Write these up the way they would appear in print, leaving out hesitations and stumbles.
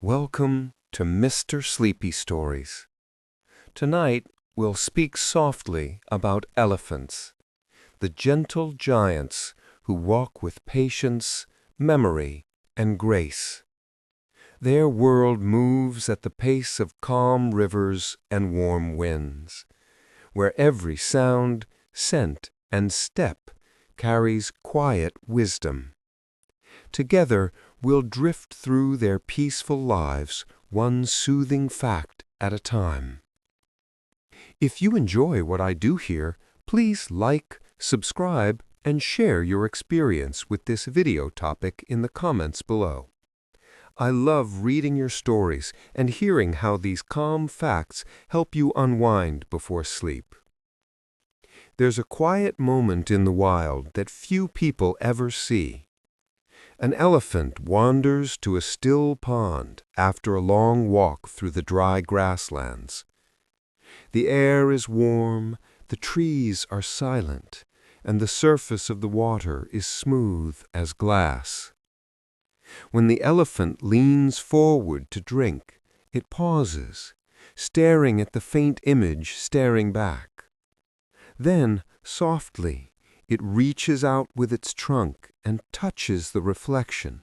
Welcome to Mr. Sleepy Stories. Tonight, we'll speak softly about elephants, the gentle giants who walk with patience, memory, and grace. Their world moves at the pace of calm rivers and warm winds, where every sound, scent, and step carries quiet wisdom. Together, we'll drift through their peaceful lives, one soothing fact at a time. If you enjoy what I do here, please like, subscribe, and share your experience with this video topic in the comments below. I love reading your stories and hearing how these calm facts help you unwind before sleep. There's a quiet moment in the wild that few people ever see. An elephant wanders to a still pond after a long walk through the dry grasslands. The air is warm, the trees are silent, and the surface of the water is smooth as glass. When the elephant leans forward to drink, it pauses, staring at the faint image staring back. Then, softly, it reaches out with its trunk and touches the reflection,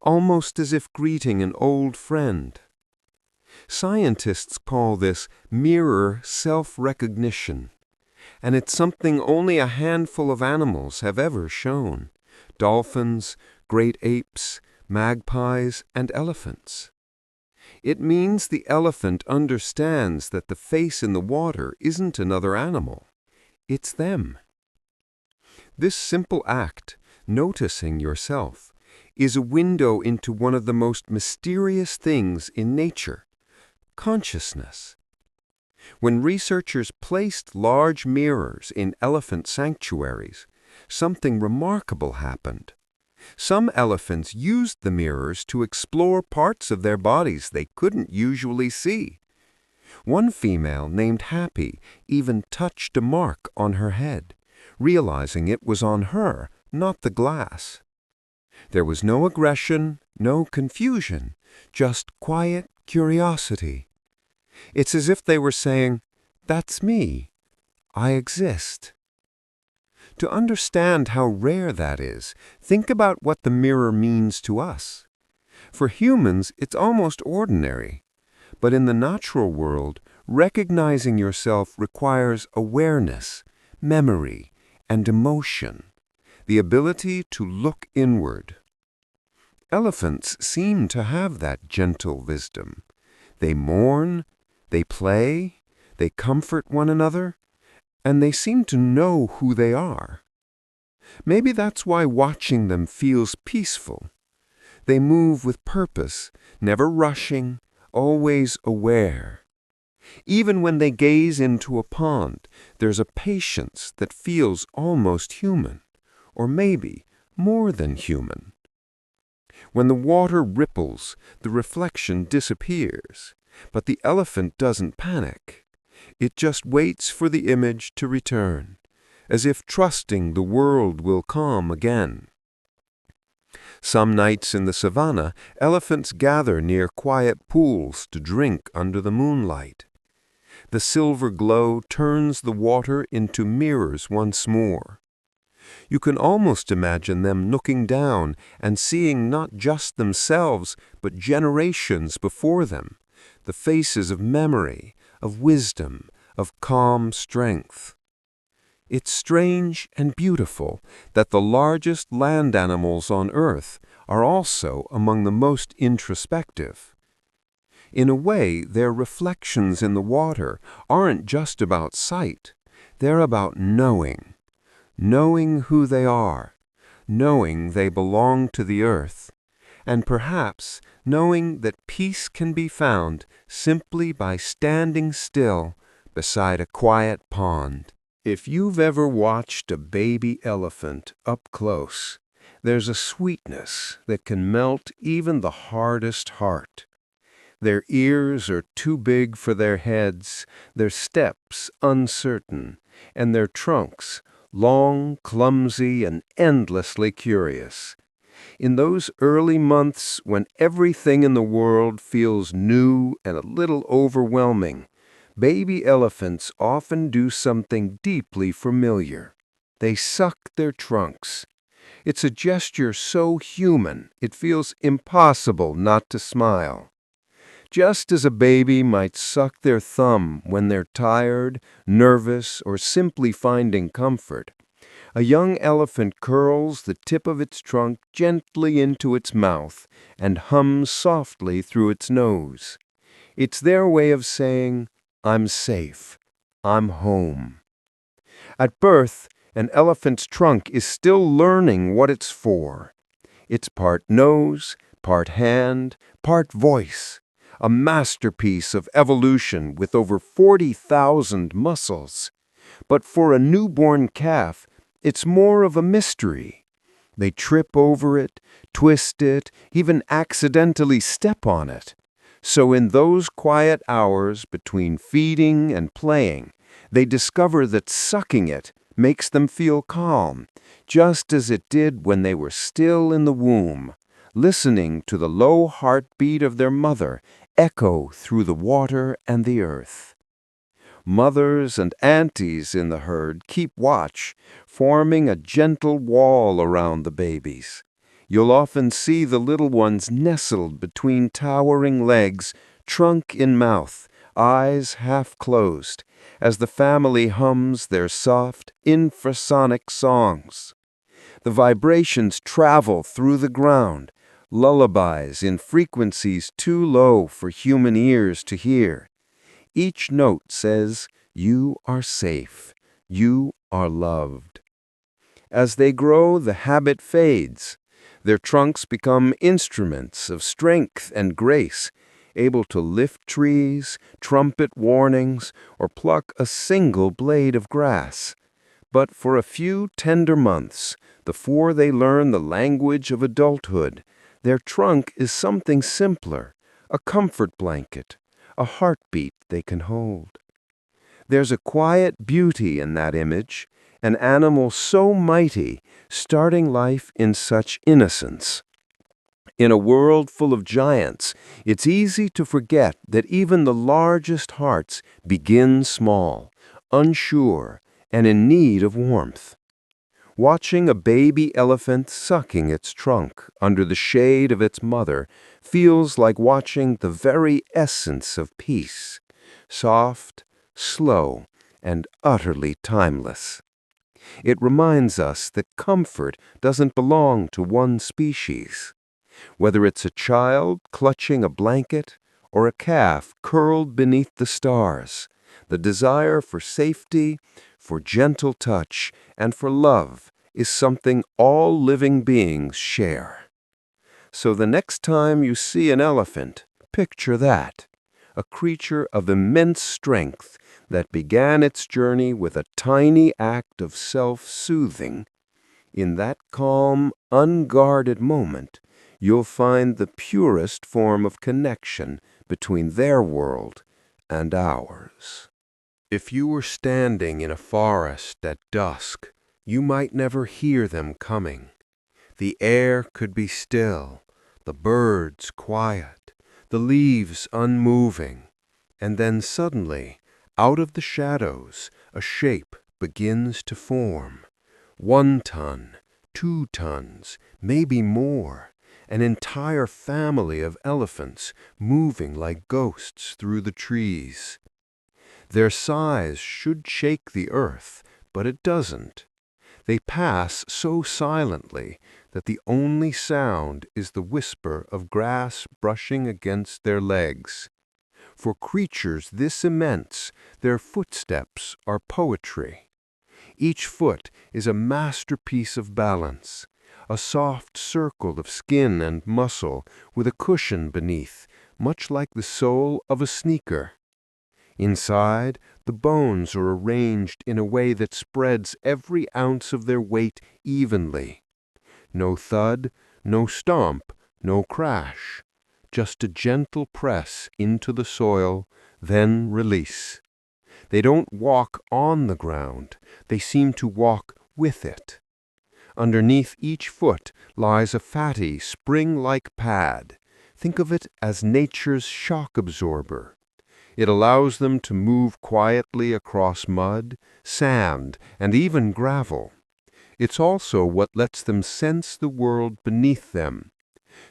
almost as if greeting an old friend. Scientists call this mirror self-recognition, and it's something only a handful of animals have ever shown: dolphins, great apes, magpies, and elephants. It means the elephant understands that the face in the water isn't another animal. It's them. This simple act, noticing yourself, is a window into one of the most mysterious things in nature: consciousness. When researchers placed large mirrors in elephant sanctuaries, something remarkable happened. Some elephants used the mirrors to explore parts of their bodies they couldn't usually see. One female, named Happy, even touched a mark on her head, realizing it was on her, not the glass. There was no aggression, no confusion, just quiet curiosity. It's as if they were saying, "That's me. I exist." To understand how rare that is, think about what the mirror means to us. For humans, it's almost ordinary. But in the natural world, recognizing yourself requires awareness, memory, and emotion, the ability to look inward. Elephants seem to have that gentle wisdom. They mourn, they play, they comfort one another, and they seem to know who they are. Maybe that's why watching them feels peaceful. They move with purpose, never rushing, always aware. Even when they gaze into a pond, there's a patience that feels almost human, or maybe more than human. When the water ripples, the reflection disappears, but the elephant doesn't panic. It just waits for the image to return, as if trusting the world will calm again. Some nights in the savannah, elephants gather near quiet pools to drink under the moonlight. The silver glow turns the water into mirrors once more. You can almost imagine them looking down and seeing not just themselves, but generations before them, the faces of memory, of wisdom, of calm strength. It's strange and beautiful that the largest land animals on Earth are also among the most introspective. In a way, their reflections in the water aren't just about sight. They're about knowing who they are, knowing they belong to the earth, and perhaps knowing that peace can be found simply by standing still beside a quiet pond. If you've ever watched a baby elephant up close, there's a sweetness that can melt even the hardest heart. Their ears are too big for their heads, their steps uncertain, and their trunks long, clumsy, and endlessly curious. In those early months when everything in the world feels new and a little overwhelming, baby elephants often do something deeply familiar. They suck their trunks. It's a gesture so human, it feels impossible not to smile. Just as a baby might suck their thumb when they're tired, nervous, or simply finding comfort, a young elephant curls the tip of its trunk gently into its mouth and hums softly through its nose. It's their way of saying, "I'm safe. I'm home." At birth, an elephant's trunk is still learning what it's for. It's part nose, part hand, part voice, a masterpiece of evolution with over 40,000 muscles. But for a newborn calf, it's more of a mystery. They trip over it, twist it, even accidentally step on it. So in those quiet hours between feeding and playing, they discover that sucking it makes them feel calm, just as it did when they were still in the womb, listening to the low heartbeat of their mother echo through the water and the earth. Mothers and aunties in the herd keep watch, forming a gentle wall around the babies. You'll often see the little ones nestled between towering legs, trunk in mouth, eyes half closed, as the family hums their soft, infrasonic songs. The vibrations travel through the ground, lullabies in frequencies too low for human ears to hear. Each note says, "You are safe. You are loved." As they grow, the habit fades. Their trunks become instruments of strength and grace, able to lift trees, trumpet warnings, or pluck a single blade of grass. But for a few tender months, before they learn the language of adulthood, their trunk is something simpler, a comfort blanket, a heartbeat they can hold. There's a quiet beauty in that image, an animal so mighty, starting life in such innocence. In a world full of giants, it's easy to forget that even the largest hearts begin small, unsure, and in need of warmth. Watching a baby elephant sucking its trunk under the shade of its mother feels like watching the very essence of peace, soft, slow, and utterly timeless. It reminds us that comfort doesn't belong to one species. Whether it's a child clutching a blanket or a calf curled beneath the stars, the desire for safety, for gentle touch, and for love is something all living beings share. So the next time you see an elephant, picture that, a creature of immense strength that began its journey with a tiny act of self-soothing. In that calm, unguarded moment, you'll find the purest form of connection between their world and ours. If you were standing in a forest at dusk, you might never hear them coming. The air could be still, the birds quiet, the leaves unmoving, and then suddenly, out of the shadows, a shape begins to form. 1 ton, 2 tons, maybe more, an entire family of elephants moving like ghosts through the trees. Their size should shake the earth, but it doesn't. They pass so silently that the only sound is the whisper of grass brushing against their legs. For creatures this immense, their footsteps are poetry. Each foot is a masterpiece of balance, a soft circle of skin and muscle with a cushion beneath, much like the sole of a sneaker. Inside, the bones are arranged in a way that spreads every ounce of their weight evenly. No thud, no stomp, no crash. Just a gentle press into the soil, then release. They don't walk on the ground, they seem to walk with it. Underneath each foot lies a fatty, spring-like pad. Think of it as nature's shock absorber. It allows them to move quietly across mud, sand, and even gravel. It's also what lets them sense the world beneath them.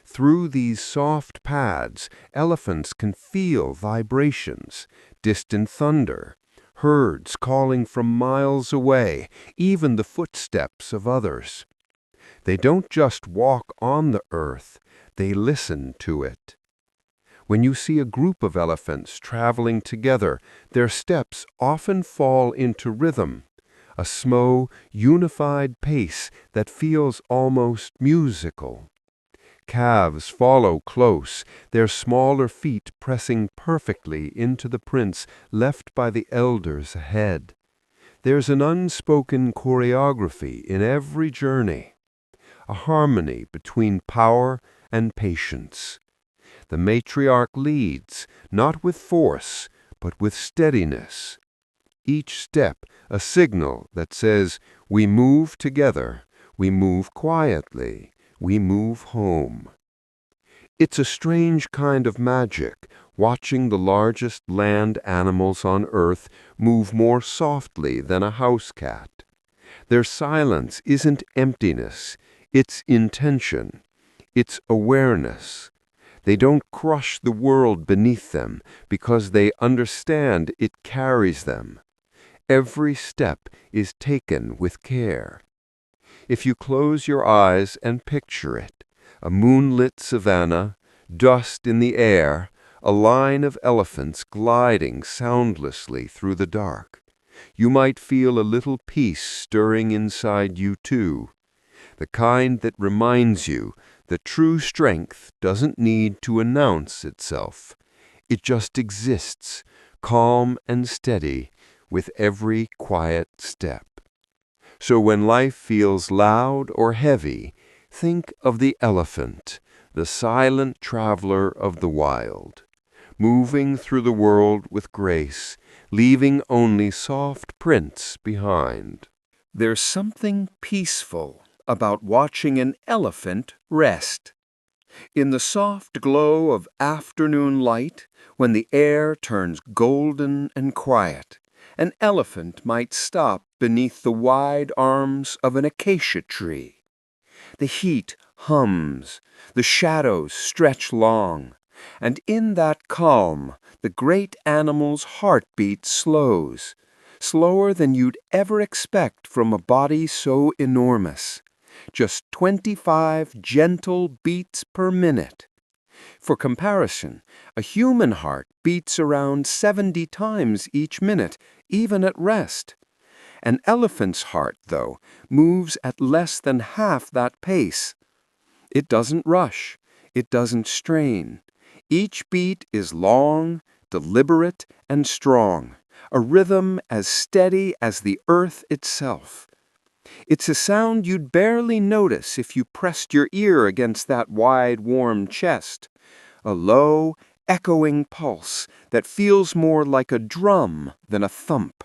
Through these soft pads, elephants can feel vibrations, distant thunder, herds calling from miles away, even the footsteps of others. They don't just walk on the earth, they listen to it. When you see a group of elephants traveling together, their steps often fall into rhythm, a slow, unified pace that feels almost musical. Calves follow close, their smaller feet pressing perfectly into the prints left by the elders ahead. There's an unspoken choreography in every journey, a harmony between power and patience. The matriarch leads, not with force, but with steadiness. Each step a signal that says, we move together, we move quietly, we move home. It's a strange kind of magic, watching the largest land animals on earth move more softly than a house cat. Their silence isn't emptiness, it's intention, it's awareness. They don't crush the world beneath them because they understand it carries them. Every step is taken with care. If you close your eyes and picture it, a moonlit savanna, dust in the air, a line of elephants gliding soundlessly through the dark, you might feel a little peace stirring inside you too, the kind that reminds you that true strength doesn't need to announce itself. It just exists, calm and steady, with every quiet step. So when life feels loud or heavy, think of the elephant, the silent traveler of the wild, moving through the world with grace, leaving only soft prints behind. There's something peaceful about watching an elephant rest. In the soft glow of afternoon light, when the air turns golden and quiet, an elephant might stop beneath the wide arms of an acacia tree. The heat hums, the shadows stretch long, and in that calm, the great animal's heartbeat slows, slower than you'd ever expect from a body so enormous. Just 25 gentle beats per minute. For comparison, a human heart beats around 70 times each minute, even at rest. An elephant's heart, though, moves at less than half that pace. It doesn't rush. It doesn't strain. Each beat is long, deliberate, and strong, a rhythm as steady as the earth itself. It's a sound you'd barely notice if you pressed your ear against that wide, warm chest, a low, echoing pulse that feels more like a drum than a thump.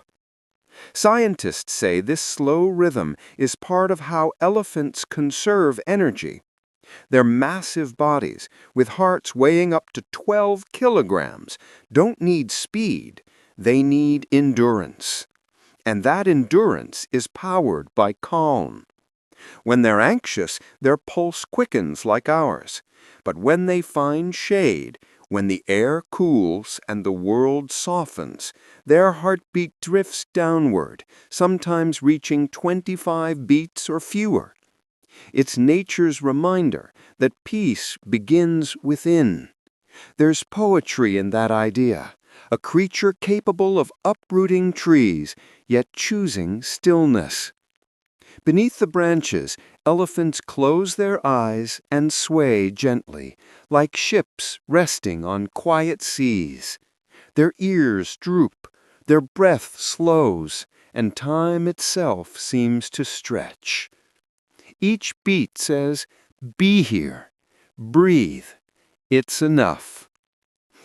Scientists say this slow rhythm is part of how elephants conserve energy. Their massive bodies, with hearts weighing up to 12 kilograms, don't need speed, they need endurance. And that endurance is powered by calm. When they're anxious, their pulse quickens like ours. But when they find shade, when the air cools and the world softens, their heartbeat drifts downward, sometimes reaching 25 beats or fewer. It's nature's reminder that peace begins within. There's poetry in that idea, a creature capable of uprooting trees, yet choosing stillness. Beneath the branches, elephants close their eyes and sway gently, like ships resting on quiet seas. Their ears droop, their breath slows, and time itself seems to stretch. Each beat says, "Be here, breathe, it's enough."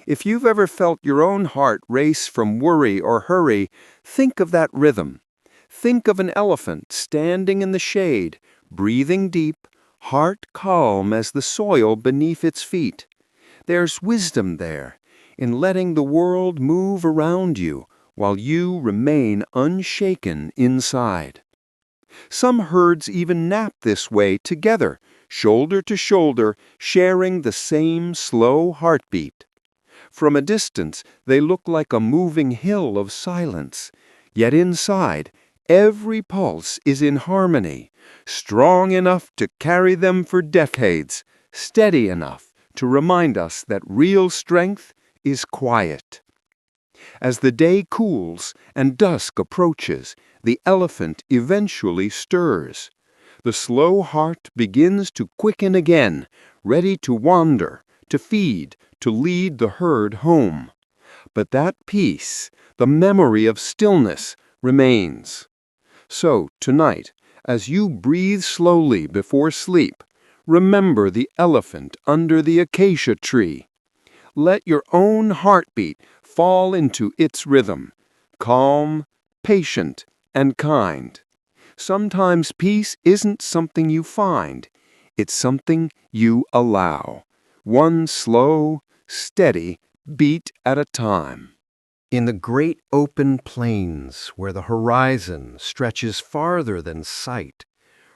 If you've ever felt your own heart race from worry or hurry, think of that rhythm. Think of an elephant standing in the shade, breathing deep, heart calm as the soil beneath its feet. There's wisdom there in letting the world move around you while you remain unshaken inside. Some herds even nap this way together, shoulder to shoulder, sharing the same slow heartbeat. From a distance, they look like a moving hill of silence, yet inside, every pulse is in harmony, strong enough to carry them for decades, steady enough to remind us that real strength is quiet. As the day cools and dusk approaches, the elephant eventually stirs. The slow heart begins to quicken again, ready to wander, to feed, to lead the herd home. But that peace, the memory of stillness, remains. So, tonight, as you breathe slowly before sleep, remember the elephant under the acacia tree. Let your own heartbeat fall into its rhythm, calm, patient, and kind. Sometimes peace isn't something you find, it's something you allow, one slow, steady beat at a time. In the great open plains where the horizon stretches farther than sight,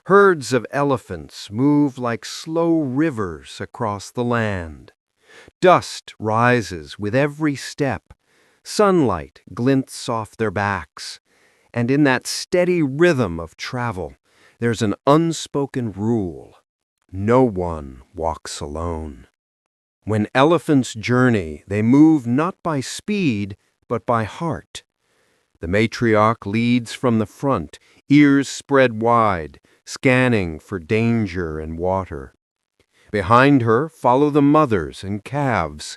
herds of elephants move like slow rivers across the land. Dust rises with every step, sunlight glints off their backs, and in that steady rhythm of travel, there's an unspoken rule: no one walks alone. When elephants journey, they move not by speed, but by heart. The matriarch leads from the front, ears spread wide, scanning for danger and water. Behind her follow the mothers and calves,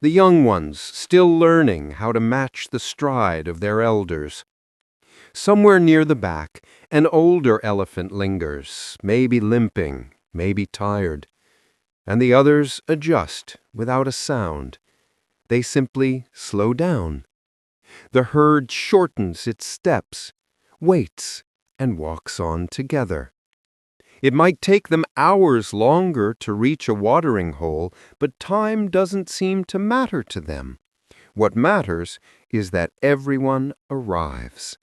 the young ones still learning how to match the stride of their elders. Somewhere near the back, an older elephant lingers, maybe limping, maybe tired, and the others adjust without a sound. They simply slow down. The herd shortens its steps, waits, and walks on together. It might take them hours longer to reach a watering hole, but time doesn't seem to matter to them. What matters is that everyone arrives.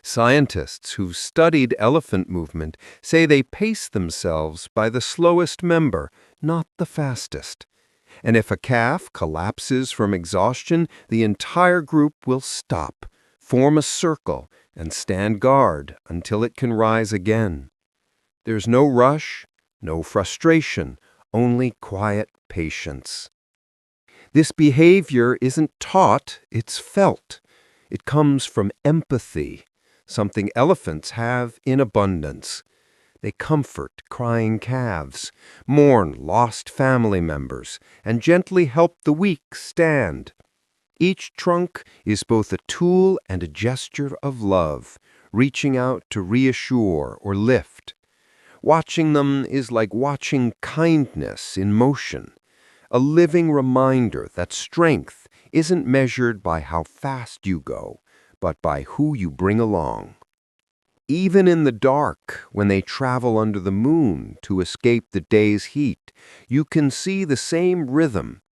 Scientists who've studied elephant movement say they pace themselves by the slowest member, not the fastest. And if a calf collapses from exhaustion, the entire group will stop, form a circle, and stand guard until it can rise again. There's no rush, no frustration, only quiet patience. This behavior isn't taught, it's felt. It comes from empathy, something elephants have in abundance. They comfort crying calves, mourn lost family members, and gently help the weak stand. Each trunk is both a tool and a gesture of love, reaching out to reassure or lift. Watching them is like watching kindness in motion, a living reminder that strength isn't measured by how fast you go, but by who you bring along. Even in the dark, when they travel under the moon to escape the day's heat, you can see the same rhythm.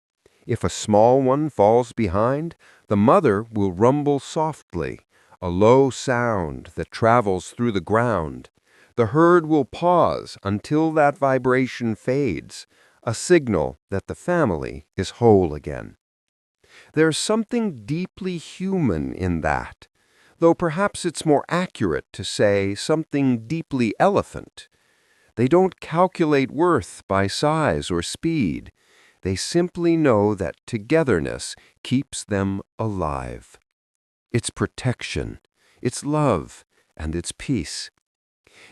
If a small one falls behind, the mother will rumble softly, a low sound that travels through the ground. The herd will pause until that vibration fades, a signal that the family is whole again. There's something deeply human in that, though perhaps it's more accurate to say something deeply elephant. They don't calculate worth by size or speed. They simply know that togetherness keeps them alive. It's protection, it's love, and it's peace.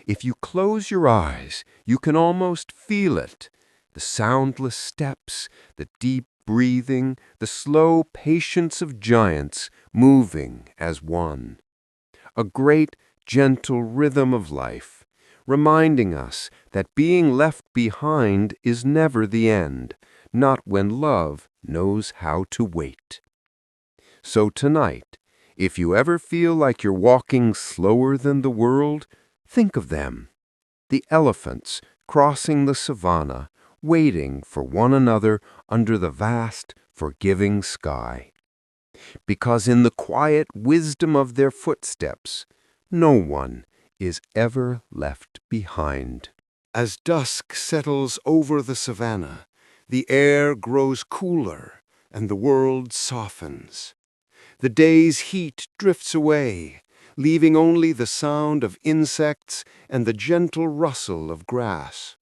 If you close your eyes, you can almost feel it. The soundless steps, the deep breathing, the slow patience of giants moving as one. A great, gentle rhythm of life, reminding us that being left behind is never the end, not when love knows how to wait. So tonight, if you ever feel like you're walking slower than the world, think of them. The elephants crossing the savanna, waiting for one another under the vast, forgiving sky. Because in the quiet wisdom of their footsteps, no one is ever left behind. As dusk settles over the savanna, the air grows cooler and the world softens. The day's heat drifts away, leaving only the sound of insects and the gentle rustle of grass.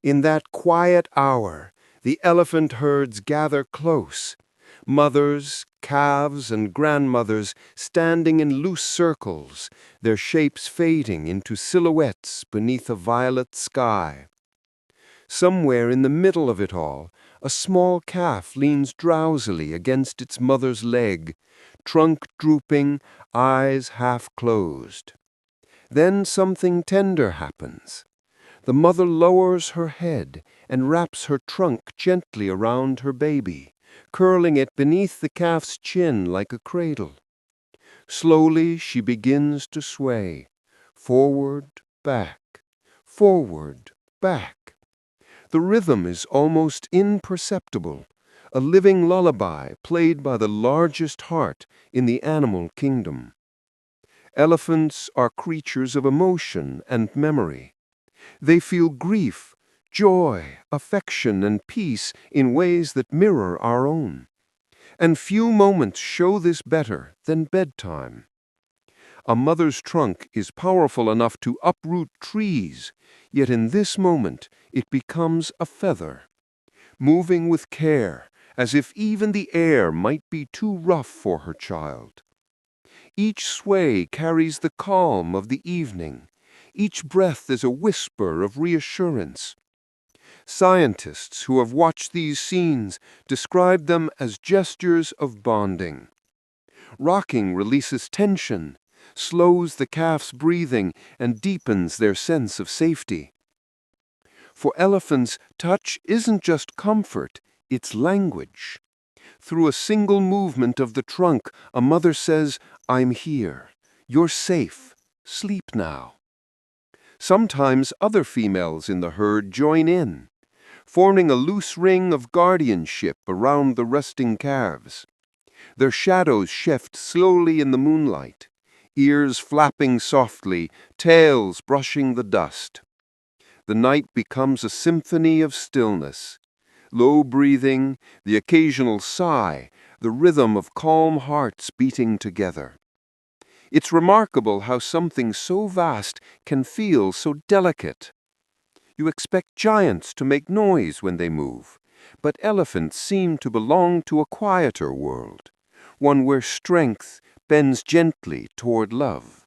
In that quiet hour, the elephant herds gather close, mothers, calves, and grandmothers standing in loose circles, their shapes fading into silhouettes beneath a violet sky. Somewhere in the middle of it all, a small calf leans drowsily against its mother's leg, trunk drooping, eyes half closed. Then something tender happens. The mother lowers her head and wraps her trunk gently around her baby, curling it beneath the calf's chin like a cradle. Slowly she begins to sway, forward, back, forward, back. The rhythm is almost imperceptible, a living lullaby played by the largest heart in the animal kingdom. Elephants are creatures of emotion and memory. They feel grief, joy, affection, and peace in ways that mirror our own. And few moments show this better than bedtime. A mother's trunk is powerful enough to uproot trees, yet in this moment it becomes a feather, moving with care, as if even the air might be too rough for her child. Each sway carries the calm of the evening. Each breath is a whisper of reassurance. Scientists who have watched these scenes describe them as gestures of bonding. Rocking releases tension, slows the calf's breathing, and deepens their sense of safety. For elephants, touch isn't just comfort, it's language. Through a single movement of the trunk, a mother says, "I'm here. You're safe. Sleep now." Sometimes other females in the herd join in, forming a loose ring of guardianship around the resting calves. Their shadows shift slowly in the moonlight, ears flapping softly, tails brushing the dust. The night becomes a symphony of stillness. Low breathing, the occasional sigh, the rhythm of calm hearts beating together. It's remarkable how something so vast can feel so delicate. You expect giants to make noise when they move, but elephants seem to belong to a quieter world, one where strength bends gently toward love.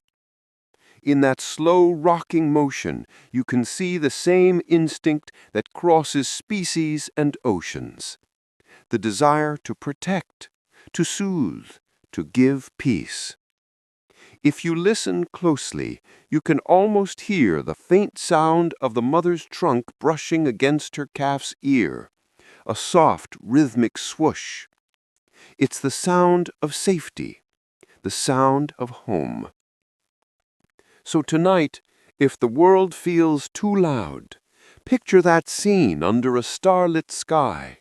In that slow rocking motion, you can see the same instinct that crosses species and oceans. The desire to protect, to soothe, to give peace. If you listen closely, you can almost hear the faint sound of the mother's trunk brushing against her calf's ear, a soft, rhythmic swoosh. It's the sound of safety, the sound of home. So tonight, if the world feels too loud, picture that scene under a starlit sky.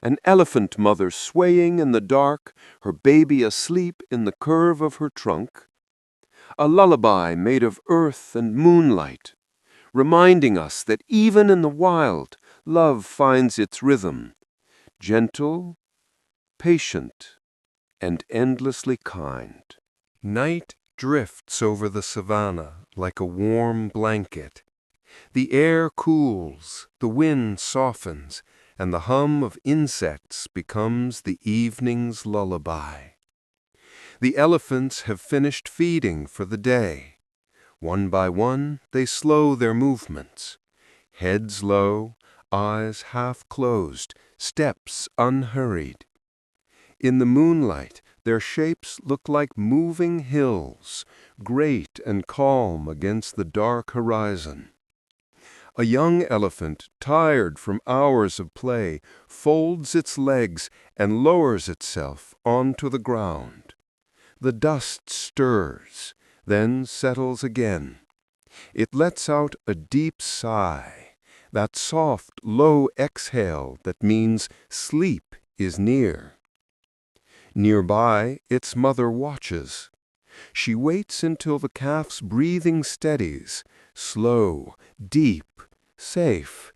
An elephant mother swaying in the dark, her baby asleep in the curve of her trunk. A lullaby made of earth and moonlight, reminding us that even in the wild, love finds its rhythm, gentle, patient, and endlessly kind. Night drifts over the savanna like a warm blanket. The air cools, the wind softens, and the hum of insects becomes the evening's lullaby. The elephants have finished feeding for the day. One by one, they slow their movements. Heads low, eyes half closed, steps unhurried. In the moonlight, their shapes look like moving hills, great and calm against the dark horizon. A young elephant, tired from hours of play, folds its legs and lowers itself onto the ground. The dust stirs, then settles again. It lets out a deep sigh, that soft, low exhale that means sleep is near. Nearby, its mother watches. She waits until the calf's breathing steadies, slow, deep, safe,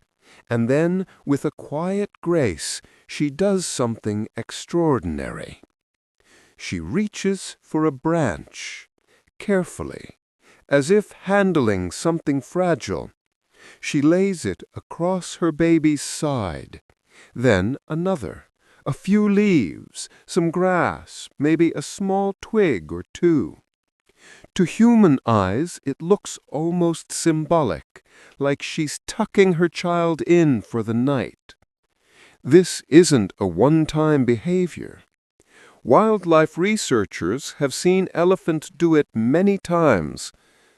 and then, with a quiet grace, she does something extraordinary. She reaches for a branch, carefully, as if handling something fragile. She lays it across her baby's side, then another, a few leaves, some grass, maybe a small twig or two. To human eyes, it looks almost symbolic, like she's tucking her child in for the night. This isn't a one-time behavior. Wildlife researchers have seen elephants do it many times,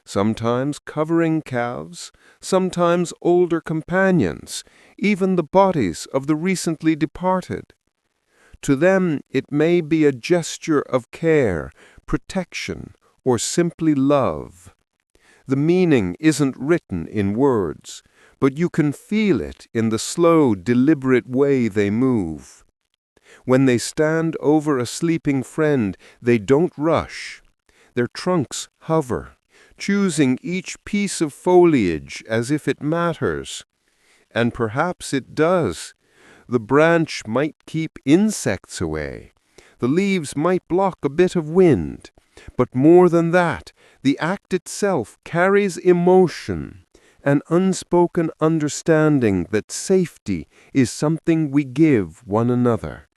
sometimes covering calves, sometimes older companions, even the bodies of the recently departed. To them, it may be a gesture of care, protection, or simply love. The meaning isn't written in words, but you can feel it in the slow, deliberate way they move. When they stand over a sleeping friend, they don't rush. Their trunks hover, choosing each piece of foliage as if it matters. And perhaps it does. The branch might keep insects away. The leaves might block a bit of wind. But more than that, the act itself carries emotion, an unspoken understanding that safety is something we give one another.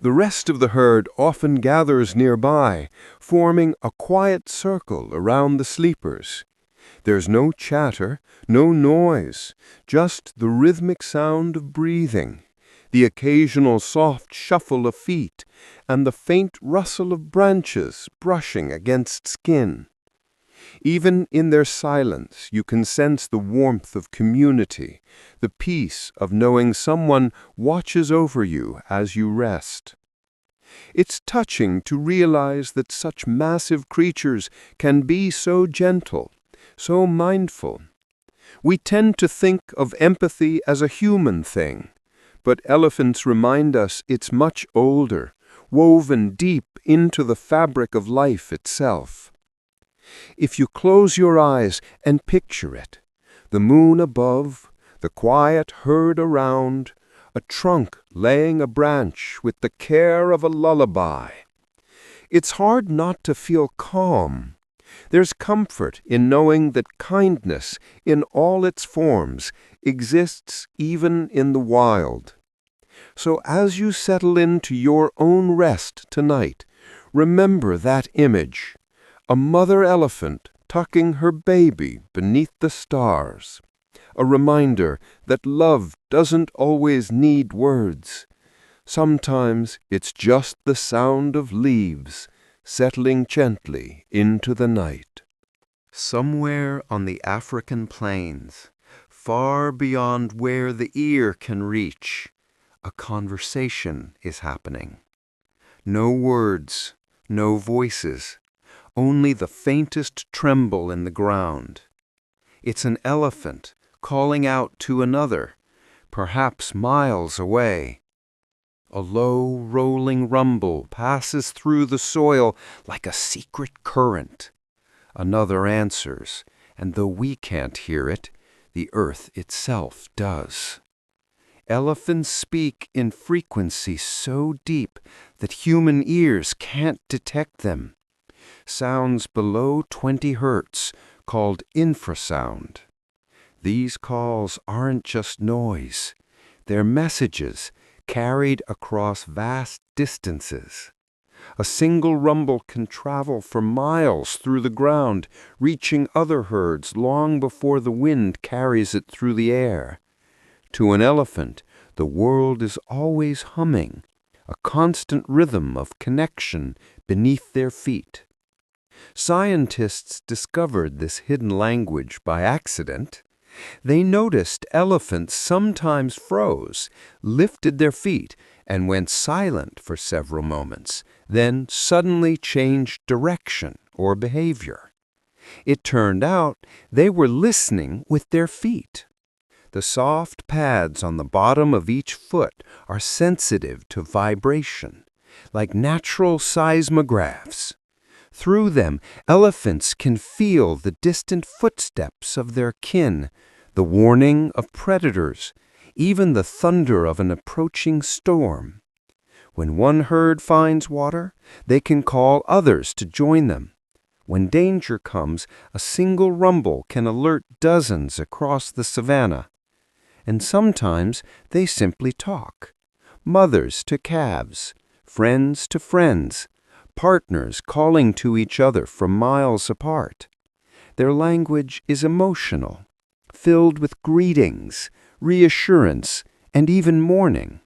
The rest of the herd often gathers nearby, forming a quiet circle around the sleepers. There's no chatter, no noise, just the rhythmic sound of breathing, the occasional soft shuffle of feet, and the faint rustle of branches brushing against skin. Even in their silence, you can sense the warmth of community, the peace of knowing someone watches over you as you rest. It's touching to realize that such massive creatures can be so gentle, so mindful. We tend to think of empathy as a human thing, but elephants remind us it's much older, woven deep into the fabric of life itself. If you close your eyes and picture it, the moon above, the quiet herd around, a trunk laying a branch with the care of a lullaby, it's hard not to feel calm. There's comfort in knowing that kindness, in all its forms, exists even in the wild. So as you settle into your own rest tonight, remember that image, a mother elephant tucking her baby beneath the stars, a reminder that love doesn't always need words. Sometimes it's just the sound of leaves settling gently into the night. Somewhere on the African plains, far beyond where the ear can reach, a conversation is happening. No words, no voices, only the faintest tremble in the ground. It's an elephant calling out to another, perhaps miles away. A low, rolling rumble passes through the soil like a secret current. Another answers, and though we can't hear it, the earth itself does. Elephants speak in frequency so deep that human ears can't detect them. Sounds below 20 hertz, called infrasound. These calls aren't just noise. They're messages carried across vast distances. A single rumble can travel for miles through the ground, reaching other herds long before the wind carries it through the air. To an elephant, the world is always humming, a constant rhythm of connection beneath their feet. Scientists discovered this hidden language by accident. They noticed elephants sometimes froze, lifted their feet, and went silent for several moments, then suddenly changed direction or behavior. It turned out they were listening with their feet. The soft pads on the bottom of each foot are sensitive to vibration, like natural seismographs. Through them, elephants can feel the distant footsteps of their kin, the warning of predators, even the thunder of an approaching storm. When one herd finds water, they can call others to join them. When danger comes, a single rumble can alert dozens across the savanna. And sometimes they simply talk. Mothers to calves, friends to friends, partners calling to each other from miles apart. Their language is emotional, filled with greetings, reassurance, and even mourning.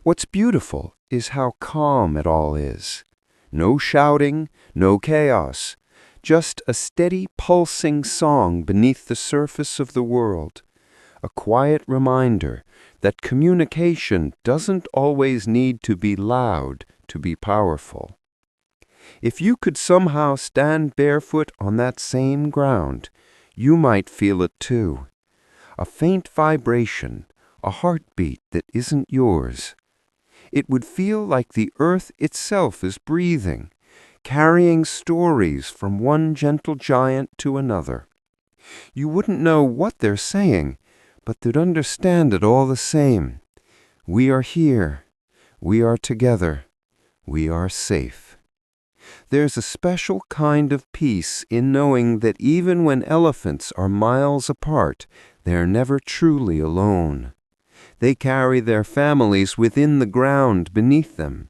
What's beautiful is how calm it all is. No shouting, no chaos, just a steady pulsing song beneath the surface of the world. A quiet reminder that communication doesn't always need to be loud to be powerful. If you could somehow stand barefoot on that same ground, you might feel it too. A faint vibration, a heartbeat that isn't yours. It would feel like the earth itself is breathing, carrying stories from one gentle giant to another. You wouldn't know what they're saying, but they'd understand it all the same. We are here. We are together. We are safe. There's a special kind of peace in knowing that even when elephants are miles apart, they're never truly alone. They carry their families within the ground beneath them,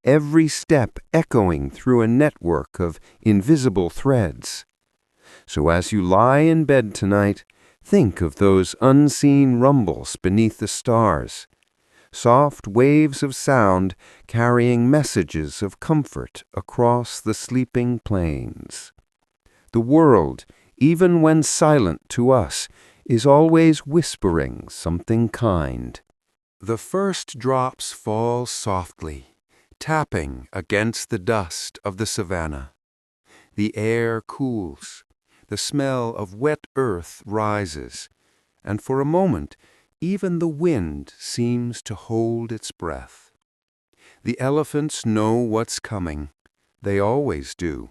every step echoing through a network of invisible threads. So as you lie in bed tonight, think of those unseen rumbles beneath the stars, soft waves of sound carrying messages of comfort across the sleeping plains. The world, even when silent to us, is always whispering something kind. The first drops fall softly, tapping against the dust of the savanna. The air cools, the smell of wet earth rises, and for a moment, even the wind seems to hold its breath. The elephants know what's coming. They always do.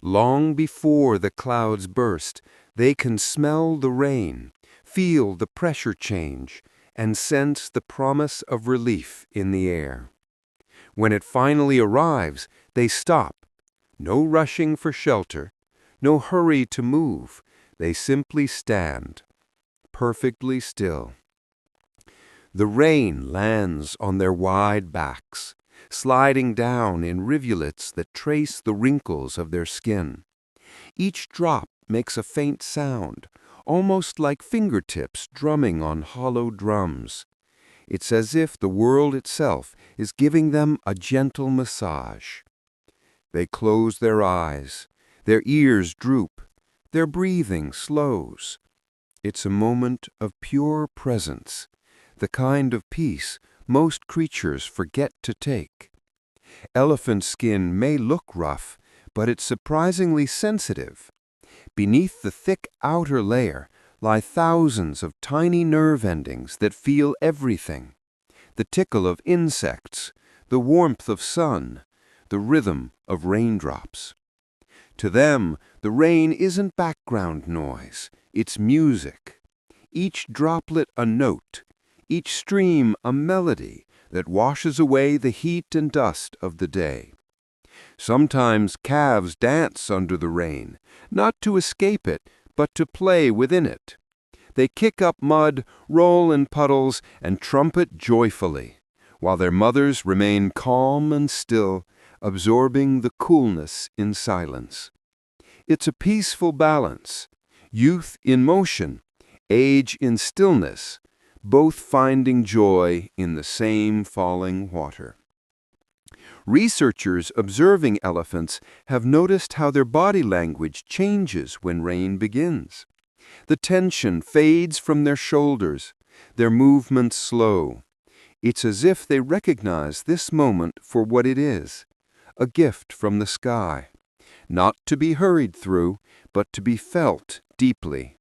Long before the clouds burst, they can smell the rain, feel the pressure change, and sense the promise of relief in the air. When it finally arrives, they stop. No rushing for shelter, no hurry to move. They simply stand, perfectly still. The rain lands on their wide backs, sliding down in rivulets that trace the wrinkles of their skin. Each drop makes a faint sound, almost like fingertips drumming on hollow drums. It's as if the world itself is giving them a gentle massage. They close their eyes, their ears droop, their breathing slows. It's a moment of pure presence, the kind of peace most creatures forget to take. Elephant skin may look rough, but it's surprisingly sensitive. Beneath the thick outer layer lie thousands of tiny nerve endings that feel everything. The tickle of insects, the warmth of sun, the rhythm of raindrops. To them, the rain isn't background noise, it's music. Each droplet a note, each stream a melody that washes away the heat and dust of the day. Sometimes calves dance under the rain, not to escape it, but to play within it. They kick up mud, roll in puddles, and trumpet joyfully, while their mothers remain calm and still, absorbing the coolness in silence. It's a peaceful balance, youth in motion, age in stillness, both finding joy in the same falling water. Researchers observing elephants have noticed how their body language changes when rain begins. The tension fades from their shoulders, their movements slow. It's as if they recognize this moment for what it is, a gift from the sky, not to be hurried through, but to be felt deeply.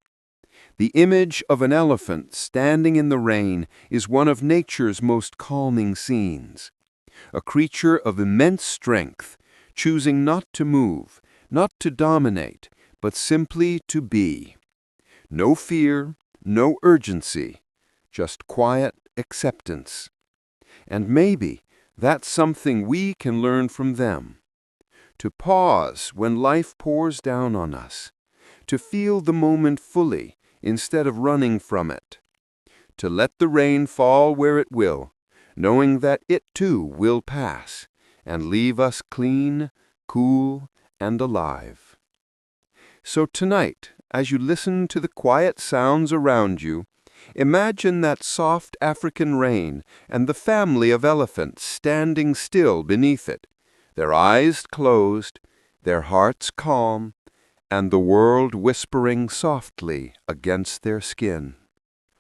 The image of an elephant standing in the rain is one of nature's most calming scenes. A creature of immense strength, choosing not to move, not to dominate, but simply to be. No fear, no urgency, just quiet acceptance. And maybe that's something we can learn from them. To pause when life pours down on us. To feel the moment fully instead of running from it. To let the rain fall where it will, knowing that it too will pass and leave us clean, cool, and alive. So tonight, as you listen to the quiet sounds around you, imagine that soft African rain and the family of elephants standing still beneath it, their eyes closed, their hearts calm, and the world whispering softly against their skin.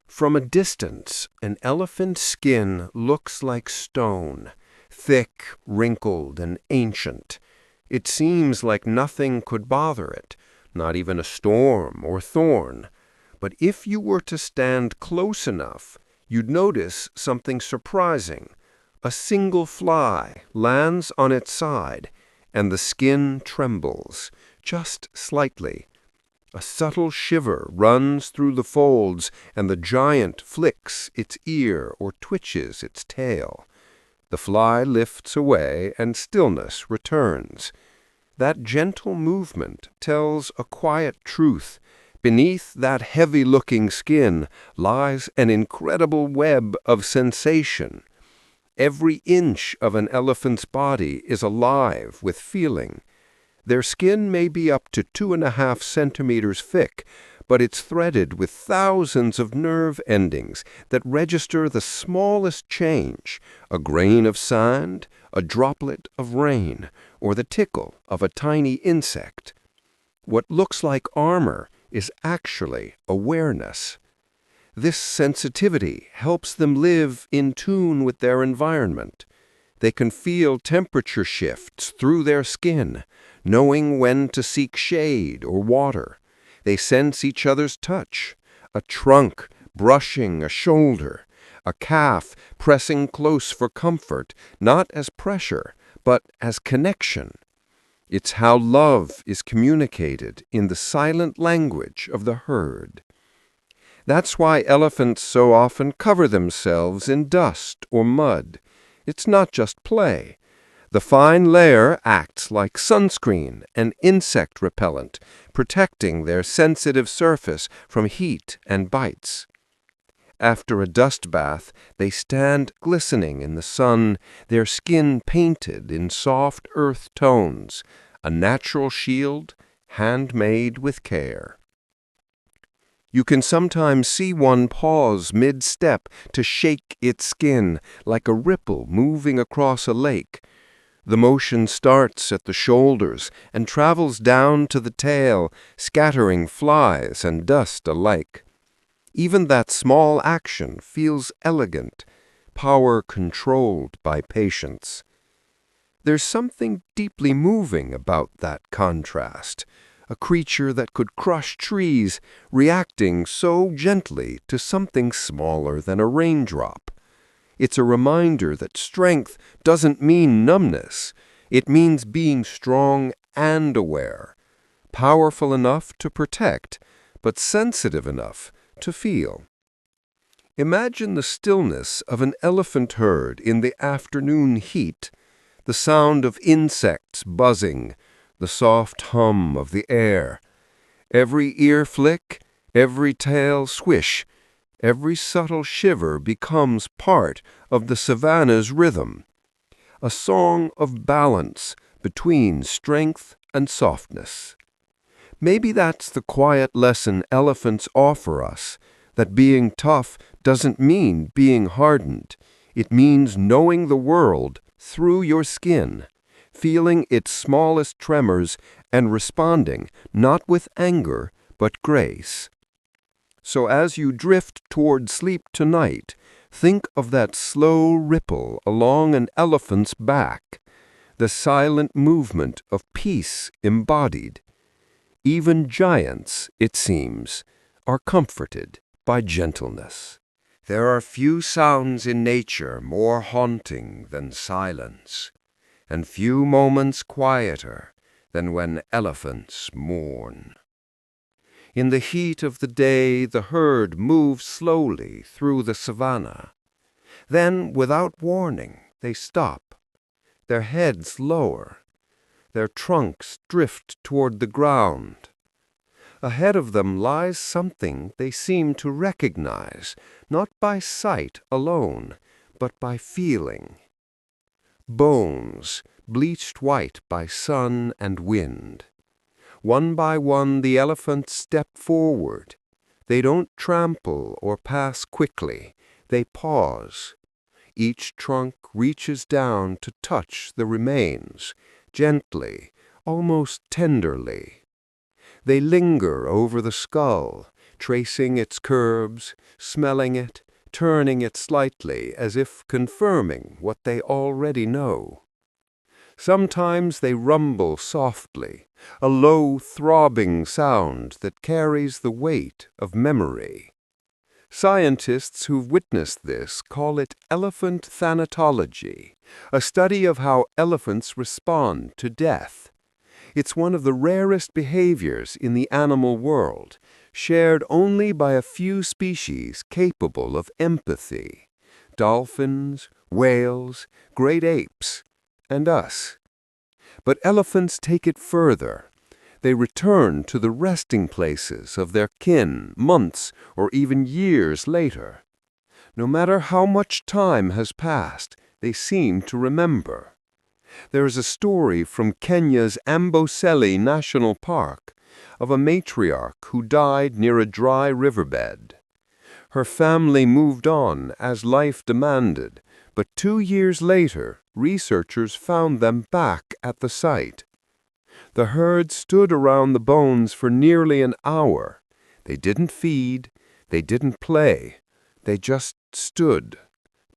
From a distance, an elephant's skin looks like stone, thick, wrinkled, and ancient. It seems like nothing could bother it, not even a storm or thorn. But if you were to stand close enough, you'd notice something surprising. A single fly lands on its side, and the skin trembles, just slightly. A subtle shiver runs through the folds, and the giant flicks its ear or twitches its tail. The fly lifts away, and stillness returns. That gentle movement tells a quiet truth. Beneath that heavy-looking skin lies an incredible web of sensation. Every inch of an elephant's body is alive with feeling. Their skin may be up to 2.5 centimeters thick, but it's threaded with thousands of nerve endings that register the smallest change, a grain of sand, a droplet of rain, or the tickle of a tiny insect. What looks like armor is actually awareness. This sensitivity helps them live in tune with their environment. They can feel temperature shifts through their skin, knowing when to seek shade or water. They sense each other's touch, a trunk brushing a shoulder, a calf pressing close for comfort, not as pressure, but as connection. It's how love is communicated in the silent language of the herd. That's why elephants so often cover themselves in dust or mud. It's not just play. The fine layer acts like sunscreen and insect repellent, protecting their sensitive surface from heat and bites. After a dust bath, they stand glistening in the sun, their skin painted in soft earth tones, a natural shield, handmade with care. You can sometimes see one pause mid-step to shake its skin like a ripple moving across a lake. The motion starts at the shoulders and travels down to the tail, scattering flies and dust alike. Even that small action feels elegant, power controlled by patience. There's something deeply moving about that contrast. A creature that could crush trees, reacting so gently to something smaller than a raindrop. It's a reminder that strength doesn't mean numbness. It means being strong and aware, powerful enough to protect, but sensitive enough to feel. Imagine the stillness of an elephant herd in the afternoon heat, the sound of insects buzzing, the soft hum of the air. Every ear flick, every tail swish, every subtle shiver becomes part of the savanna's rhythm, a song of balance between strength and softness. Maybe that's the quiet lesson elephants offer us, that being tough doesn't mean being hardened. It means knowing the world through your skin, feeling its smallest tremors and responding not with anger but grace. So as you drift toward sleep tonight, think of that slow ripple along an elephant's back, the silent movement of peace embodied. Even giants, it seems, are comforted by gentleness. There are few sounds in nature more haunting than silence, and few moments quieter than when elephants mourn. In the heat of the day, the herd moves slowly through the savanna. Then, without warning, they stop, their heads lower, their trunks drift toward the ground. Ahead of them lies something they seem to recognize, not by sight alone, but by feeling. Bones, bleached white by sun and wind. One by one the elephants step forward. They don't trample or pass quickly. They pause. Each trunk reaches down to touch the remains, gently, almost tenderly. They linger over the skull, tracing its curves, smelling it, turning it slightly as if confirming what they already know. Sometimes they rumble softly, a low throbbing sound that carries the weight of memory. Scientists who've witnessed this call it elephant thanatology, a study of how elephants respond to death. It's one of the rarest behaviors in the animal world, shared only by a few species capable of empathy: dolphins, whales, great apes, and us. But elephants take it further. They return to the resting places of their kin months or even years later. No matter how much time has passed, they seem to remember. There is a story from Kenya's Amboseli National Park of a matriarch who died near a dry riverbed. Her family moved on as life demanded, but 2 years later, researchers found them back at the site. The herd stood around the bones for nearly an hour. They didn't feed, they didn't play, they just stood,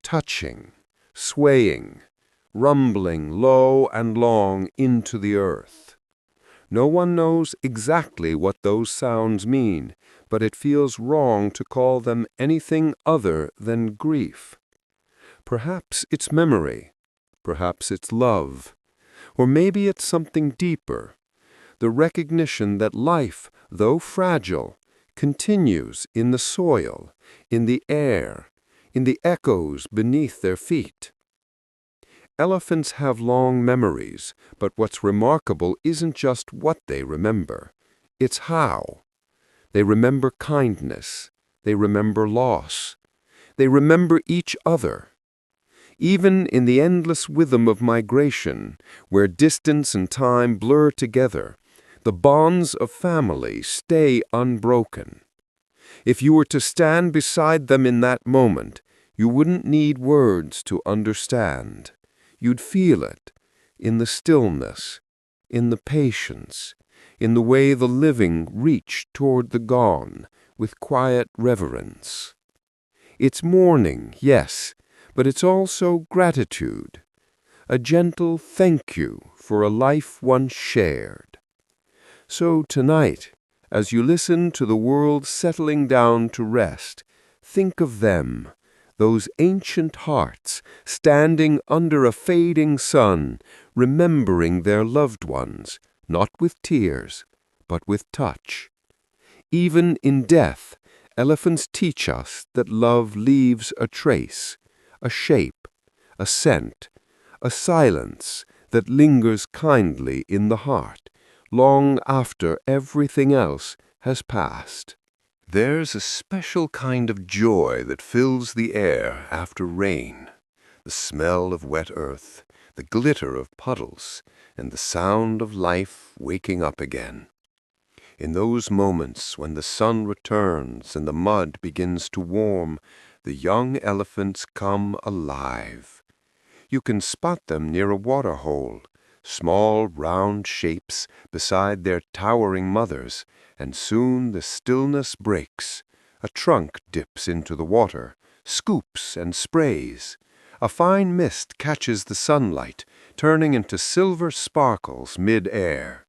touching, swaying, rumbling low and long into the earth. No one knows exactly what those sounds mean, but it feels wrong to call them anything other than grief. Perhaps it's memory, perhaps it's love, or maybe it's something deeper, the recognition that life, though fragile, continues in the soil, in the air, in the echoes beneath their feet. Elephants have long memories, but what's remarkable isn't just what they remember, it's how. They remember kindness, they remember loss, they remember each other. Even in the endless rhythm of migration, where distance and time blur together, the bonds of family stay unbroken. If you were to stand beside them in that moment, you wouldn't need words to understand. You'd feel it in the stillness, in the patience, in the way the living reach toward the gone with quiet reverence. It's mourning, yes, but it's also gratitude, a gentle thank you for a life once shared. So tonight, as you listen to the world settling down to rest, think of them, those ancient hearts standing under a fading sun, remembering their loved ones, not with tears, but with touch. Even in death, elephants teach us that love leaves a trace, a shape, a scent, a silence that lingers kindly in the heart, long after everything else has passed. There's a special kind of joy that fills the air after rain, the smell of wet earth, the glitter of puddles, and the sound of life waking up again. In those moments when the sun returns and the mud begins to warm, the young elephants come alive. You can spot them near a water hole, small round shapes beside their towering mothers, and soon the stillness breaks. A trunk dips into the water, scoops and sprays. A fine mist catches the sunlight, turning into silver sparkles mid-air.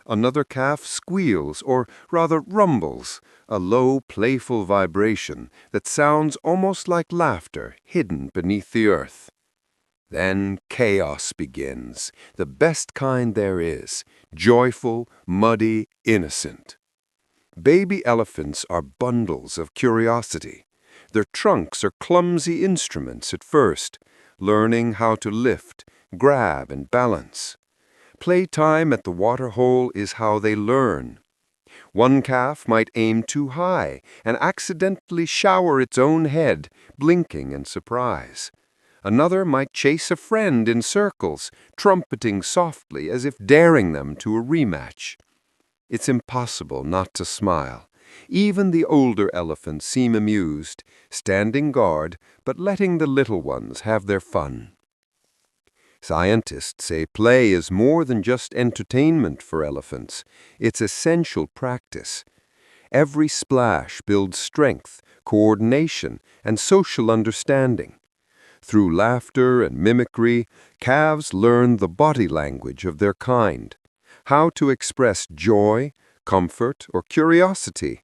Another calf squeals, or rather rumbles, a low, playful vibration that sounds almost like laughter hidden beneath the earth. Then chaos begins, the best kind there is, joyful, muddy, innocent. Baby elephants are bundles of curiosity. Their trunks are clumsy instruments at first, learning how to lift, grab, and balance. Playtime at the waterhole is how they learn. One calf might aim too high and accidentally shower its own head, blinking in surprise. Another might chase a friend in circles, trumpeting softly as if daring them to a rematch. It's impossible not to smile. Even the older elephants seem amused, standing guard, but letting the little ones have their fun. Scientists say play is more than just entertainment for elephants. It's essential practice. Every splash builds strength, coordination, and social understanding. Through laughter and mimicry, calves learn the body language of their kind, how to express joy, comfort, or curiosity.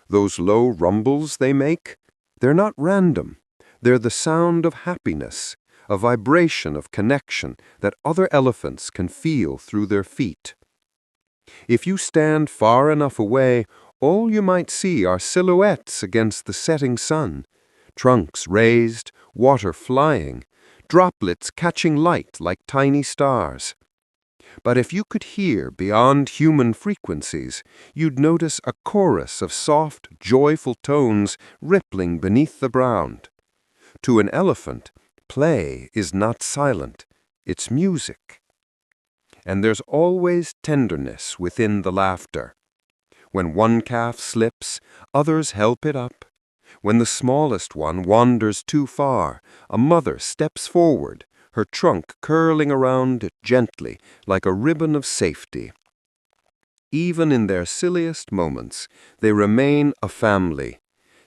Those low rumbles they make, they're not random. They're the sound of happiness, a vibration of connection that other elephants can feel through their feet. If you stand far enough away, all you might see are silhouettes against the setting sun, trunks raised, water flying, droplets catching light like tiny stars. But if you could hear beyond human frequencies, you'd notice a chorus of soft, joyful tones rippling beneath the ground. To an elephant, play is not silent, it's music. And there's always tenderness within the laughter. When one calf slips, others help it up. When the smallest one wanders too far, a mother steps forward, her trunk curling around it gently like a ribbon of safety. Even in their silliest moments, they remain a family,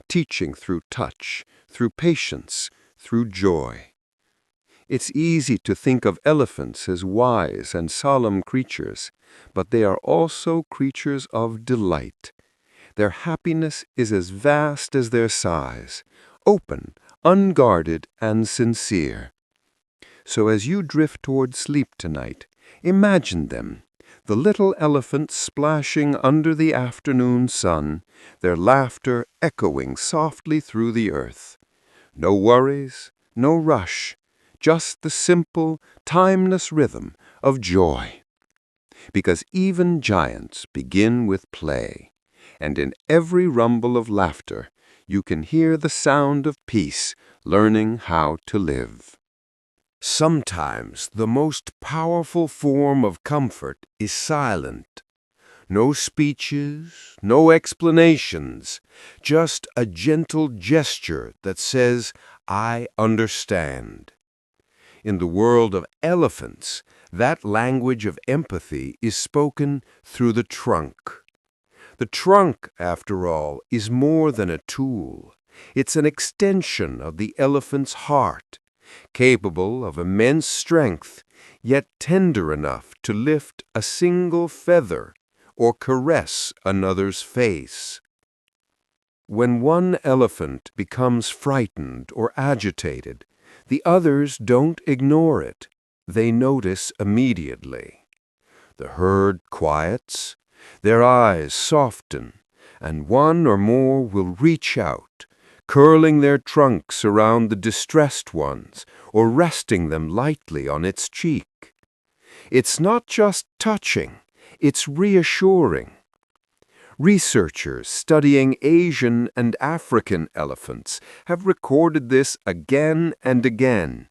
teaching through touch, through patience, through joy. It's easy to think of elephants as wise and solemn creatures, but they are also creatures of delight. Their happiness is as vast as their size, open, unguarded, and sincere. So as you drift toward sleep tonight, imagine them, the little elephants splashing under the afternoon sun, their laughter echoing softly through the earth. No worries, no rush, just the simple, timeless rhythm of joy. Because even giants begin with play, and in every rumble of laughter, you can hear the sound of peace learning how to live. Sometimes the most powerful form of comfort is silent. No speeches, no explanations, just a gentle gesture that says, "I understand." In the world of elephants, that language of empathy is spoken through the trunk. The trunk, after all, is more than a tool. It's an extension of the elephant's heart, capable of immense strength, yet tender enough to lift a single feather or caress another's face. When one elephant becomes frightened or agitated, the others don't ignore it. They notice immediately. The herd quiets, their eyes soften, and one or more will reach out, curling their trunks around the distressed ones or resting them lightly on its cheek. It's not just touching, it's reassuring. Researchers studying Asian and African elephants have recorded this again and again.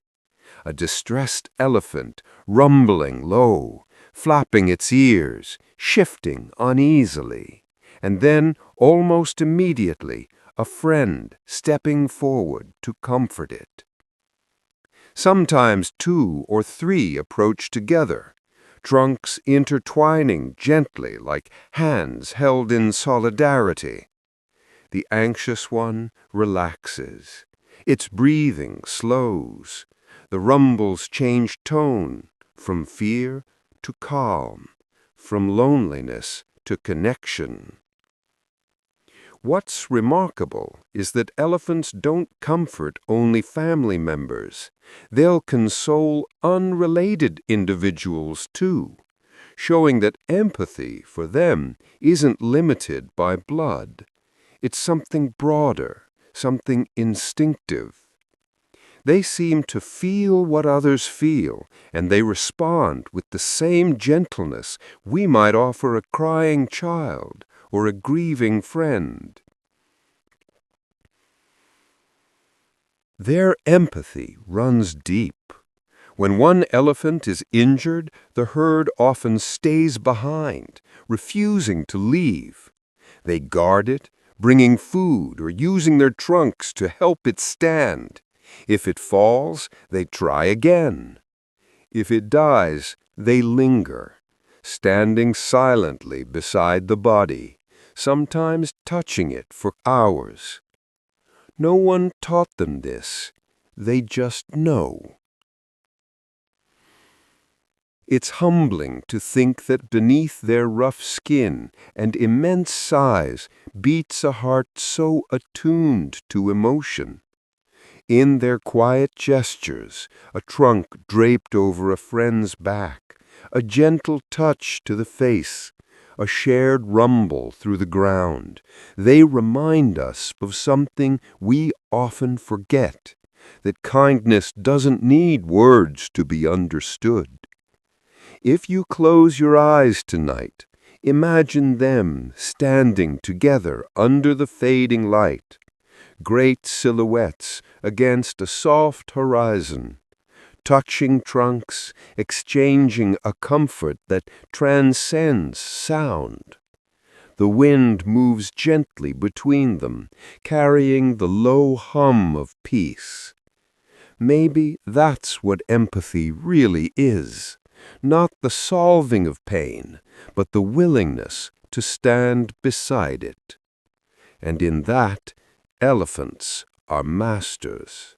A distressed elephant rumbling low, flapping its ears, shifting uneasily, and then, almost immediately, a friend stepping forward to comfort it. Sometimes 2 or 3 approach together, trunks intertwining gently like hands held in solidarity. The anxious one relaxes. Its breathing slows. The rumbles change tone from fear to calm, from loneliness to connection. What's remarkable is that elephants don't comfort only family members. They'll console unrelated individuals too, showing that empathy for them isn't limited by blood. It's something broader, something instinctive. They seem to feel what others feel, and they respond with the same gentleness we might offer a crying child or a grieving friend. Their empathy runs deep. When one elephant is injured, the herd often stays behind, refusing to leave. They guard it, bringing food or using their trunks to help it stand. If it falls, they try again. If it dies, they linger, standing silently beside the body, sometimes touching it for hours. No one taught them this. They just know. It's humbling to think that beneath their rough skin and immense size beats a heart so attuned to emotion. In their quiet gestures, a trunk draped over a friend's back, a gentle touch to the face, a shared rumble through the ground, they remind us of something we often forget, that kindness doesn't need words to be understood. If you close your eyes tonight, imagine them standing together under the fading light, great silhouettes against a soft horizon, touching trunks, exchanging a comfort that transcends sound. The wind moves gently between them, carrying the low hum of peace. Maybe that's what empathy really is, not the solving of pain, but the willingness to stand beside it. And in that, elephants are masters.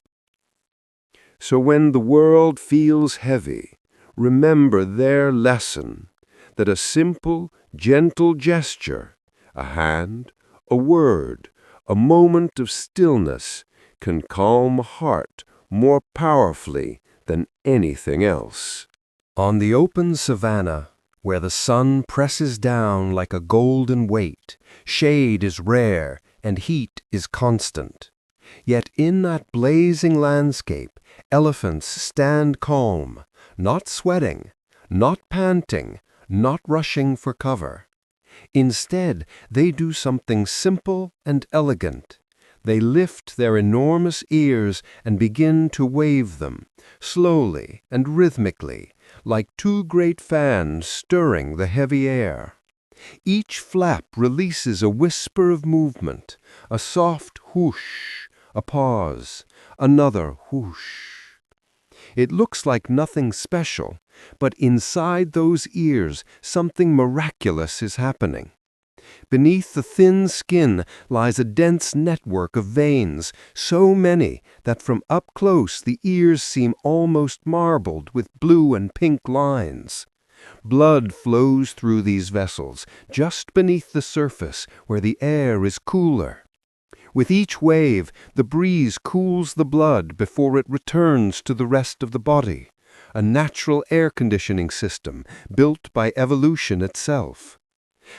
So when the world feels heavy, remember their lesson, that a simple, gentle gesture, a hand, a word, a moment of stillness can calm a heart more powerfully than anything else. On the open savanna, where the sun presses down like a golden weight, shade is rare and heat is constant. Yet in that blazing landscape, elephants stand calm, not sweating, not panting, not rushing for cover. Instead, they do something simple and elegant. They lift their enormous ears and begin to wave them, slowly and rhythmically, like two great fans stirring the heavy air. Each flap releases a whisper of movement, a soft whoosh, a pause, another whoosh. It looks like nothing special, but inside those ears something miraculous is happening. Beneath the thin skin lies a dense network of veins, so many that from up close the ears seem almost marbled with blue and pink lines. Blood flows through these vessels, just beneath the surface where the air is cooler. With each wave, the breeze cools the blood before it returns to the rest of the body, a natural air conditioning system built by evolution itself.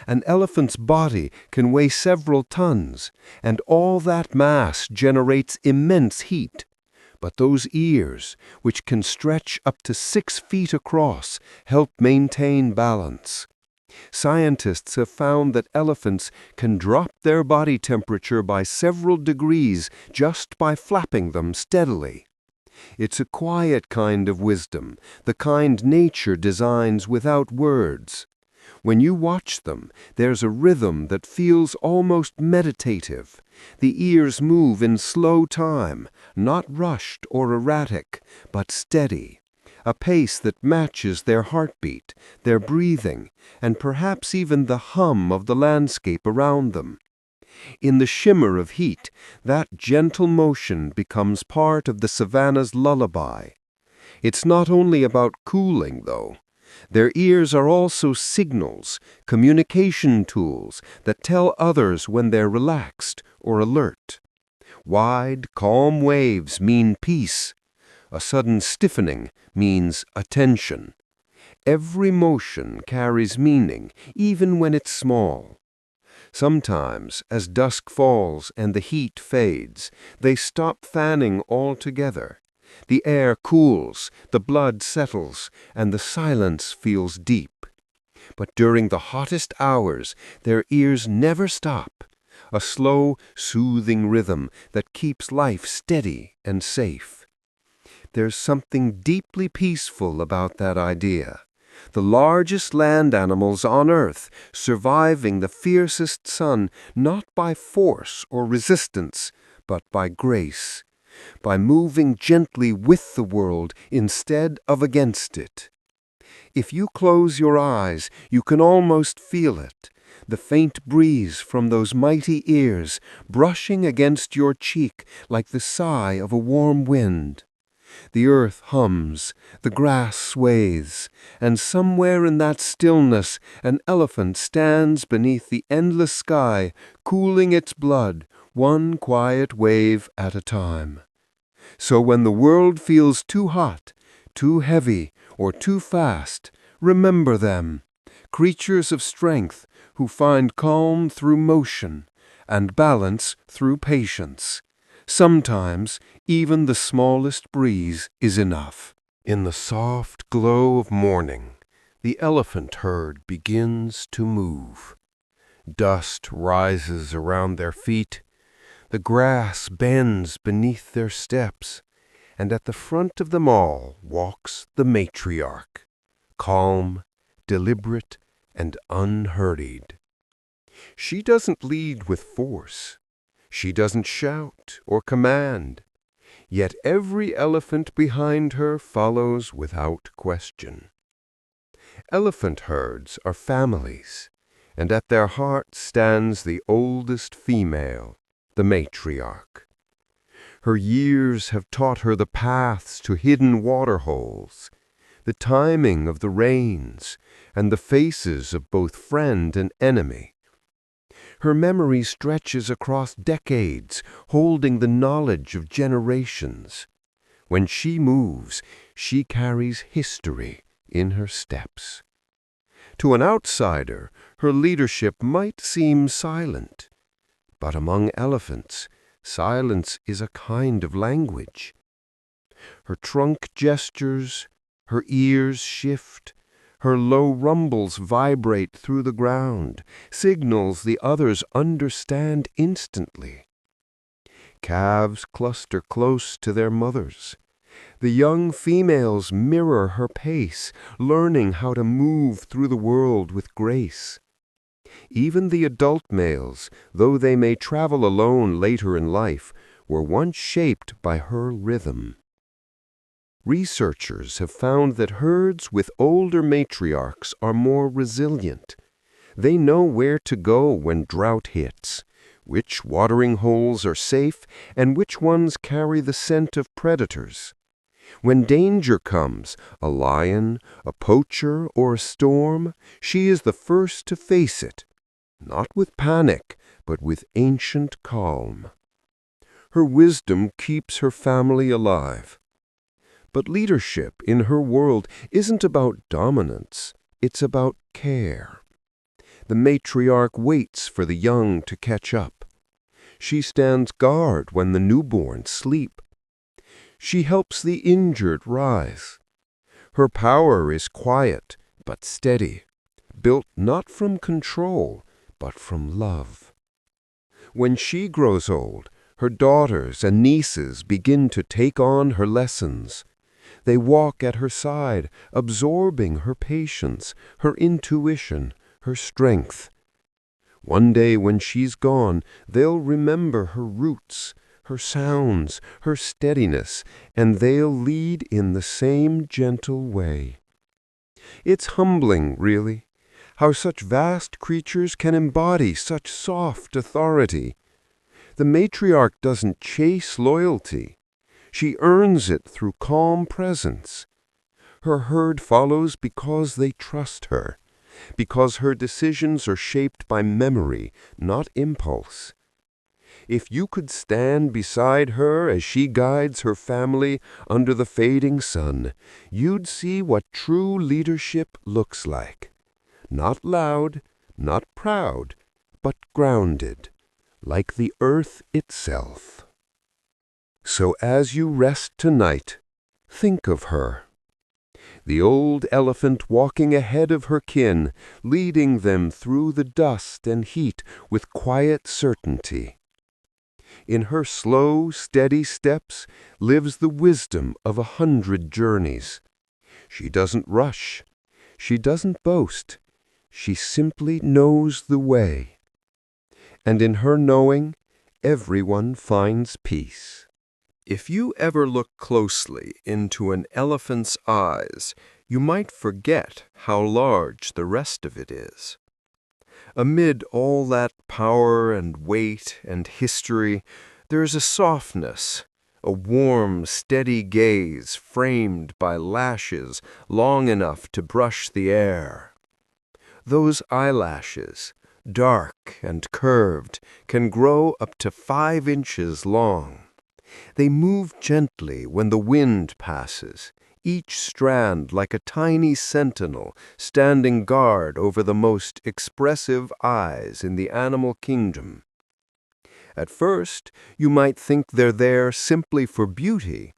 An elephant's body can weigh several tons, and all that mass generates immense heat. But those ears, which can stretch up to 6 feet across, help maintain balance. Scientists have found that elephants can drop their body temperature by several degrees just by flapping them steadily. It's a quiet kind of wisdom, the kind nature designs without words. When you watch them, there's a rhythm that feels almost meditative. The ears move in slow time, not rushed or erratic, but steady. A pace that matches their heartbeat, their breathing, and perhaps even the hum of the landscape around them. In the shimmer of heat, that gentle motion becomes part of the savanna's lullaby. It's not only about cooling, though. Their ears are also signals, communication tools that tell others when they're relaxed or alert. Wide, calm waves mean peace. A sudden stiffening means attention. Every motion carries meaning, even when it's small. Sometimes, as dusk falls and the heat fades, they stop fanning altogether. The air cools, the blood settles, and the silence feels deep. But during the hottest hours, their ears never stop. A slow, soothing rhythm that keeps life steady and safe. There's something deeply peaceful about that idea. The largest land animals on Earth surviving the fiercest sun not by force or resistance, but by grace, by moving gently with the world instead of against it. If you close your eyes, you can almost feel it, the faint breeze from those mighty ears brushing against your cheek like the sigh of a warm wind. The earth hums, the grass sways, and somewhere in that stillness an elephant stands beneath the endless sky, cooling its blood, one quiet wave at a time. So when the world feels too hot, too heavy, or too fast, remember them, creatures of strength who find calm through motion and balance through patience. Sometimes even the smallest breeze is enough. In the soft glow of morning, the elephant herd begins to move. Dust rises around their feet, the grass bends beneath their steps, and at the front of them all walks the matriarch, calm, deliberate, and unhurried. She doesn't lead with force. She doesn't shout or command. Yet every elephant behind her follows without question. Elephant herds are families, and at their heart stands the oldest female, the matriarch. Her years have taught her the paths to hidden waterholes, the timing of the rains, and the faces of both friend and enemy. Her memory stretches across decades, holding the knowledge of generations. When she moves, she carries history in her steps. To an outsider, her leadership might seem silent. But among elephants, silence is a kind of language. Her trunk gestures, her ears shift, her low rumbles vibrate through the ground, signals the others understand instantly. Calves cluster close to their mothers. The young females mirror her pace, learning how to move through the world with grace. Even the adult males, though they may travel alone later in life, were once shaped by her rhythm. Researchers have found that herds with older matriarchs are more resilient. They know where to go when drought hits, which watering holes are safe, and which ones carry the scent of predators. When danger comes, a lion, a poacher, or a storm, she is the first to face it, not with panic, but with ancient calm. Her wisdom keeps her family alive. But leadership in her world isn't about dominance, it's about care. The matriarch waits for the young to catch up. She stands guard when the newborn sleep. She helps the injured rise. Her power is quiet but steady, built not from control, but from love. When she grows old, her daughters and nieces begin to take on her lessons. They walk at her side, absorbing her patience, her intuition, her strength. One day when she's gone, they'll remember her roots, her sounds, her steadiness, and they'll lead in the same gentle way. It's humbling, really, how such vast creatures can embody such soft authority. The matriarch doesn't chase loyalty. She earns it through calm presence. Her herd follows because they trust her, because her decisions are shaped by memory, not impulse. If you could stand beside her as she guides her family under the fading sun, you'd see what true leadership looks like. Not loud, not proud, but grounded, like the earth itself. So as you rest tonight, think of her. The old elephant walking ahead of her kin, leading them through the dust and heat with quiet certainty. In her slow, steady steps lives the wisdom of 100 journeys. She doesn't rush. She doesn't boast. She simply knows the way. And in her knowing, everyone finds peace. If you ever look closely into an elephant's eyes, you might forget how large the rest of it is. Amid all that power and weight and history, there is a softness, a warm, steady gaze framed by lashes long enough to brush the air. Those eyelashes, dark and curved, can grow up to 5 inches long. They move gently when the wind passes, each strand like a tiny sentinel standing guard over the most expressive eyes in the animal kingdom. At first, you might think they're there simply for beauty.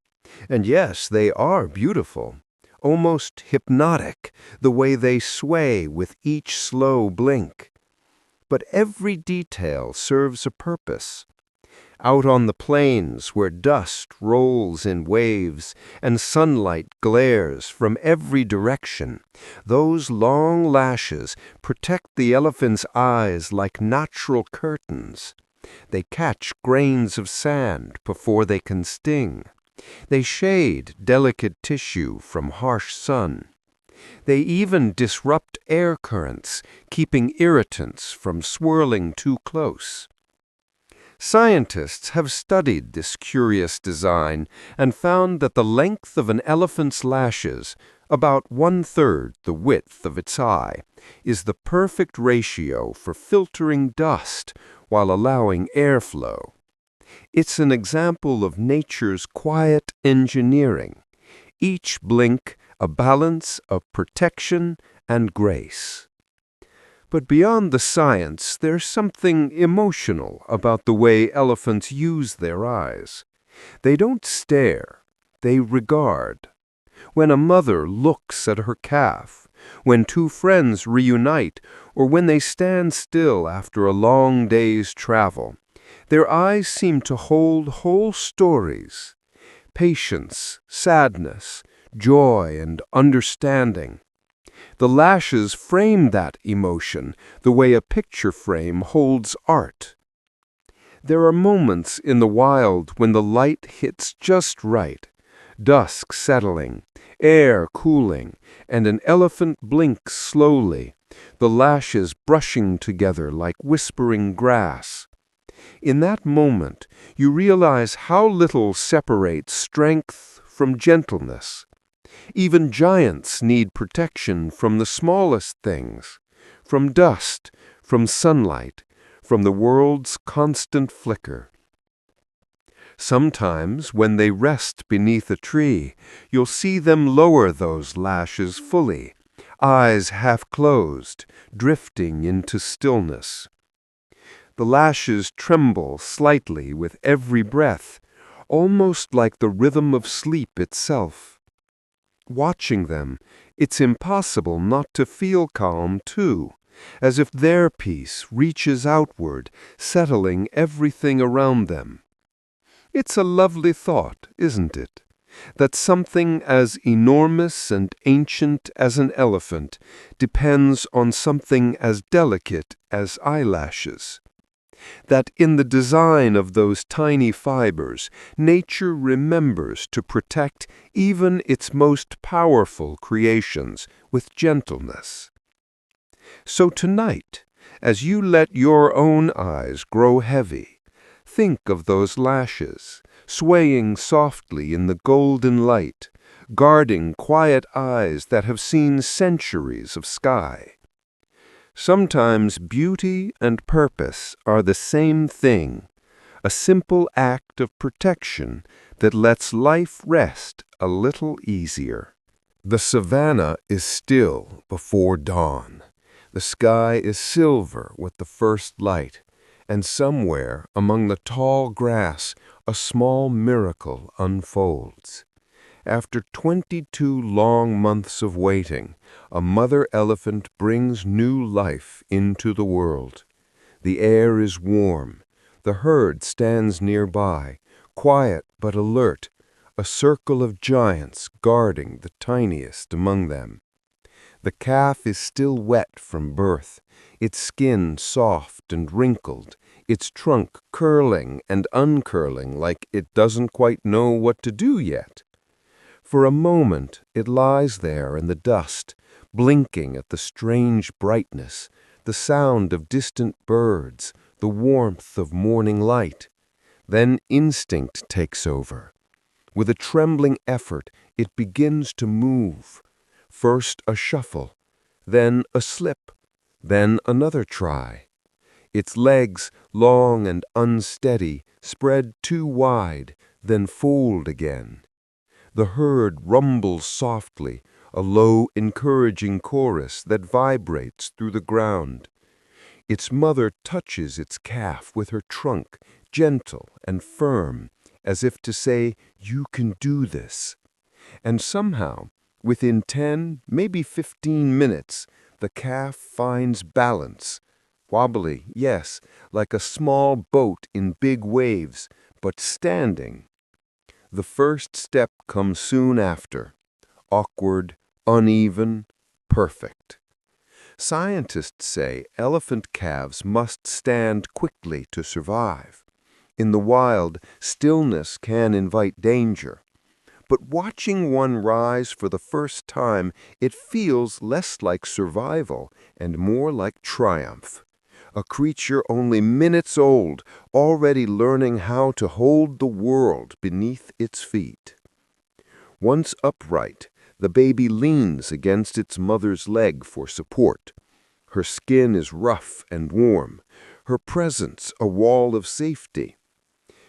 And yes, they are beautiful, almost hypnotic, the way they sway with each slow blink. But every detail serves a purpose. Out on the plains where dust rolls in waves and sunlight glares from every direction, those long lashes protect the elephant's eyes like natural curtains. They catch grains of sand before they can sting. They shade delicate tissue from harsh sun. They even disrupt air currents, keeping irritants from swirling too close. Scientists have studied this curious design and found that the length of an elephant's lashes, about 1/3 the width of its eye, is the perfect ratio for filtering dust while allowing airflow. It's an example of nature's quiet engineering, each blink a balance of protection and grace. But beyond the science, there's something emotional about the way elephants use their eyes. They don't stare, they regard. When a mother looks at her calf, when two friends reunite, or when they stand still after a long day's travel, their eyes seem to hold whole stories: patience, sadness, joy, and understanding. The lashes frame that emotion the way a picture frame holds art. There are moments in the wild when the light hits just right, dusk settling, air cooling, and an elephant blinks slowly, the lashes brushing together like whispering grass. In that moment, you realize how little separates strength from gentleness. Even giants need protection from the smallest things, from dust, from sunlight, from the world's constant flicker. Sometimes, when they rest beneath a tree, you'll see them lower those lashes fully, eyes half closed, drifting into stillness. The lashes tremble slightly with every breath, almost like the rhythm of sleep itself. Watching them, it's impossible not to feel calm too, as if their peace reaches outward, settling everything around them. It's a lovely thought, isn't it? That something as enormous and ancient as an elephant depends on something as delicate as eyelashes. That in the design of those tiny fibers, nature remembers to protect even its most powerful creations with gentleness. So tonight, as you let your own eyes grow heavy, think of those lashes, swaying softly in the golden light, guarding quiet eyes that have seen centuries of sky. Sometimes beauty and purpose are the same thing, a simple act of protection that lets life rest a little easier. The savanna is still before dawn. The sky is silver with the first light, and somewhere among the tall grass a small miracle unfolds. After 22 long months of waiting, a mother elephant brings new life into the world. The air is warm. The herd stands nearby, quiet but alert, a circle of giants guarding the tiniest among them. The calf is still wet from birth, its skin soft and wrinkled, its trunk curling and uncurling like it doesn't quite know what to do yet. For a moment it lies there in the dust, blinking at the strange brightness, the sound of distant birds, the warmth of morning light. Then instinct takes over. With a trembling effort, it begins to move. First a shuffle, then a slip, then another try. Its legs, long and unsteady, spread too wide, then fold again. The herd rumbles softly, a low, encouraging chorus that vibrates through the ground. Its mother touches its calf with her trunk, gentle and firm, as if to say, "You can do this." And somehow, within 10, maybe 15 minutes, the calf finds balance. Wobbly, yes, like a small boat in big waves, but standing. The first step comes soon after, awkward, uneven, perfect. Scientists say elephant calves must stand quickly to survive. In the wild, stillness can invite danger. But watching one rise for the first time, it feels less like survival and more like triumph. A creature only minutes old, already learning how to hold the world beneath its feet. Once upright, the baby leans against its mother's leg for support. Her skin is rough and warm, her presence a wall of safety.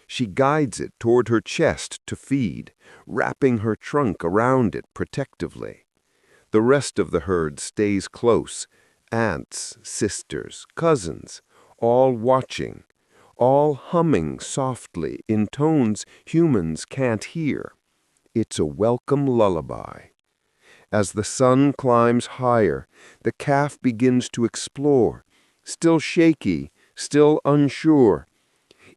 She guides it toward her chest to feed, wrapping her trunk around it protectively. The rest of the herd stays close, aunts, sisters, cousins, all watching, all humming softly in tones humans can't hear. It's a welcome lullaby. As the sun climbs higher, the calf begins to explore, still shaky, still unsure.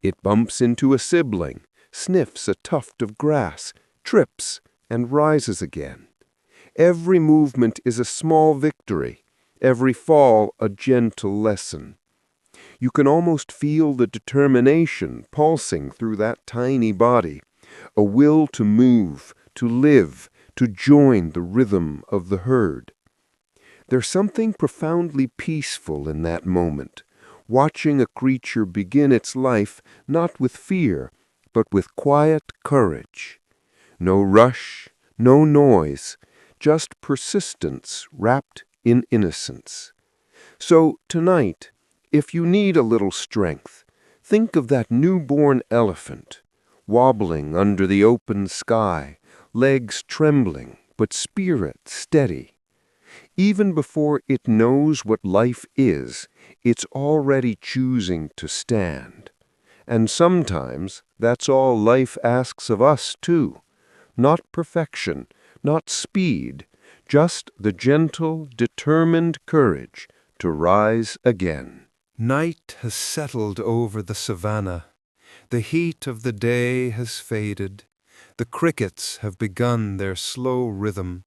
It bumps into a sibling, sniffs a tuft of grass, trips, and rises again. Every movement is a small victory, every fall a gentle lesson. You can almost feel the determination pulsing through that tiny body, a will to move, to live, to join the rhythm of the herd. There's something profoundly peaceful in that moment, watching a creature begin its life not with fear, but with quiet courage. No rush, no noise, just persistence wrapped in innocence. So tonight, if you need a little strength, think of that newborn elephant, wobbling under the open sky, legs trembling, but spirit steady. Even before it knows what life is, it's already choosing to stand. And sometimes that's all life asks of us, too. Not perfection, not speed, just the gentle, determined courage to rise again. Night has settled over the savanna. The heat of the day has faded. The crickets have begun their slow rhythm,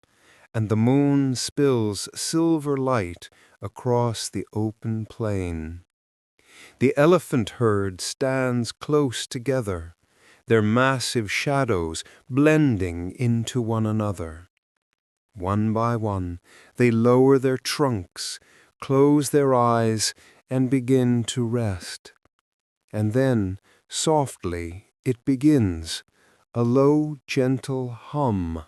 and the moon spills silver light across the open plain. The elephant herd stands close together, their massive shadows blending into one another. One by one, they lower their trunks, close their eyes, and begin to rest. And then, softly, it begins, a low, gentle hum.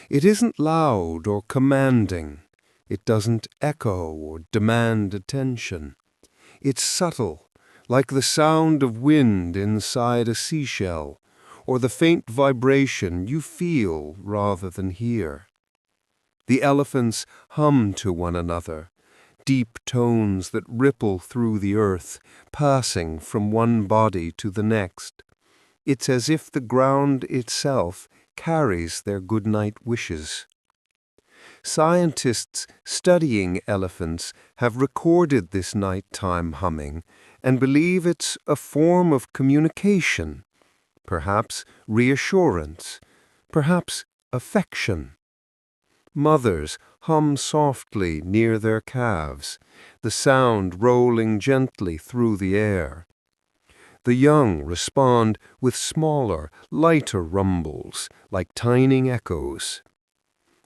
It isn't loud or commanding. It doesn't echo or demand attention. It's subtle, like the sound of wind inside a seashell, or the faint vibration you feel rather than hear. The elephants hum to one another, deep tones that ripple through the earth, passing from one body to the next. It's as if the ground itself carries their goodnight wishes. Scientists studying elephants have recorded this nighttime humming and believe it's a form of communication, perhaps reassurance, perhaps affection. Mothers hum softly near their calves, the sound rolling gently through the air. The young respond with smaller, lighter rumbles, like tiny echoes.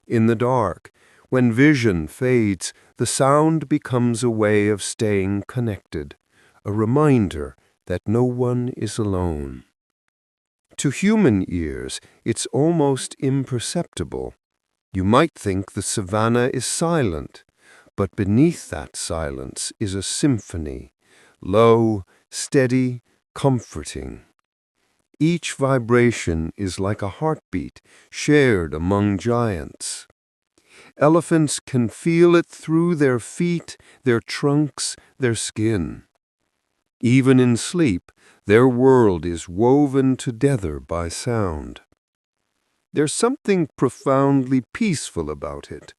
In the dark, when vision fades, the sound becomes a way of staying connected, a reminder that no one is alone. To human ears, it's almost imperceptible. You might think the savannah is silent, but beneath that silence is a symphony, low, steady, comforting. Each vibration is like a heartbeat shared among giants. Elephants can feel it through their feet, their trunks, their skin. Even in sleep, their world is woven together by sound. There's something profoundly peaceful about it.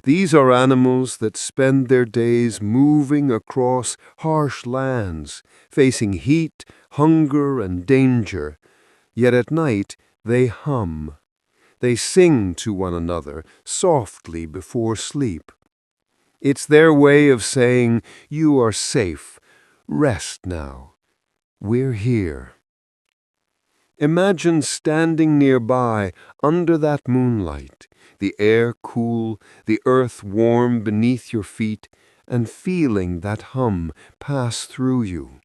These are animals that spend their days moving across harsh lands, facing heat, hunger, and danger. Yet at night they hum. They sing to one another softly before sleep. It's their way of saying, "You are safe. Rest now. We're here." Imagine standing nearby under that moonlight, the air cool, the earth warm beneath your feet, and feeling that hum pass through you.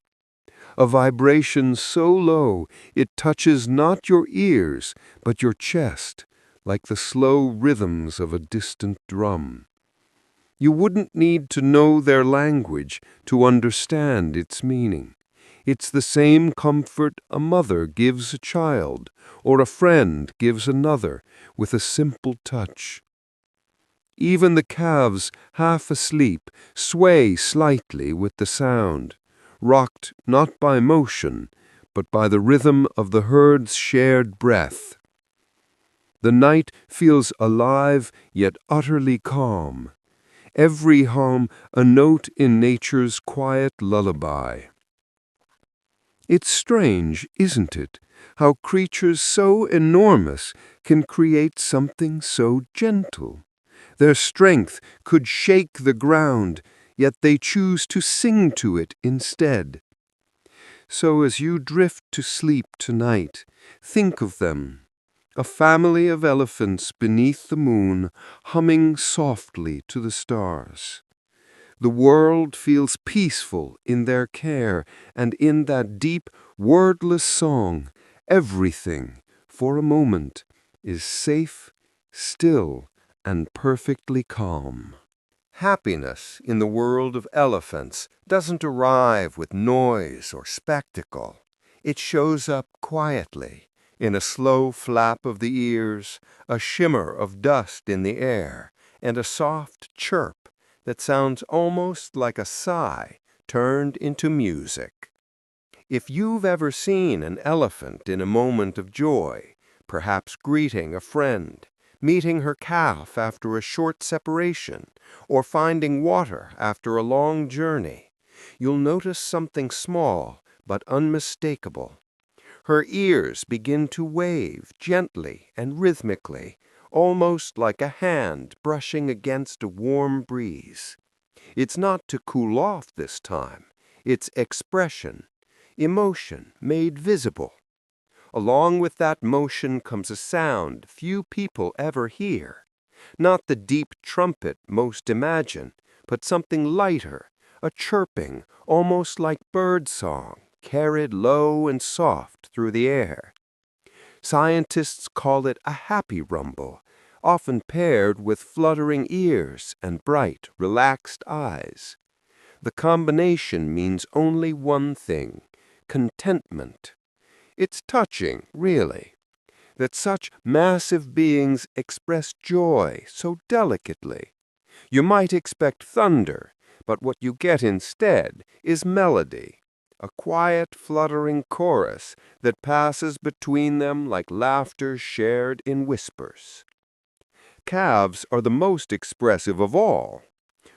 A vibration so low it touches not your ears, but your chest, like the slow rhythms of a distant drum. You wouldn't need to know their language to understand its meaning. It's the same comfort a mother gives a child, or a friend gives another, with a simple touch. Even the calves, half asleep, sway slightly with the sound, rocked not by motion, but by the rhythm of the herd's shared breath. The night feels alive yet utterly calm. Every hum a note in nature's quiet lullaby. It's strange, isn't it, how creatures so enormous can create something so gentle. Their strength could shake the ground, yet they choose to sing to it instead. So as you drift to sleep tonight, think of them, a family of elephants beneath the moon, humming softly to the stars. The world feels peaceful in their care, and in that deep, wordless song, everything, for a moment, is safe, still, and perfectly calm. Happiness in the world of elephants doesn't arrive with noise or spectacle. It shows up quietly, in a slow flap of the ears, a shimmer of dust in the air, and a soft chirp that sounds almost like a sigh turned into music. If you've ever seen an elephant in a moment of joy, perhaps greeting a friend, meeting her calf after a short separation, or finding water after a long journey, you'll notice something small but unmistakable. Her ears begin to wave gently and rhythmically, almost like a hand brushing against a warm breeze. It's not to cool off this time. It's expression, emotion made visible. Along with that motion comes a sound few people ever hear. Not the deep trumpet most imagine, but something lighter, a chirping, almost like bird song, carried low and soft through the air. Scientists call it a happy rumble, often paired with fluttering ears and bright, relaxed eyes. The combination means only one thing: contentment. It's touching, really, that such massive beings express joy so delicately. You might expect thunder, but what you get instead is melody, a quiet, fluttering chorus that passes between them like laughter shared in whispers. Calves are the most expressive of all.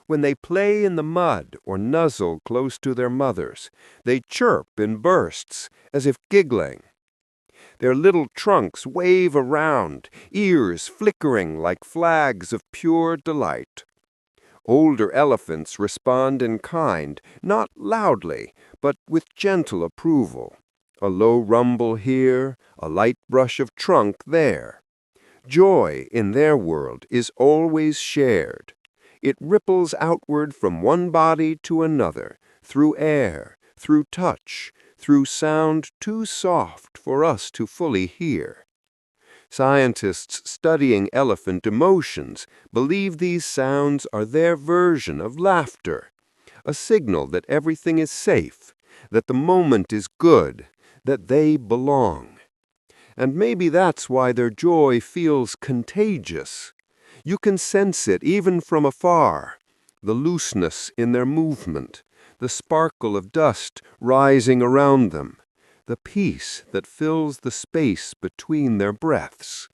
When they play in the mud or nuzzle close to their mothers, they chirp in bursts, as if giggling. Their little trunks wave around, ears flickering like flags of pure delight. Older elephants respond in kind, not loudly, but with gentle approval. A low rumble here, a light brush of trunk there. Joy in their world is always shared. It ripples outward from one body to another, through air, through touch, through sound too soft for us to fully hear. Scientists studying elephant emotions believe these sounds are their version of laughter, a signal that everything is safe, that the moment is good, that they belong. And maybe that's why their joy feels contagious. You can sense it even from afar, the looseness in their movement, the sparkle of dust rising around them, the peace that fills the space between their breaths.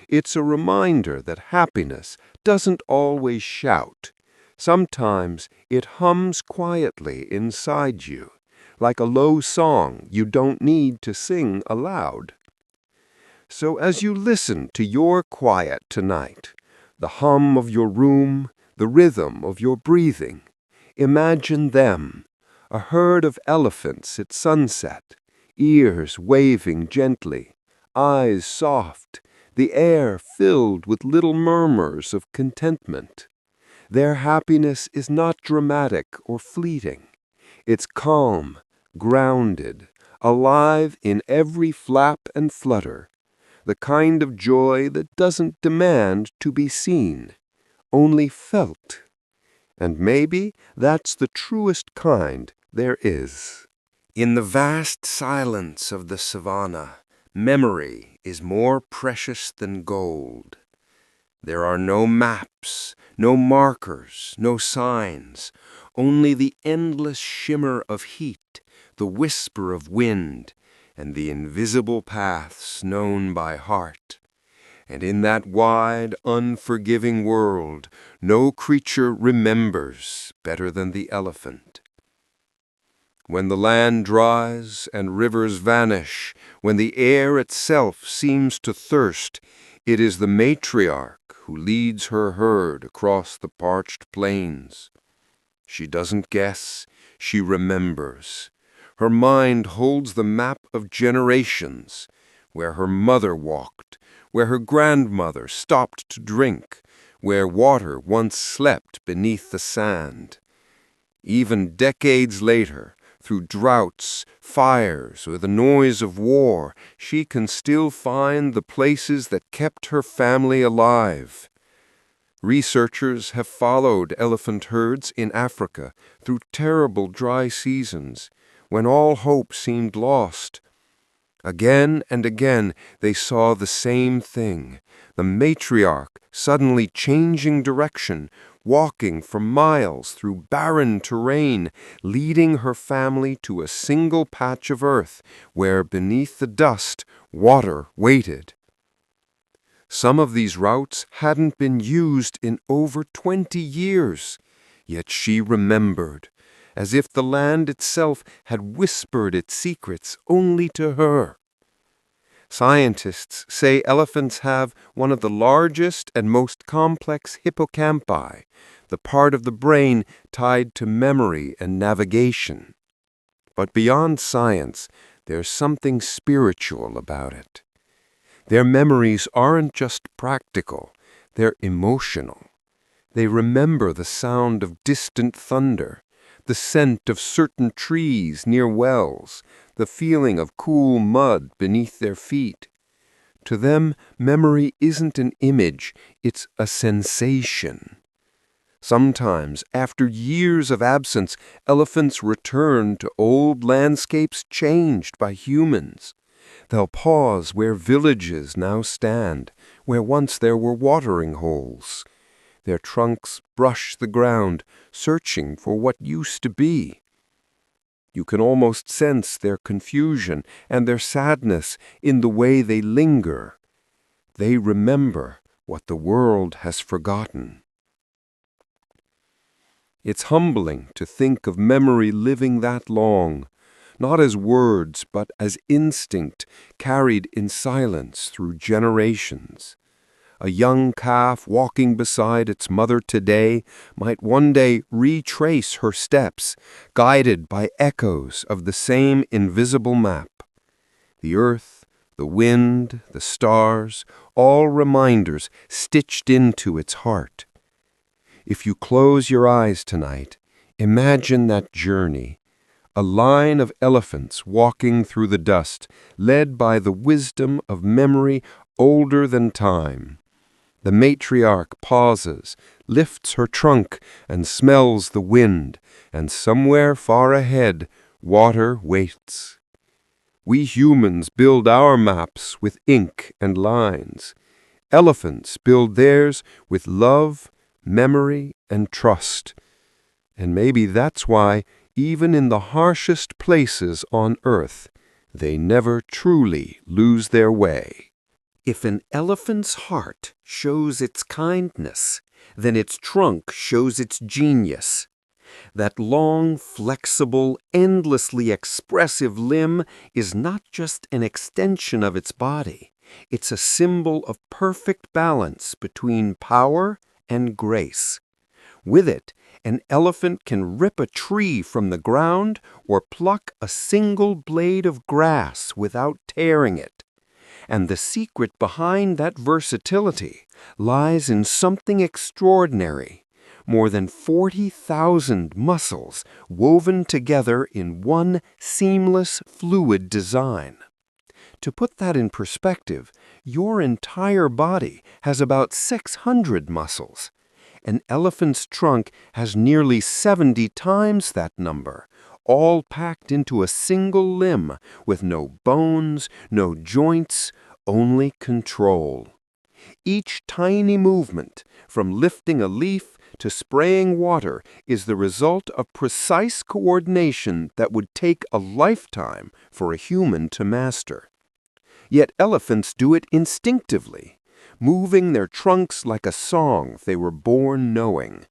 It's a reminder that happiness doesn't always shout. Sometimes it hums quietly inside you, like a low song you don't need to sing aloud. So as you listen to your quiet tonight, the hum of your room, the rhythm of your breathing, imagine them, a herd of elephants at sunset, ears waving gently, eyes soft, the air filled with little murmurs of contentment. Their happiness is not dramatic or fleeting. It's calm, grounded, alive in every flap and flutter, the kind of joy that doesn't demand to be seen, only felt. And maybe that's the truest kind there is. In the vast silence of the savannah, memory is more precious than gold. There are no maps, no markers, no signs, only the endless shimmer of heat, the whisper of wind, and the invisible paths known by heart. And in that wide, unforgiving world, no creature remembers better than the elephant. When the land dries and rivers vanish, when the air itself seems to thirst, it is the matriarch who leads her herd across the parched plains. She doesn't guess, she remembers. Her mind holds the map of generations, where her mother walked, where her grandmother stopped to drink, where water once slept beneath the sand. Even decades later, through droughts, fires, or the noise of war, she can still find the places that kept her family alive. Researchers have followed elephant herds in Africa through terrible dry seasons, when all hope seemed lost. Again and again they saw the same thing, the matriarch suddenly changing direction, walking for miles through barren terrain, leading her family to a single patch of earth where beneath the dust water waited. Some of these routes hadn't been used in over 20 years, yet she remembered, as if the land itself had whispered its secrets only to her. Scientists say elephants have one of the largest and most complex hippocampi, the part of the brain tied to memory and navigation. But beyond science, there's something spiritual about it. Their memories aren't just practical, they're emotional. They remember the sound of distant thunder, the scent of certain trees near wells, the feeling of cool mud beneath their feet. To them, memory isn't an image, it's a sensation. Sometimes, after years of absence, elephants return to old landscapes changed by humans. They'll pause where villages now stand, where once there were watering holes. Their trunks brush the ground, searching for what used to be. You can almost sense their confusion and their sadness in the way they linger. They remember what the world has forgotten. It's humbling to think of memory living that long, not as words but as instinct carried in silence through generations. A young calf walking beside its mother today might one day retrace her steps, guided by echoes of the same invisible map. The earth, the wind, the stars, all reminders stitched into its heart. If you close your eyes tonight, imagine that journey, a line of elephants walking through the dust, led by the wisdom of memory older than time. The matriarch pauses, lifts her trunk, and smells the wind, and somewhere far ahead, water waits. We humans build our maps with ink and lines. Elephants build theirs with love, memory, and trust. And maybe that's why, even in the harshest places on earth, they never truly lose their way. If an elephant's heart shows its kindness, then its trunk shows its genius. That long, flexible, endlessly expressive limb is not just an extension of its body. It's a symbol of perfect balance between power and grace. With it, an elephant can rip a tree from the ground or pluck a single blade of grass without tearing it. And the secret behind that versatility lies in something extraordinary: more than 40,000 muscles woven together in one seamless, fluid design. To put that in perspective, your entire body has about 600 muscles. An elephant's trunk has nearly 70 times that number, all packed into a single limb with no bones, no joints, only control. Each tiny movement, from lifting a leaf to spraying water, is the result of precise coordination that would take a lifetime for a human to master. Yet elephants do it instinctively, moving their trunks like a song they were born knowing.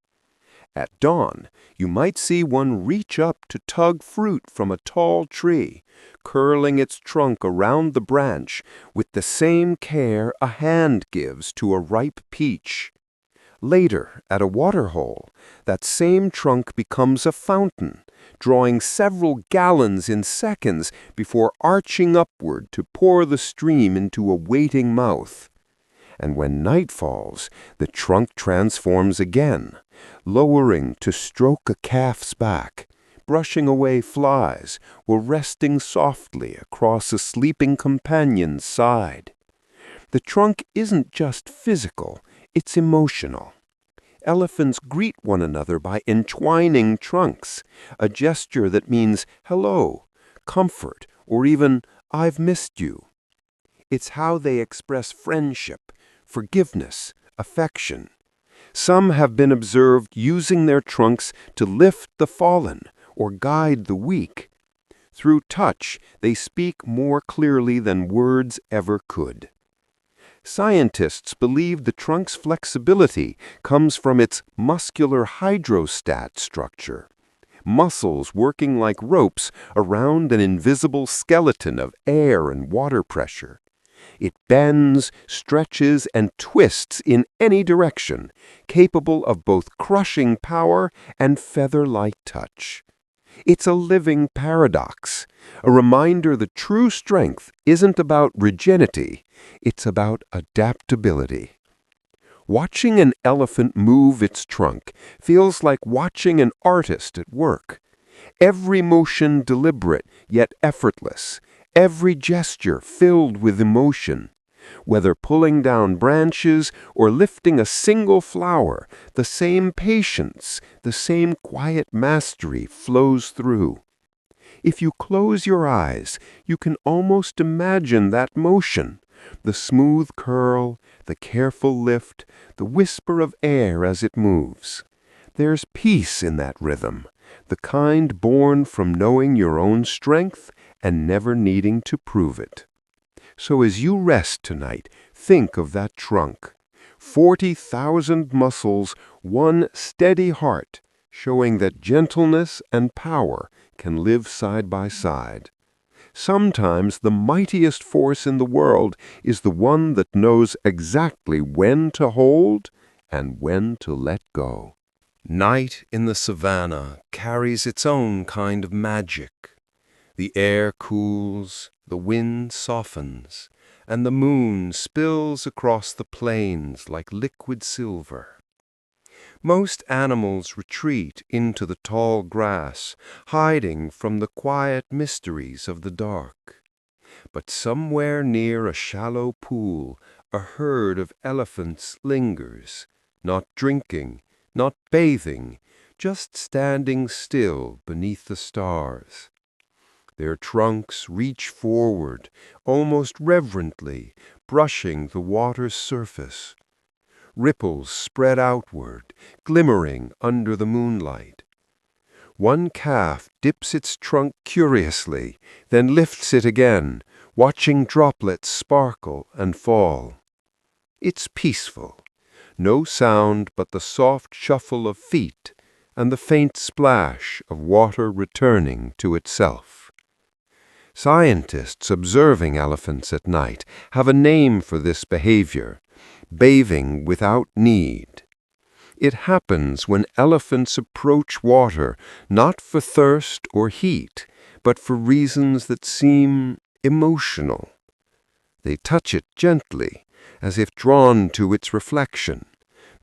At dawn, you might see one reach up to tug fruit from a tall tree, curling its trunk around the branch with the same care a hand gives to a ripe peach. Later, at a waterhole, that same trunk becomes a fountain, drawing several gallons in seconds before arching upward to pour the stream into a waiting mouth. And when night falls, the trunk transforms again, lowering to stroke a calf's back, brushing away flies, or resting softly across a sleeping companion's side. The trunk isn't just physical, it's emotional. Elephants greet one another by entwining trunks, a gesture that means hello, comfort, or even I've missed you. It's how they express friendship, forgiveness, affection. Some have been observed using their trunks to lift the fallen or guide the weak. Through touch, they speak more clearly than words ever could. Scientists believe the trunk's flexibility comes from its muscular hydrostat structure, muscles working like ropes around an invisible skeleton of air and water pressure. It bends, stretches, and twists in any direction, capable of both crushing power and feather-light touch. It's a living paradox, a reminder that true strength isn't about rigidity, it's about adaptability. Watching an elephant move its trunk feels like watching an artist at work. Every motion deliberate yet effortless, every gesture filled with emotion. Whether pulling down branches or lifting a single flower, the same patience, the same quiet mastery flows through. If you close your eyes, you can almost imagine that motion, the smooth curl, the careful lift, the whisper of air as it moves. There's peace in that rhythm, the kind born from knowing your own strength and never needing to prove it. So as you rest tonight, think of that trunk. 40,000 muscles, one steady heart, showing that gentleness and power can live side by side. Sometimes the mightiest force in the world is the one that knows exactly when to hold and when to let go. Night in the savannah carries its own kind of magic. The air cools, the wind softens, and the moon spills across the plains like liquid silver. Most animals retreat into the tall grass, hiding from the quiet mysteries of the dark. But somewhere near a shallow pool, a herd of elephants lingers, not drinking, not bathing, just standing still beneath the stars. Their trunks reach forward, almost reverently, brushing the water's surface. Ripples spread outward, glimmering under the moonlight. One calf dips its trunk curiously, then lifts it again, watching droplets sparkle and fall. It's peaceful. No sound but the soft shuffle of feet and the faint splash of water returning to itself. Scientists observing elephants at night have a name for this behavior: bathing without need. It happens when elephants approach water not for thirst or heat, but for reasons that seem emotional. They touch it gently, as if drawn to its reflection,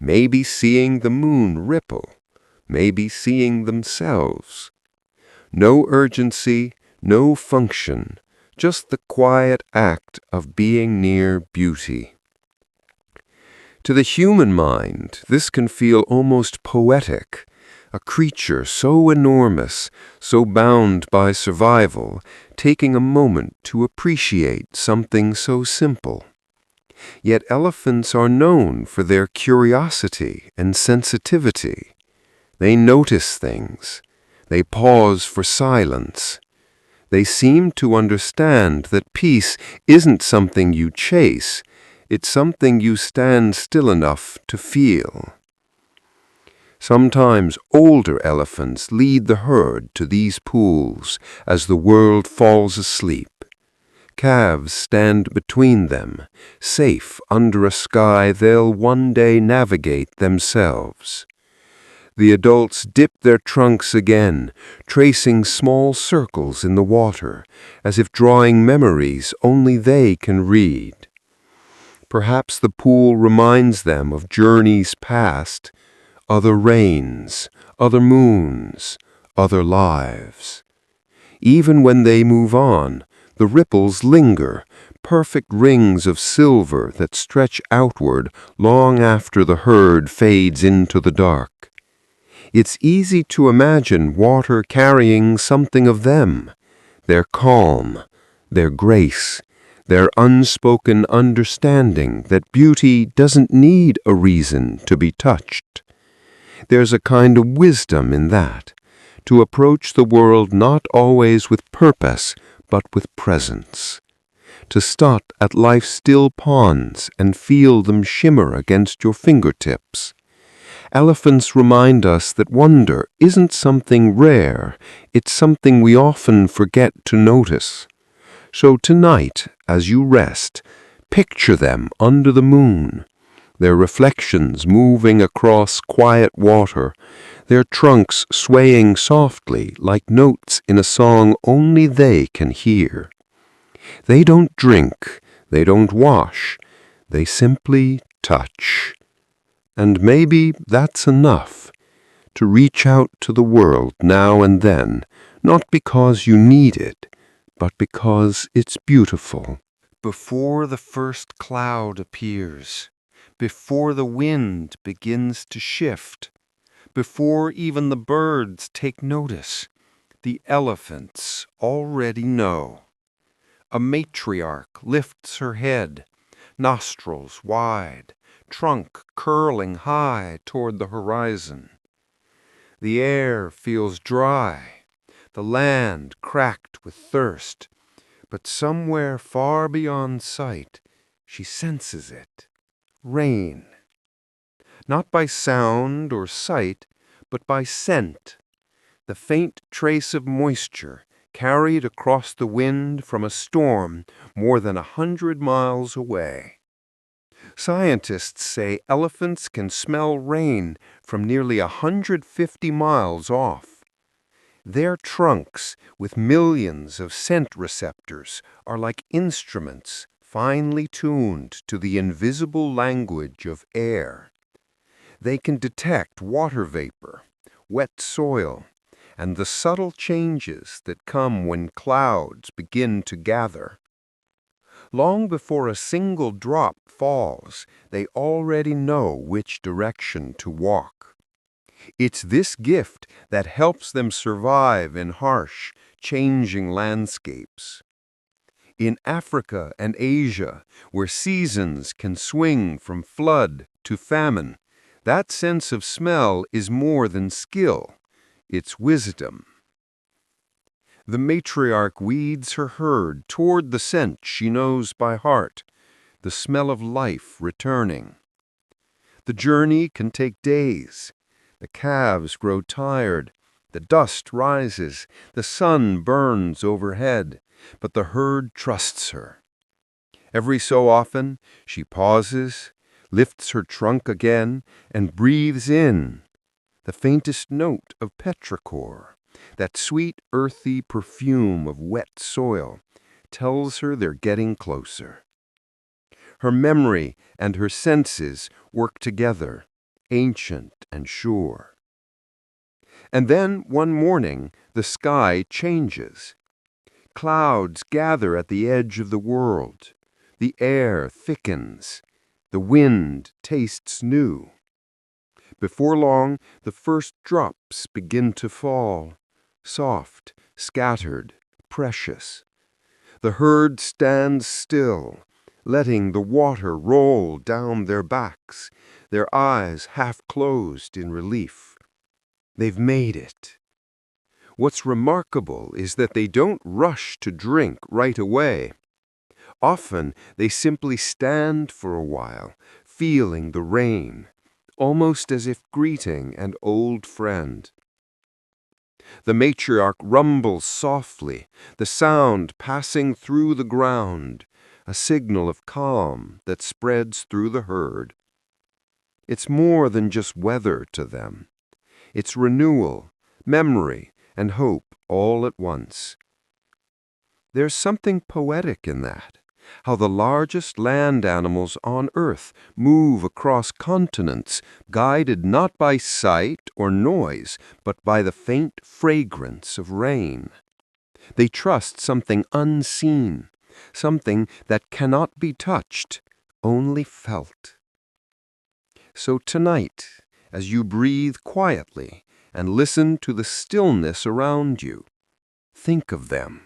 maybe seeing the moon ripple, maybe seeing themselves. No urgency, no function, just the quiet act of being near beauty. To the human mind, this can feel almost poetic, a creature so enormous, so bound by survival, taking a moment to appreciate something so simple. Yet elephants are known for their curiosity and sensitivity. They notice things. They pause for silence. They seem to understand that peace isn't something you chase, it's something you stand still enough to feel. Sometimes older elephants lead the herd to these pools as the world falls asleep. Calves stand between them, safe under a sky they'll one day navigate themselves. The adults dip their trunks again, tracing small circles in the water, as if drawing memories only they can read. Perhaps the pool reminds them of journeys past, other rains, other moons, other lives. Even when they move on, the ripples linger, perfect rings of silver that stretch outward long after the herd fades into the dark. It's easy to imagine water carrying something of them, their calm, their grace, their unspoken understanding that beauty doesn't need a reason to be touched. There's a kind of wisdom in that, to approach the world not always with purpose, but with presence. To stop at life's still ponds and feel them shimmer against your fingertips. Elephants remind us that wonder isn't something rare, it's something we often forget to notice. So tonight, as you rest, picture them under the moon, their reflections moving across quiet water, their trunks swaying softly like notes in a song only they can hear. They don't drink, they don't wash, they simply touch. And maybe that's enough, to reach out to the world now and then, not because you need it, but because it's beautiful. Before the first cloud appears, before the wind begins to shift, before even the birds take notice, the elephants already know. A matriarch lifts her head, nostrils wide, trunk curling high toward the horizon. The air feels dry, the land cracked with thirst, but somewhere far beyond sight, she senses it. Rain. Not by sound or sight, but by scent. The faint trace of moisture carried across the wind from a storm more than 100 miles away. Scientists say elephants can smell rain from nearly 150 miles off. Their trunks, with millions of scent receptors, are like instruments finely tuned to the invisible language of air. They can detect water vapor, wet soil, and the subtle changes that come when clouds begin to gather. Long before a single drop falls, they already know which direction to walk. It's this gift that helps them survive in harsh, changing landscapes. In Africa and Asia, where seasons can swing from flood to famine, that sense of smell is more than skill, it's wisdom. The matriarch weeds her herd toward the scent she knows by heart, the smell of life returning. The journey can take days. The calves grow tired. The dust rises. The sun burns overhead. But the herd trusts her. Every so often, she pauses, lifts her trunk again, and breathes in the faintest note of petrichor. That sweet, earthy perfume of wet soil tells her they're getting closer. Her memory and her senses work together, ancient and sure. And then one morning, the sky changes. Clouds gather at the edge of the world. The air thickens. The wind tastes new. Before long, the first drops begin to fall. Soft, scattered, precious. The herd stands still, letting the water roll down their backs, their eyes half closed in relief. They've made it. What's remarkable is that they don't rush to drink right away. Often they simply stand for a while, feeling the rain, almost as if greeting an old friend. The matriarch rumbles softly, the sound passing through the ground, a signal of calm that spreads through the herd. It's more than just weather to them. It's renewal, memory, and hope all at once. There's something poetic in that, how the largest land animals on Earth move across continents, guided not by sight or noise, but by the faint fragrance of rain. They trust something unseen, something that cannot be touched, only felt. So tonight, as you breathe quietly and listen to the stillness around you, think of them,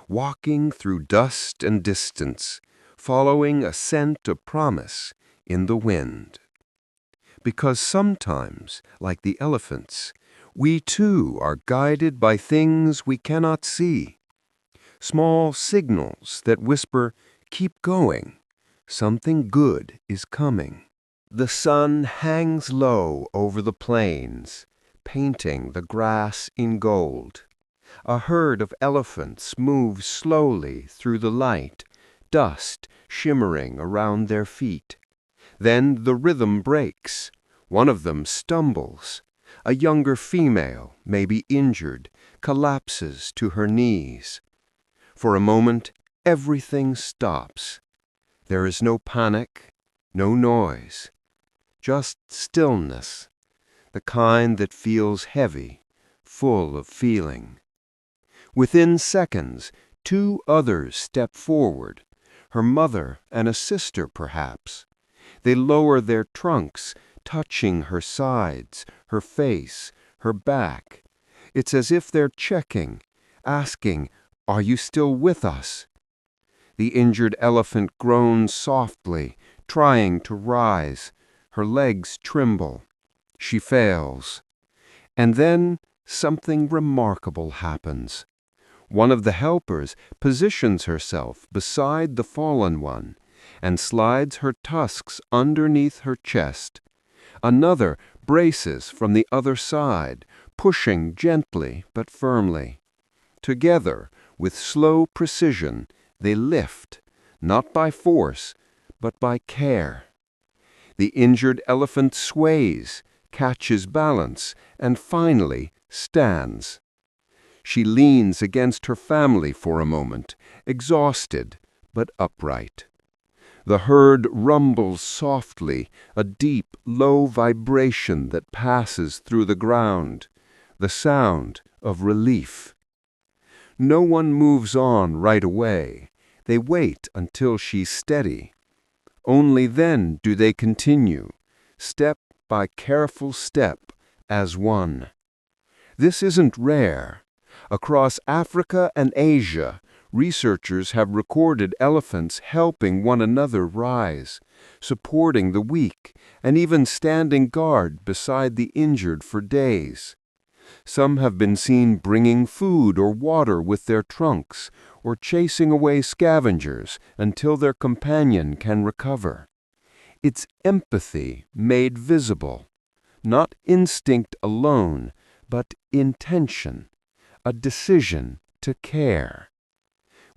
walking through dust and distance, following a scent of promise in the wind. Because sometimes, like the elephants, we too are guided by things we cannot see. Small signals that whisper, "Keep going, something good is coming." The sun hangs low over the plains, painting the grass in gold. A herd of elephants moves slowly through the light, dust shimmering around their feet. Then the rhythm breaks. One of them stumbles. A younger female, maybe injured, collapses to her knees. For a moment, everything stops. There is no panic, no noise, just stillness, the kind that feels heavy, full of feeling. Within seconds, two others step forward, her mother and a sister perhaps. They lower their trunks, touching her sides, her face, her back. It's as if they're checking, asking, "Are you still with us?" The injured elephant groans softly, trying to rise. Her legs tremble. She fails. And then something remarkable happens. One of the helpers positions herself beside the fallen one and slides her tusks underneath her chest. Another braces from the other side, pushing gently but firmly. Together, with slow precision, they lift, not by force, but by care. The injured elephant sways, catches balance, and finally stands. She leans against her family for a moment, exhausted but upright. The herd rumbles softly, a deep, low vibration that passes through the ground, the sound of relief. No one moves on right away. They wait until she's steady. Only then do they continue, step by careful step, as one. This isn't rare. Across Africa and Asia, researchers have recorded elephants helping one another rise, supporting the weak, and even standing guard beside the injured for days. Some have been seen bringing food or water with their trunks, or chasing away scavengers until their companion can recover. It's empathy made visible, not instinct alone, but intention, a decision to care.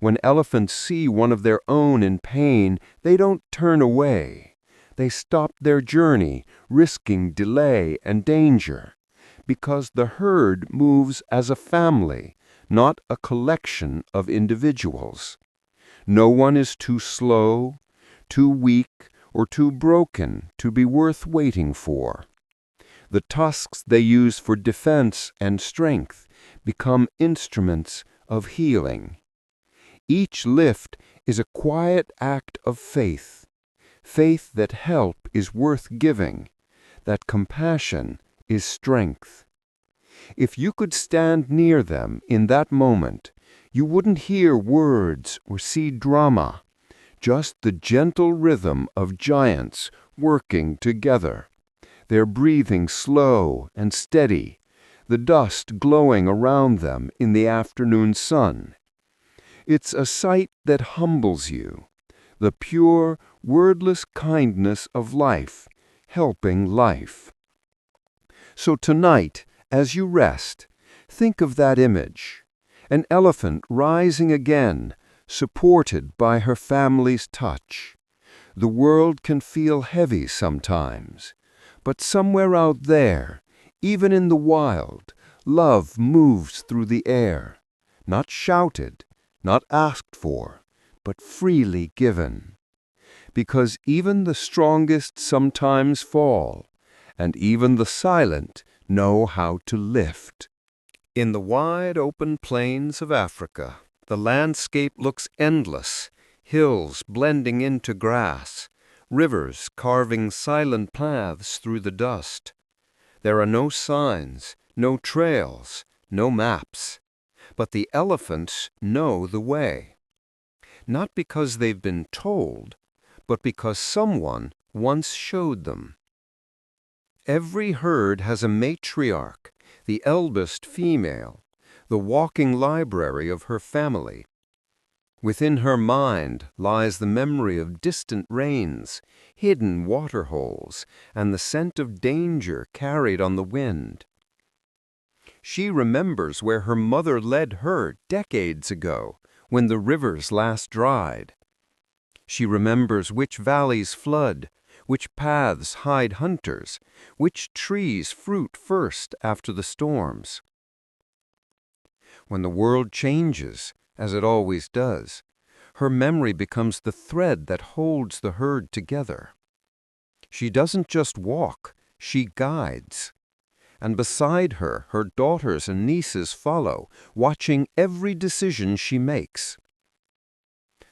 When elephants see one of their own in pain, they don't turn away. They stop their journey, risking delay and danger, because the herd moves as a family, not a collection of individuals. No one is too slow, too weak, or too broken to be worth waiting for. The tusks they use for defense and strength become instruments of healing. Each lift is a quiet act of faith, faith that help is worth giving, that compassion is strength. If you could stand near them in that moment, you wouldn't hear words or see drama, just the gentle rhythm of giants working together, their breathing slow and steady, the dust glowing around them in the afternoon sun. It's a sight that humbles you, the pure, wordless kindness of life, helping life. So tonight, as you rest, think of that image, an elephant rising again, supported by her family's touch. The world can feel heavy sometimes, but somewhere out there, even in the wild, love moves through the air, not shouted, not asked for, but freely given. Because even the strongest sometimes fall, and even the silent know how to lift. In the wide open plains of Africa, the landscape looks endless, hills blending into grass, rivers carving silent paths through the dust. There are no signs, no trails, no maps, but the elephants know the way. Not because they've been told, but because someone once showed them. Every herd has a matriarch, the eldest female, the walking library of her family. Within her mind lies the memory of distant rains, hidden waterholes, and the scent of danger carried on the wind. She remembers where her mother led her decades ago, when the rivers last dried. She remembers which valleys flood, which paths hide hunters, which trees fruit first after the storms. When the world changes, as it always does, her memory becomes the thread that holds the herd together. She doesn't just walk, she guides. And beside her, her daughters and nieces follow, watching every decision she makes.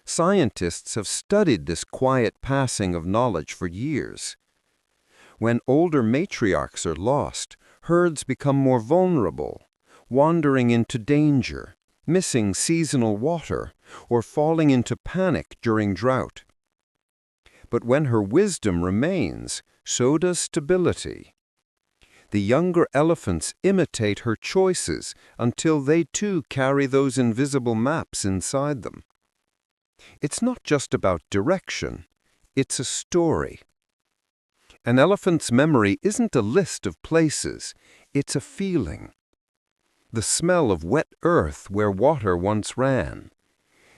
Scientists have studied this quiet passing of knowledge for years. When older matriarchs are lost, herds become more vulnerable, wandering into danger, missing seasonal water, or falling into panic during drought. But when her wisdom remains, so does stability. The younger elephants imitate her choices until they too carry those invisible maps inside them. It's not just about direction, it's a story. An elephant's memory isn't a list of places, it's a feeling. The smell of wet earth where water once ran,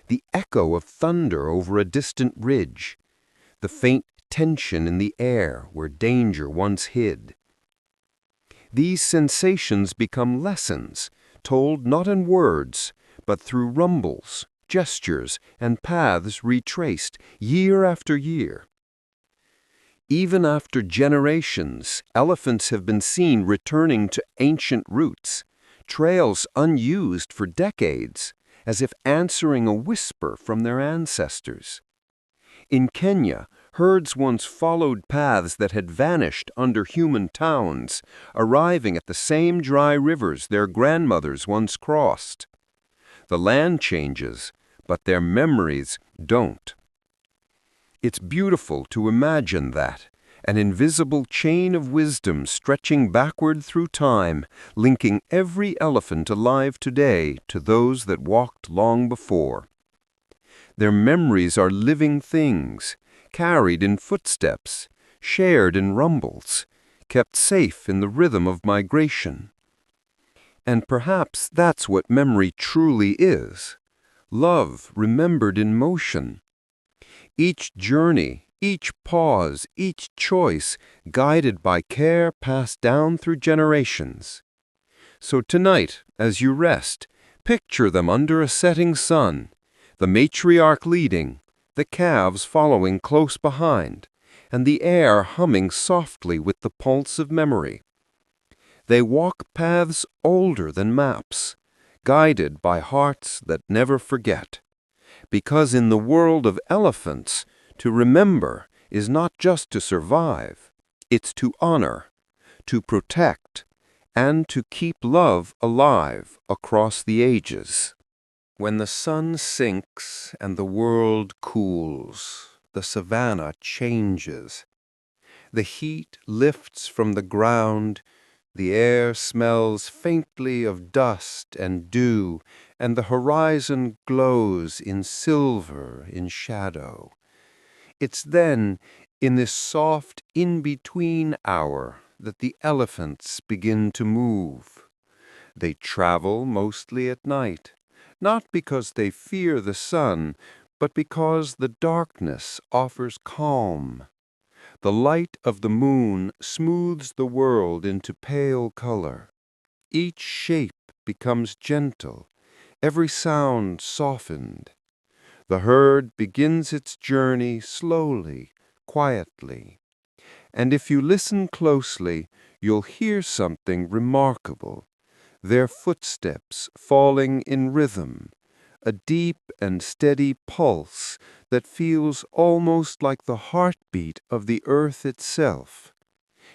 the echo of thunder over a distant ridge, the faint tension in the air where danger once hid. These sensations become lessons, told not in words, but through rumbles, gestures, and paths retraced year after year. Even after generations, elephants have been seen returning to ancient routes, trails unused for decades, as if answering a whisper from their ancestors. In Kenya, herds once followed paths that had vanished under human towns, arriving at the same dry rivers their grandmothers once crossed. The land changes, but their memories don't. It's beautiful to imagine that, an invisible chain of wisdom stretching backward through time, linking every elephant alive today to those that walked long before. Their memories are living things, carried in footsteps, shared in rumbles, kept safe in the rhythm of migration. And perhaps that's what memory truly is, love remembered in motion. Each journey, each pause, each choice, guided by care passed down through generations. So tonight, as you rest, picture them under a setting sun, the matriarch leading, the calves following close behind, and the air humming softly with the pulse of memory. They walk paths older than maps, guided by hearts that never forget. Because in the world of elephants, to remember is not just to survive, it's to honor, to protect, and to keep love alive across the ages. When the sun sinks and the world cools, the savanna changes. The heat lifts from the ground, the air smells faintly of dust and dew, and the horizon glows in silver in shadow. It's then, in this soft in-between hour, that the elephants begin to move. They travel mostly at night, not because they fear the sun, but because the darkness offers calm. The light of the moon smooths the world into pale color. Each shape becomes gentle, every sound softened. The herd begins its journey slowly, quietly. And if you listen closely, you'll hear something remarkable. Their footsteps falling in rhythm, a deep and steady pulse that feels almost like the heartbeat of the earth itself.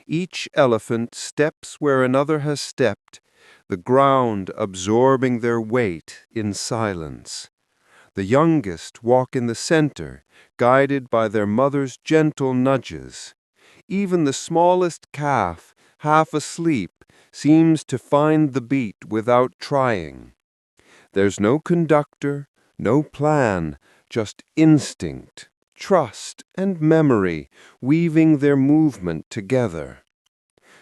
Each elephant steps where another has stepped, the ground absorbing their weight in silence. The youngest walk in the center, guided by their mother's gentle nudges. Even the smallest calf, half asleep, seems to find the beat without trying. There's no conductor, no plan, just instinct, trust, and memory weaving their movement together.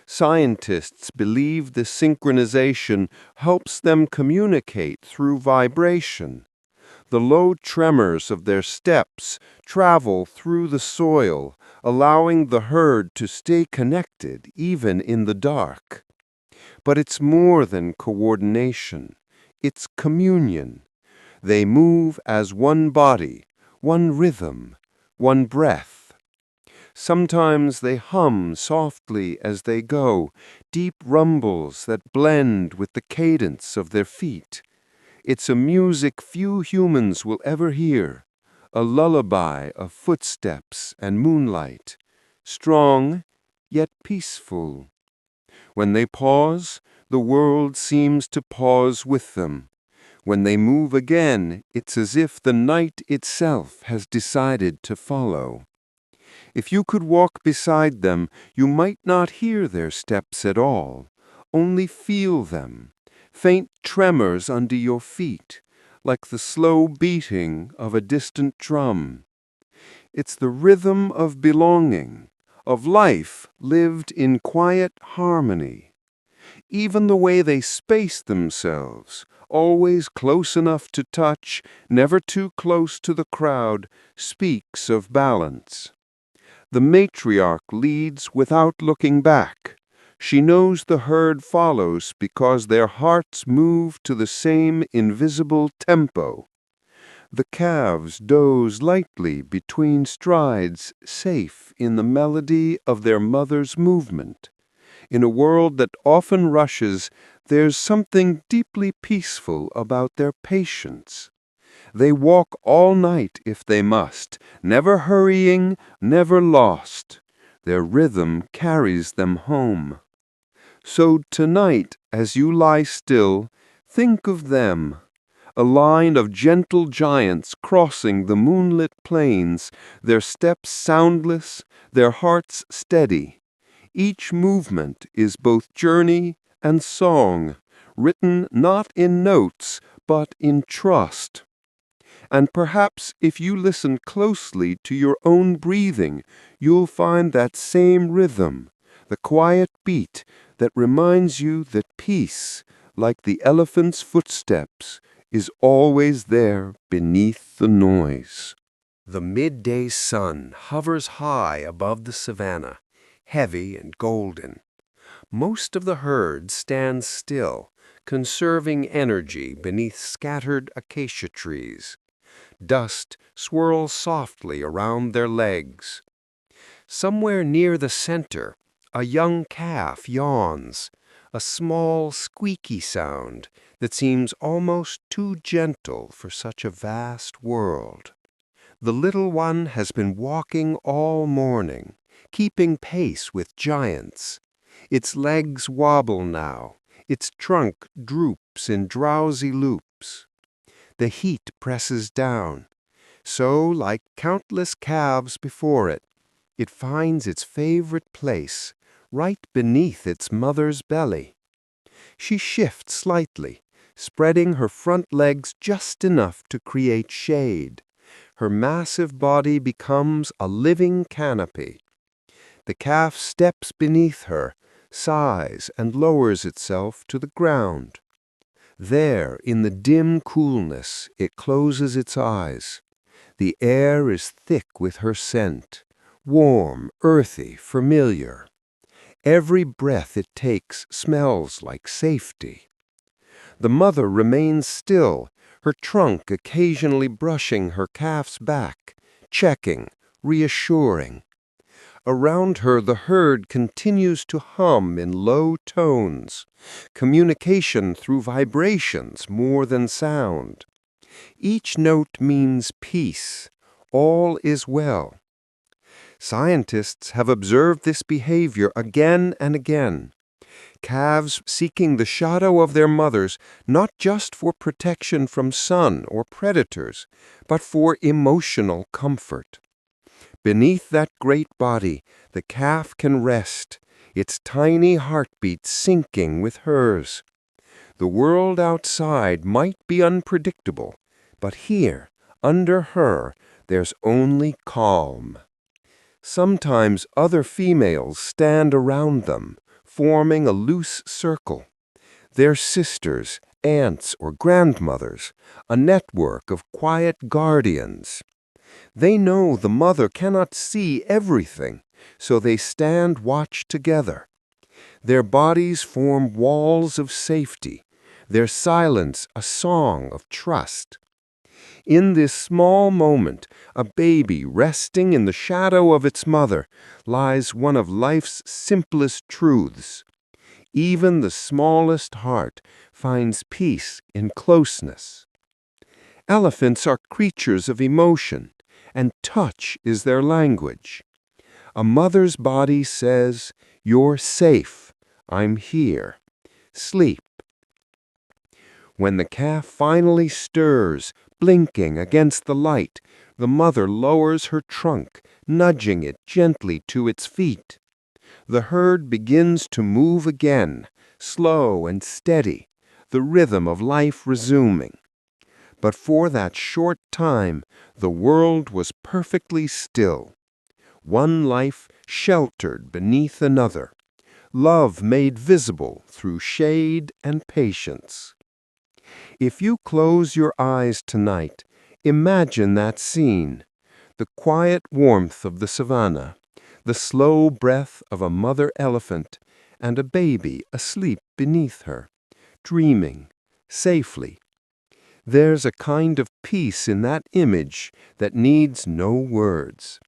Scientists believe the synchronization helps them communicate through vibration. The low tremors of their steps travel through the soil, allowing the herd to stay connected even in the dark. But it's more than coordination. It's communion. They move as one body, one rhythm, one breath. Sometimes they hum softly as they go, deep rumbles that blend with the cadence of their feet. It's a music few humans will ever hear, a lullaby of footsteps and moonlight, strong yet peaceful. When they pause, the world seems to pause with them. When they move again, it's as if the night itself has decided to follow. If you could walk beside them, you might not hear their steps at all, only feel them, faint tremors under your feet, like the slow beating of a distant drum. It's the rhythm of belonging, of life lived in quiet harmony. Even the way they space themselves, always close enough to touch, never too close to the crowd, speaks of balance. The matriarch leads without looking back. She knows the herd follows because their hearts move to the same invisible tempo. The calves doze lightly between strides, safe in the melody of their mother's movement. In a world that often rushes, there's something deeply peaceful about their patience. They walk all night if they must, never hurrying, never lost. Their rhythm carries them home. So tonight, as you lie still, think of them, a line of gentle giants crossing the moonlit plains, their steps soundless, their hearts steady. Each movement is both journey and song, written not in notes, but in trust. And perhaps if you listen closely to your own breathing, you'll find that same rhythm, the quiet beat that reminds you that peace, like the elephant's footsteps, is always there beneath the noise. The midday sun hovers high above the savanna, heavy and golden. Most of the herd stands still, conserving energy beneath scattered acacia trees. Dust swirls softly around their legs. Somewhere near the center, a young calf yawns, a small squeaky sound that seems almost too gentle for such a vast world. The little one has been walking all morning, keeping pace with giants. Its legs wobble now, its trunk droops in drowsy loops. The heat presses down. So, like countless calves before it, it finds its favorite place, right beneath its mother's belly. She shifts slightly, spreading her front legs just enough to create shade. Her massive body becomes a living canopy. The calf steps beneath her, sighs, and lowers itself to the ground. There, in the dim coolness, it closes its eyes. The air is thick with her scent, warm, earthy, familiar. Every breath it takes smells like safety. The mother remains still, her trunk occasionally brushing her calf's back, checking, reassuring. Around her the herd continues to hum in low tones, communication through vibrations more than sound. Each note means peace, all is well. Scientists have observed this behavior again and again. Calves seeking the shadow of their mothers not just for protection from sun or predators, but for emotional comfort. Beneath that great body, the calf can rest, its tiny heartbeat syncing with hers. The world outside might be unpredictable, but here, under her, there's only calm. Sometimes other females stand around them, forming a loose circle. They're sisters, aunts, or grandmothers, a network of quiet guardians. They know the mother cannot see everything, so they stand watch together. Their bodies form walls of safety, their silence a song of trust. In this small moment, a baby resting in the shadow of its mother, lies one of life's simplest truths. Even the smallest heart finds peace in closeness. Elephants are creatures of emotion, and touch is their language. A mother's body says, "You're safe. I'm here. Sleep." When the calf finally stirs, blinking against the light, the mother lowers her trunk, nudging it gently to its feet. The herd begins to move again, slow and steady, the rhythm of life resuming. But for that short time, the world was perfectly still. One life sheltered beneath another, love made visible through shade and patience. If you close your eyes tonight, imagine that scene, the quiet warmth of the savannah, the slow breath of a mother elephant, and a baby asleep beneath her, dreaming safely. There's a kind of peace in that image that needs no words,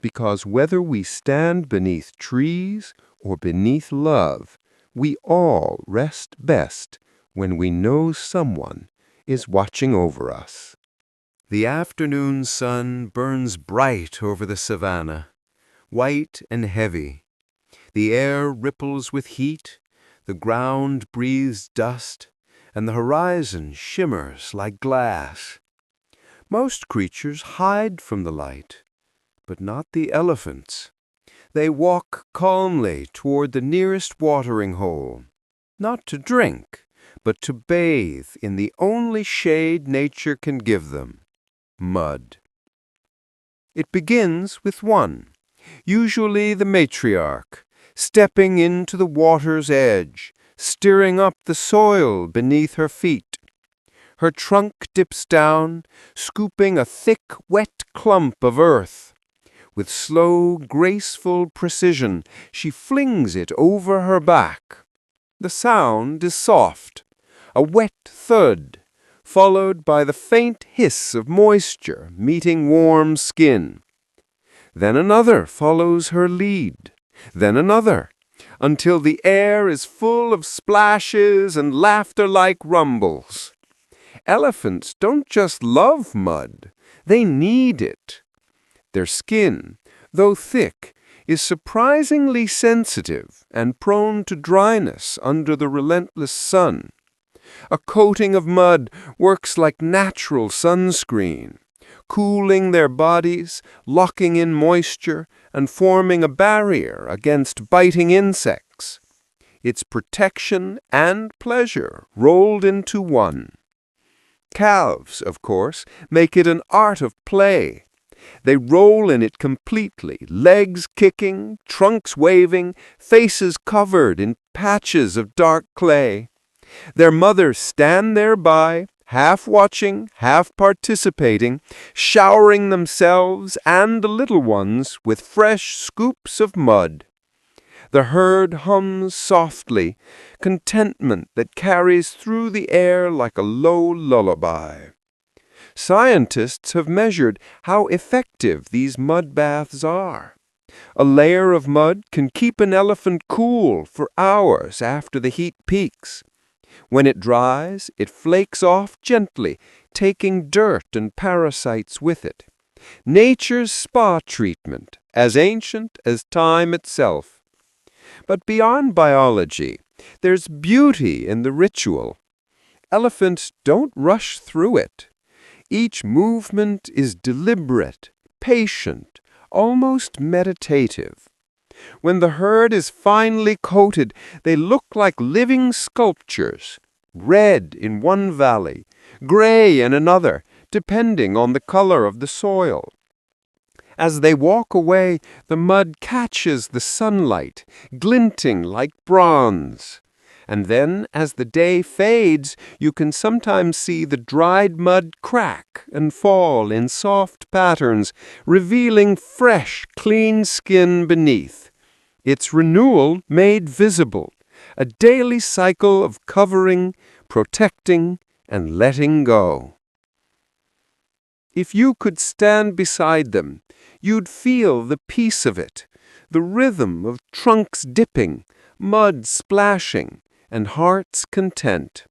because whether we stand beneath trees or beneath love, we all rest best when we know someone is watching over us. The afternoon sun burns bright over the savannah, white and heavy. The air ripples with heat, the ground breathes dust, and the horizon shimmers like glass. Most creatures hide from the light, but not the elephants. They walk calmly toward the nearest watering hole, not to drink, but to bathe in the only shade nature can give them, mud. It begins with one, usually the matriarch, stepping into the water's edge, stirring up the soil beneath her feet. Her trunk dips down, scooping a thick, wet clump of earth. With slow, graceful precision, she flings it over her back. The sound is soft, a wet thud, followed by the faint hiss of moisture meeting warm skin. Then another follows her lead, then another, until the air is full of splashes and laughter-like rumbles. Elephants don't just love mud, they need it. Their skin, though thick, is surprisingly sensitive and prone to dryness under the relentless sun. A coating of mud works like natural sunscreen, cooling their bodies, locking in moisture, and forming a barrier against biting insects. It's protection and pleasure rolled into one. Calves, of course, make it an art of play. They roll in it completely, legs kicking, trunks waving, faces covered in patches of dark clay. Their mothers stand thereby, half watching, half participating, showering themselves and the little ones with fresh scoops of mud. The herd hums softly, contentment that carries through the air like a low lullaby. Scientists have measured how effective these mud baths are. A layer of mud can keep an elephant cool for hours after the heat peaks. When it dries, it flakes off gently, taking dirt and parasites with it. Nature's spa treatment, as ancient as time itself. But beyond biology, there's beauty in the ritual. Elephants don't rush through it. Each movement is deliberate, patient, almost meditative. When the herd is finely coated, they look like living sculptures, red in one valley, gray in another, depending on the color of the soil. As they walk away, the mud catches the sunlight, glinting like bronze. And then, as the day fades, you can sometimes see the dried mud crack and fall in soft patterns, revealing fresh, clean skin beneath. Its renewal made visible, a daily cycle of covering, protecting, and letting go. If you could stand beside them, you'd feel the peace of it, the rhythm of trunks dipping, mud splashing, and hearts content.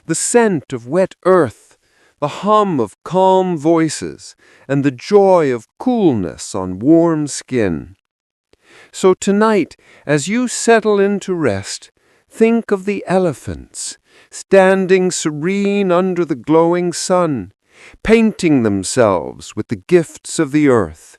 The scent of wet earth, the hum of calm voices, and the joy of coolness on warm skin. So tonight, as you settle into rest, think of the elephants, standing serene under the glowing sun, painting themselves with the gifts of the earth.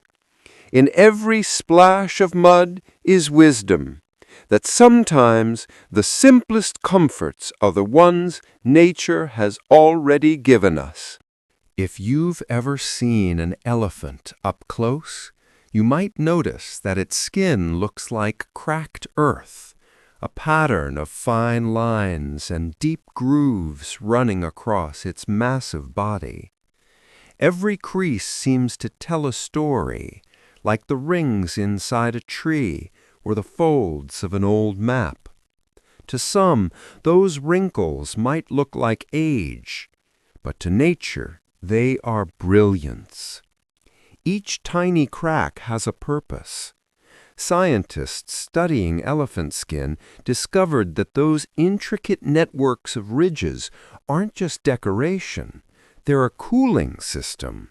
In every splash of mud is wisdom, that sometimes the simplest comforts are the ones nature has already given us. If you've ever seen an elephant up close, you might notice that its skin looks like cracked earth, a pattern of fine lines and deep grooves running across its massive body. Every crease seems to tell a story, like the rings inside a tree or the folds of an old map. To some, those wrinkles might look like age, but to nature, they are brilliance. Each tiny crack has a purpose. Scientists studying elephant skin discovered that those intricate networks of ridges aren't just decoration, they're a cooling system.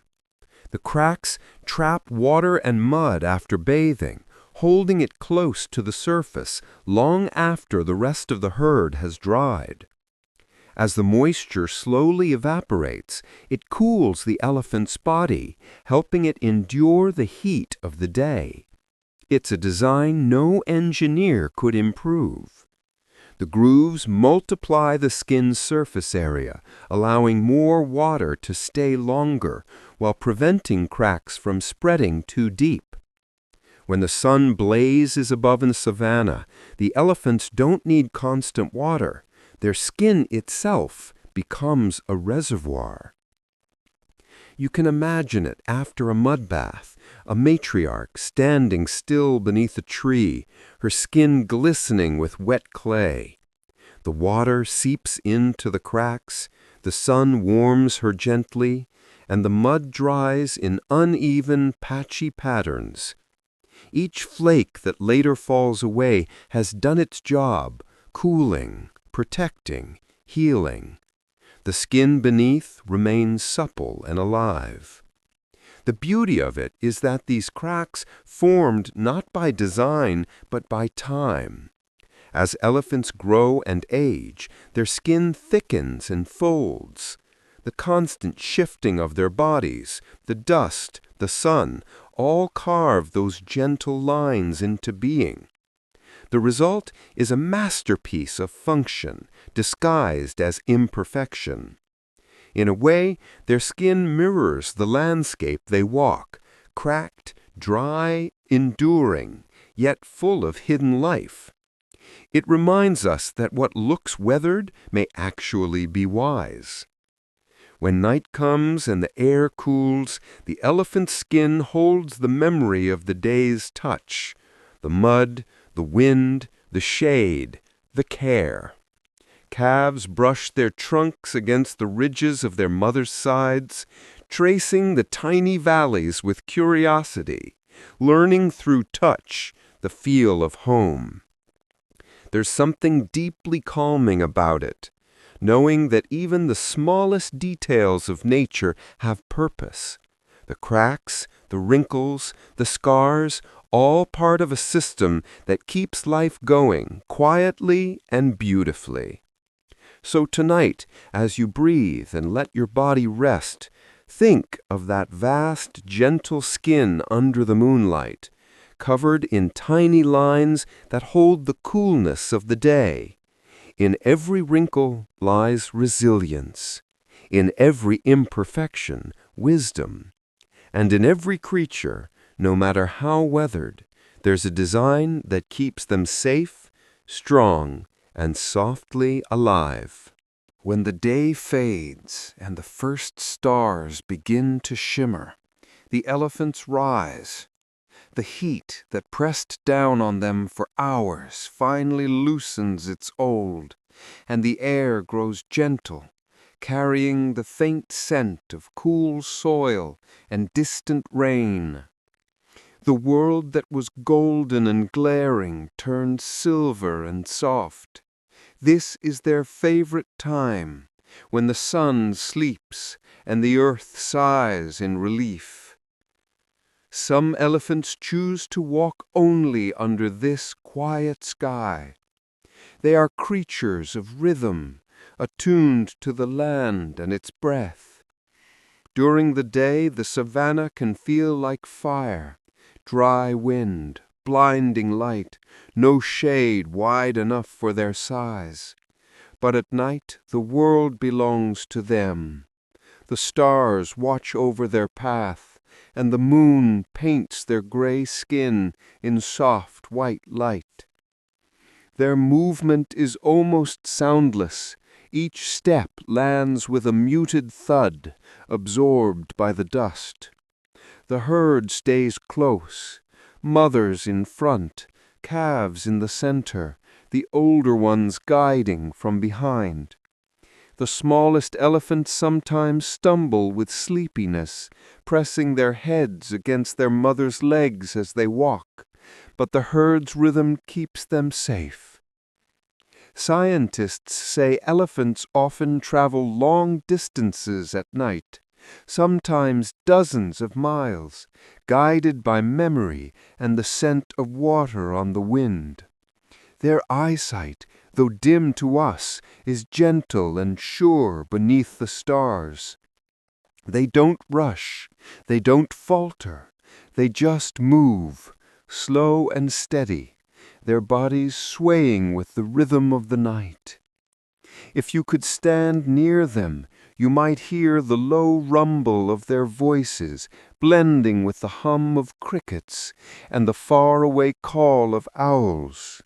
The cracks trap water and mud after bathing, holding it close to the surface long after the rest of the herd has dried. As the moisture slowly evaporates, it cools the elephant's body, helping it endure the heat of the day. It's a design no engineer could improve. The grooves multiply the skin's surface area, allowing more water to stay longer while preventing cracks from spreading too deep. When the sun blazes above in the savanna, the elephants don't need constant water. Their skin itself becomes a reservoir. You can imagine it after a mud bath, a matriarch standing still beneath a tree, her skin glistening with wet clay. The water seeps into the cracks, the sun warms her gently, and the mud dries in uneven, patchy patterns. Each flake that later falls away has done its job, cooling, protecting, healing. The skin beneath remains supple and alive. The beauty of it is that these cracks formed not by design but by time. As elephants grow and age, their skin thickens and folds. The constant shifting of their bodies, the dust, the sun, all carve those gentle lines into being. The result is a masterpiece of function, disguised as imperfection. In a way, their skin mirrors the landscape they walk, cracked, dry, enduring, yet full of hidden life. It reminds us that what looks weathered may actually be wise. When night comes and the air cools, the elephant's skin holds the memory of the day's touch, the mud, the wind, the shade, the care. Calves brush their trunks against the ridges of their mother's sides, tracing the tiny valleys with curiosity, learning through touch the feel of home. There's something deeply calming about it, knowing that even the smallest details of nature have purpose. The cracks, the wrinkles, the scars, all part of a system that keeps life going quietly and beautifully. So tonight, as you breathe and let your body rest, think of that vast, gentle skin under the moonlight, covered in tiny lines that hold the coolness of the day. In every wrinkle lies resilience, in every imperfection, wisdom, and in every creature, no matter how weathered, there's a design that keeps them safe, strong, and softly alive. When the day fades and the first stars begin to shimmer, the elephants rise. The heat that pressed down on them for hours finally loosens its hold, and the air grows gentle, carrying the faint scent of cool soil and distant rain. The world that was golden and glaring turned silver and soft. This is their favorite time, when the sun sleeps and the earth sighs in relief. Some elephants choose to walk only under this quiet sky. They are creatures of rhythm, attuned to the land and its breath. During the day, the savanna can feel like fire, dry wind, blinding light, no shade wide enough for their size. But at night, the world belongs to them. The stars watch over their path, and the moon paints their gray skin in soft white light. Their movement is almost soundless. Each step lands with a muted thud, absorbed by the dust. The herd stays close, mothers in front, calves in the center, the older ones guiding from behind. The smallest elephants sometimes stumble with sleepiness, pressing their heads against their mother's legs as they walk, but the herd's rhythm keeps them safe. Scientists say elephants often travel long distances at night, sometimes dozens of miles, guided by memory and the scent of water on the wind. Their eyesight, though dim to us, is gentle and sure beneath the stars. They don't rush, they don't falter, they just move, slow and steady, their bodies swaying with the rhythm of the night. If you could stand near them, you might hear the low rumble of their voices blending with the hum of crickets and the far-away call of owls.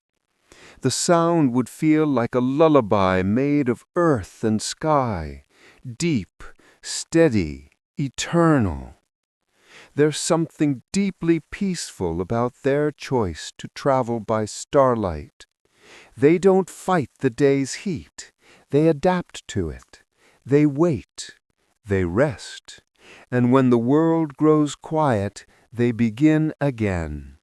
The sound would feel like a lullaby made of earth and sky, deep, steady, eternal. There's something deeply peaceful about their choice to travel by starlight. They don't fight the day's heat. They adapt to it. They wait. They rest. And when the world grows quiet, they begin again.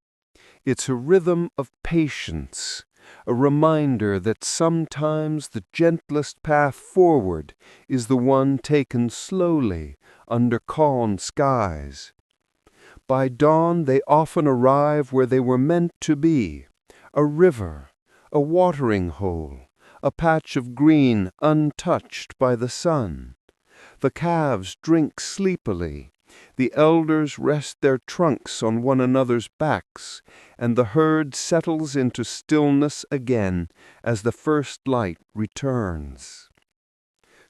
It's a rhythm of patience, a reminder that sometimes the gentlest path forward is the one taken slowly under calm skies. By dawn they often arrive where they were meant to be, a river, a watering hole, a patch of green untouched by the sun. The calves drink sleepily, the elders rest their trunks on one another's backs, and the herd settles into stillness again as the first light returns.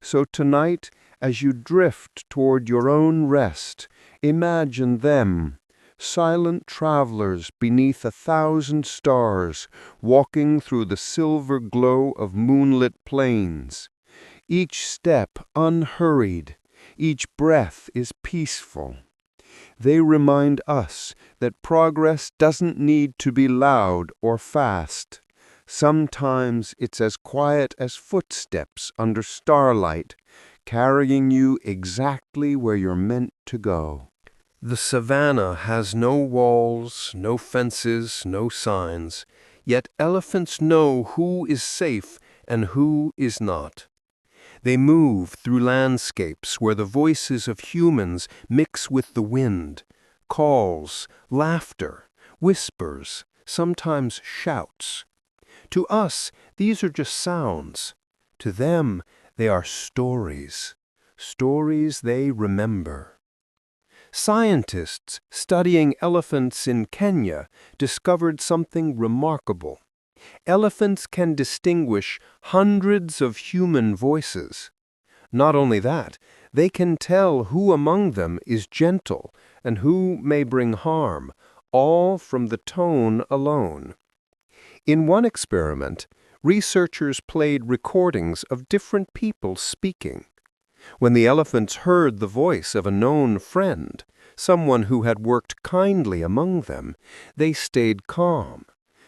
So tonight, as you drift toward your own rest, imagine them, silent travelers beneath 1,000 stars, walking through the silver glow of moonlit plains. Each step unhurried, each breath is peaceful. They remind us that progress doesn't need to be loud or fast. Sometimes it's as quiet as footsteps under starlight, carrying you exactly where you're meant to go. The savanna has no walls, no fences, no signs, yet elephants know who is safe and who is not. They move through landscapes where the voices of humans mix with the wind, calls, laughter, whispers, sometimes shouts. To us, these are just sounds. To them, they are stories, stories they remember. Scientists studying elephants in Kenya discovered something remarkable. Elephants can distinguish hundreds of human voices. Not only that, they can tell who among them is gentle and who may bring harm, all from the tone alone. In one experiment, researchers played recordings of different people speaking. When the elephants heard the voice of a known friend, someone who had worked kindly among them, they stayed calm,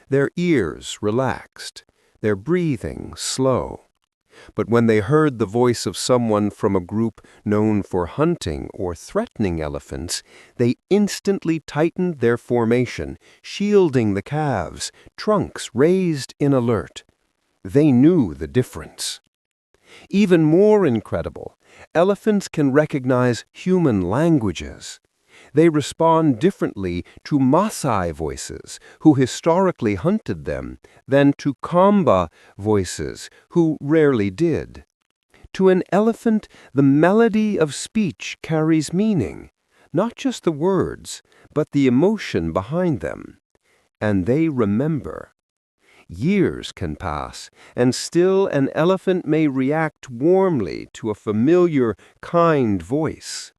their ears relaxed, their breathing slow. But when they heard the voice of someone from a group known for hunting or threatening elephants, they instantly tightened their formation, shielding the calves, trunks raised in alert. They knew the difference. Even more incredible, elephants can recognize human languages. They respond differently to Maasai voices, who historically hunted them, than to Kamba voices, who rarely did. To an elephant, the melody of speech carries meaning, not just the words, but the emotion behind them. And they remember. Years can pass, and still an elephant may react warmly to a familiar, kind voice.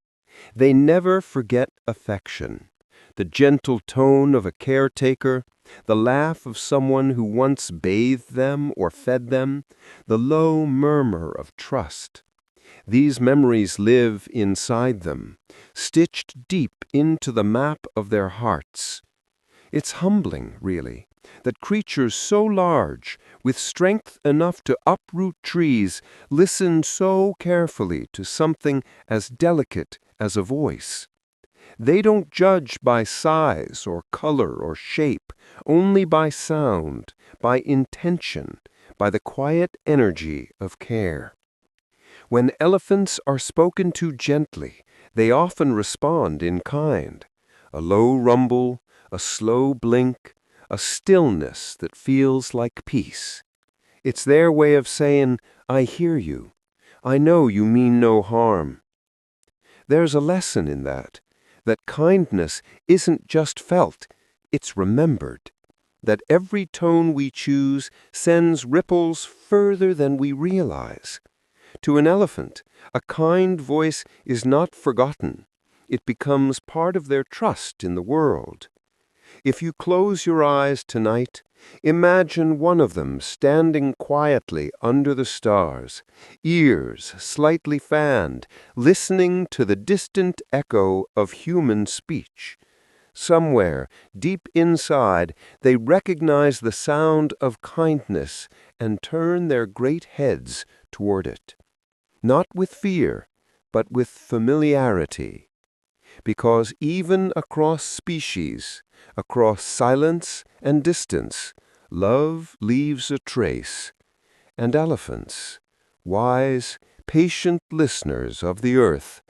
They never forget affection, the gentle tone of a caretaker, the laugh of someone who once bathed them or fed them, the low murmur of trust. These memories live inside them, stitched deep into the map of their hearts. It's humbling, really, that creatures so large, with strength enough to uproot trees, listen so carefully to something as delicate as a voice. They don't judge by size or color or shape, only by sound, by intention, by the quiet energy of care. When elephants are spoken to gently, they often respond in kind. A low rumble, a slow blink, a stillness that feels like peace. It's their way of saying, "I hear you. I know you mean no harm." There's a lesson in that kindness isn't just felt, it's remembered. That every tone we choose sends ripples further than we realize. To an elephant, a kind voice is not forgotten. It becomes part of their trust in the world. If you close your eyes tonight, imagine one of them standing quietly under the stars, ears slightly fanned, listening to the distant echo of human speech. Somewhere, deep inside, they recognize the sound of kindness and turn their great heads toward it. Not with fear, but with familiarity. Because even across species, across silence and distance, love leaves a trace, and elephants, wise, patient listeners of the earth,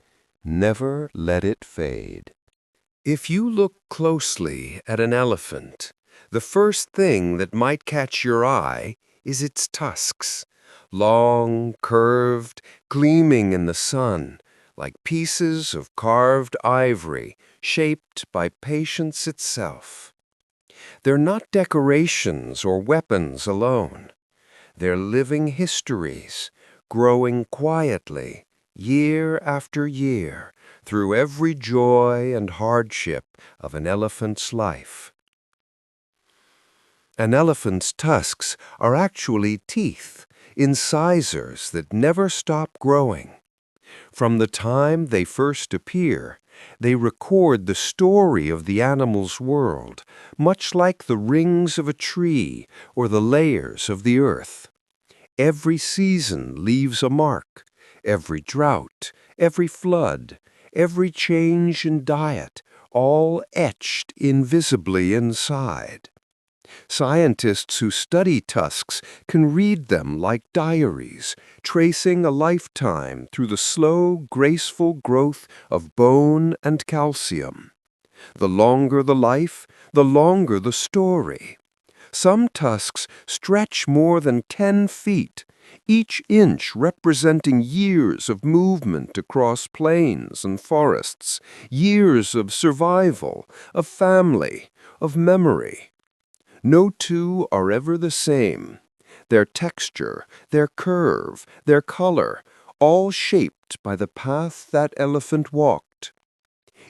never let it fade. If you look closely at an elephant, the first thing that might catch your eye is its tusks, long, curved, gleaming in the sun, like pieces of carved ivory shaped by patience itself. They're not decorations or weapons alone. They're living histories, growing quietly, year after year, through every joy and hardship of an elephant's life. An elephant's tusks are actually teeth, incisors that never stop growing. From the time they first appear, they record the story of the animal's world, much like the rings of a tree or the layers of the earth. Every season leaves a mark, every drought, every flood, every change in diet, all etched invisibly inside. Scientists who study tusks can read them like diaries, tracing a lifetime through the slow, graceful growth of bone and calcium. The longer the life, the longer the story. Some tusks stretch more than 10 feet, each inch representing years of movement across plains and forests, years of survival, of family, of memory. No two are ever the same. Their texture, their curve, their color, all shaped by the path that elephant walked.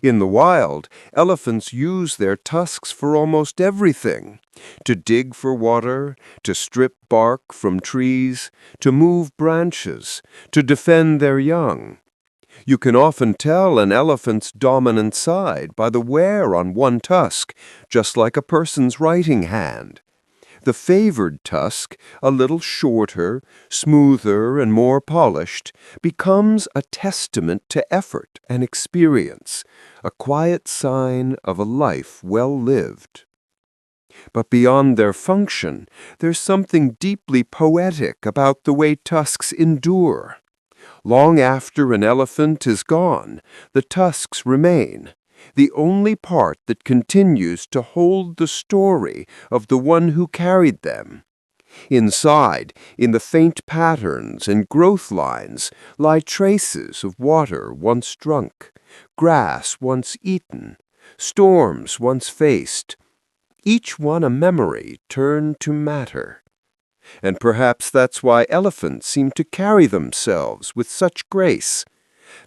In the wild, elephants use their tusks for almost everything. To dig for water, to strip bark from trees, to move branches, to defend their young. You can often tell an elephant's dominant side by the wear on one tusk, just like a person's writing hand. The favored tusk, a little shorter, smoother, and more polished, becomes a testament to effort and experience, a quiet sign of a life well lived. But beyond their function, there's something deeply poetic about the way tusks endure. Long after an elephant is gone, the tusks remain, the only part that continues to hold the story of the one who carried them. Inside, in the faint patterns and growth lines, lie traces of water once drunk, grass once eaten, storms once faced, each one a memory turned to matter. And perhaps that's why elephants seem to carry themselves with such grace.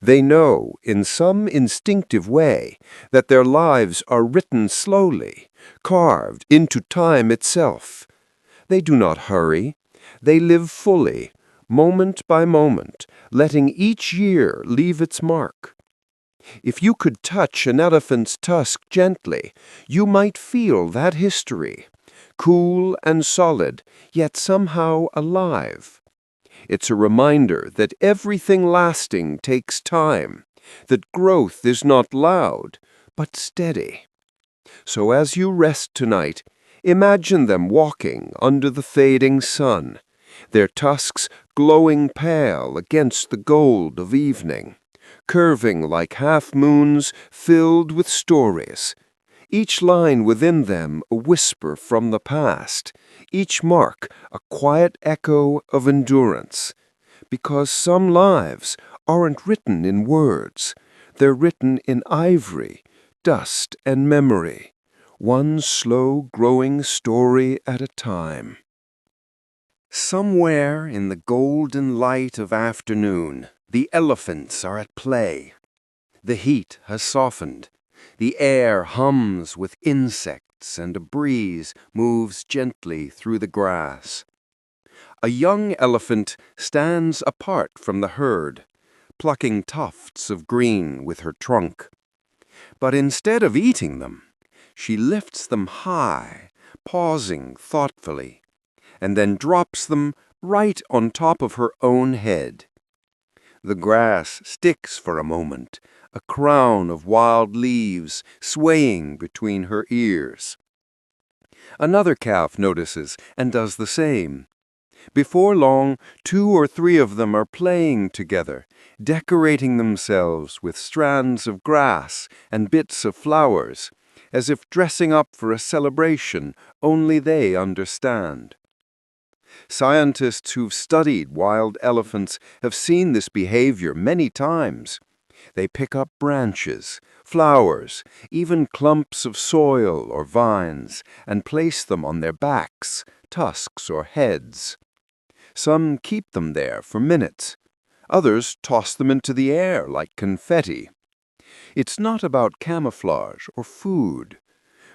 They know, in some instinctive way, that their lives are written slowly, carved into time itself. They do not hurry. They live fully, moment by moment, letting each year leave its mark. If you could touch an elephant's tusk gently, you might feel that history, cool and solid, yet somehow alive. It's a reminder that everything lasting takes time, that growth is not loud, but steady. So as you rest tonight, imagine them walking under the fading sun, their tusks glowing pale against the gold of evening, curving like half-moons filled with stories, each line within them a whisper from the past, each mark a quiet echo of endurance. Because some lives aren't written in words, they're written in ivory, dust, and memory, one slow-growing story at a time. Somewhere in the golden light of afternoon, the elephants are at play. The heat has softened. The air hums with insects and a breeze moves gently through the grass. A young elephant stands apart from the herd, plucking tufts of green with her trunk. But instead of eating them, she lifts them high, pausing thoughtfully, and then drops them right on top of her own head. The grass sticks for a moment, a crown of wild leaves swaying between her ears. Another calf notices and does the same. Before long, 2 or 3 of them are playing together, decorating themselves with strands of grass and bits of flowers, as if dressing up for a celebration only they understand. Scientists who've studied wild elephants have seen this behavior many times. They pick up branches, flowers, even clumps of soil or vines, and place them on their backs, tusks, or heads. Some keep them there for minutes. Others toss them into the air like confetti. It's not about camouflage or food.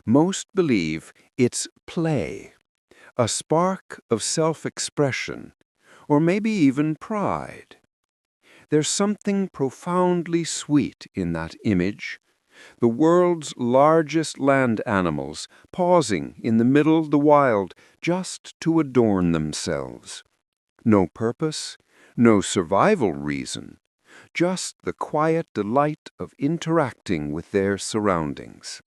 Most believe it's play, a spark of self-expression, or maybe even pride. There's something profoundly sweet in that image. The world's largest land animals pausing in the middle of the wild just to adorn themselves. No purpose, no survival reason, just the quiet delight of interacting with their surroundings.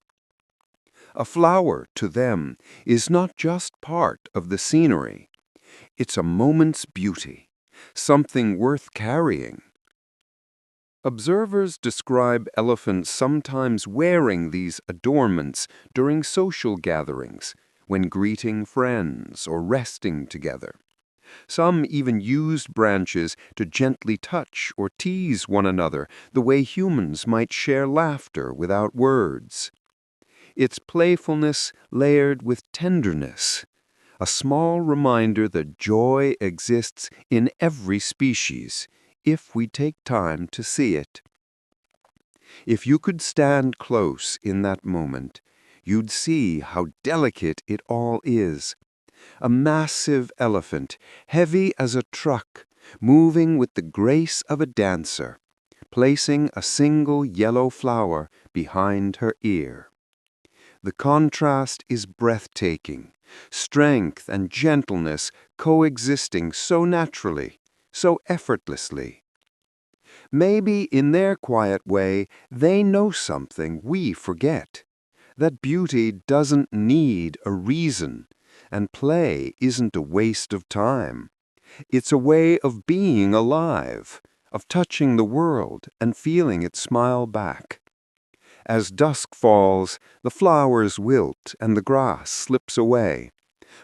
A flower, to them, is not just part of the scenery. It's a moment's beauty, something worth carrying. Observers describe elephants sometimes wearing these adornments during social gatherings, when greeting friends or resting together. Some even used branches to gently touch or tease one another, the way humans might share laughter without words. It's playfulness layered with tenderness, a small reminder that joy exists in every species, if we take time to see it. If you could stand close in that moment, you'd see how delicate it all is. A massive elephant, heavy as a truck, moving with the grace of a dancer, placing a single yellow flower behind her ear. The contrast is breathtaking, strength and gentleness coexisting so naturally, so effortlessly. Maybe in their quiet way, they know something we forget, that beauty doesn't need a reason, and play isn't a waste of time. It's a way of being alive, of touching the world and feeling it smile back. As dusk falls, the flowers wilt and the grass slips away.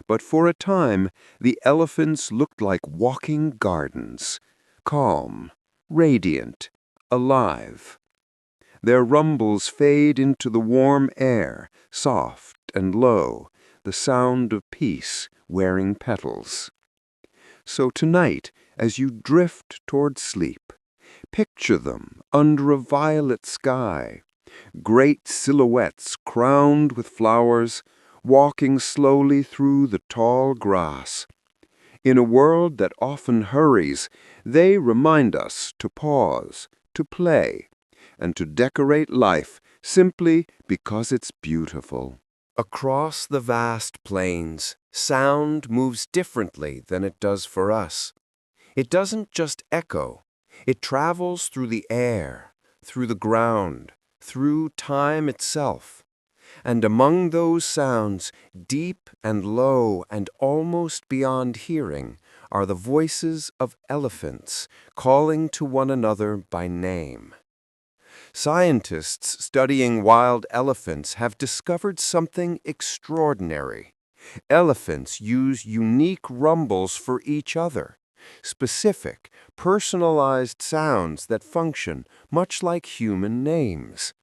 But for a time, the elephants looked like walking gardens, calm, radiant, alive. Their rumbles fade into the warm air, soft and low, the sound of peace wearing petals. So tonight, as you drift toward sleep, picture them under a violet sky, great silhouettes crowned with flowers, walking slowly through the tall grass. In a world that often hurries, they remind us to pause, to play, and to decorate life simply because it's beautiful. Across the vast plains, sound moves differently than it does for us. It doesn't just echo. It travels through the air, through the ground, through time itself. And among those sounds, deep and low and almost beyond hearing, are the voices of elephants calling to one another by name. Scientists studying wild elephants have discovered something extraordinary. Elephants use unique rumbles for each other, specific, personalized sounds that function much like human names.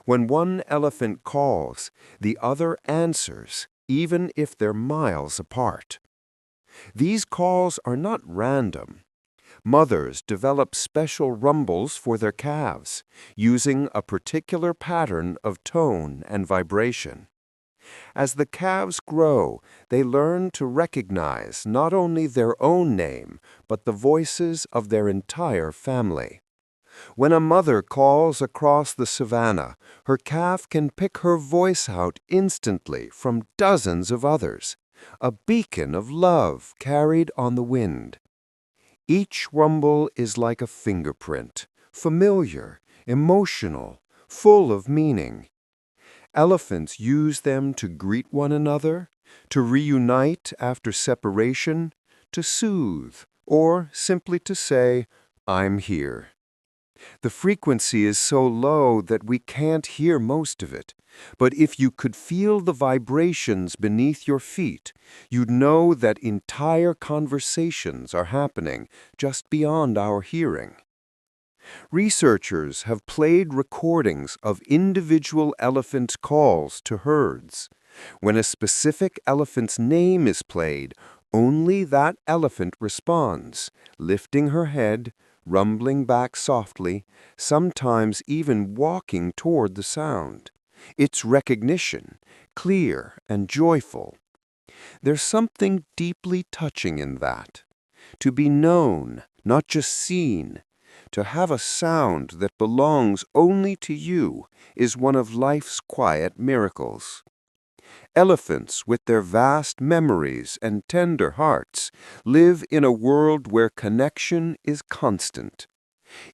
When one elephant calls, the other answers, even if they're miles apart. These calls are not random. Mothers develop special rumbles for their calves, using a particular pattern of tone and vibration. As the calves grow, they learn to recognize not only their own name, but the voices of their entire family. When a mother calls across the savannah, her calf can pick her voice out instantly from dozens of others, a beacon of love carried on the wind. Each rumble is like a fingerprint, familiar, emotional, full of meaning. Elephants use them to greet one another, to reunite after separation, to soothe, or simply to say, "I'm here." The frequency is so low that we can't hear most of it, but if you could feel the vibrations beneath your feet, you'd know that entire conversations are happening just beyond our hearing. Researchers have played recordings of individual elephant calls to herds. When a specific elephant's name is played, only that elephant responds, lifting her head, rumbling back softly, sometimes even walking toward the sound. It's recognition, clear and joyful. There's something deeply touching in that. To be known, not just seen, to have a sound that belongs only to you is one of life's quiet miracles. Elephants, with their vast memories and tender hearts, live in a world where connection is constant.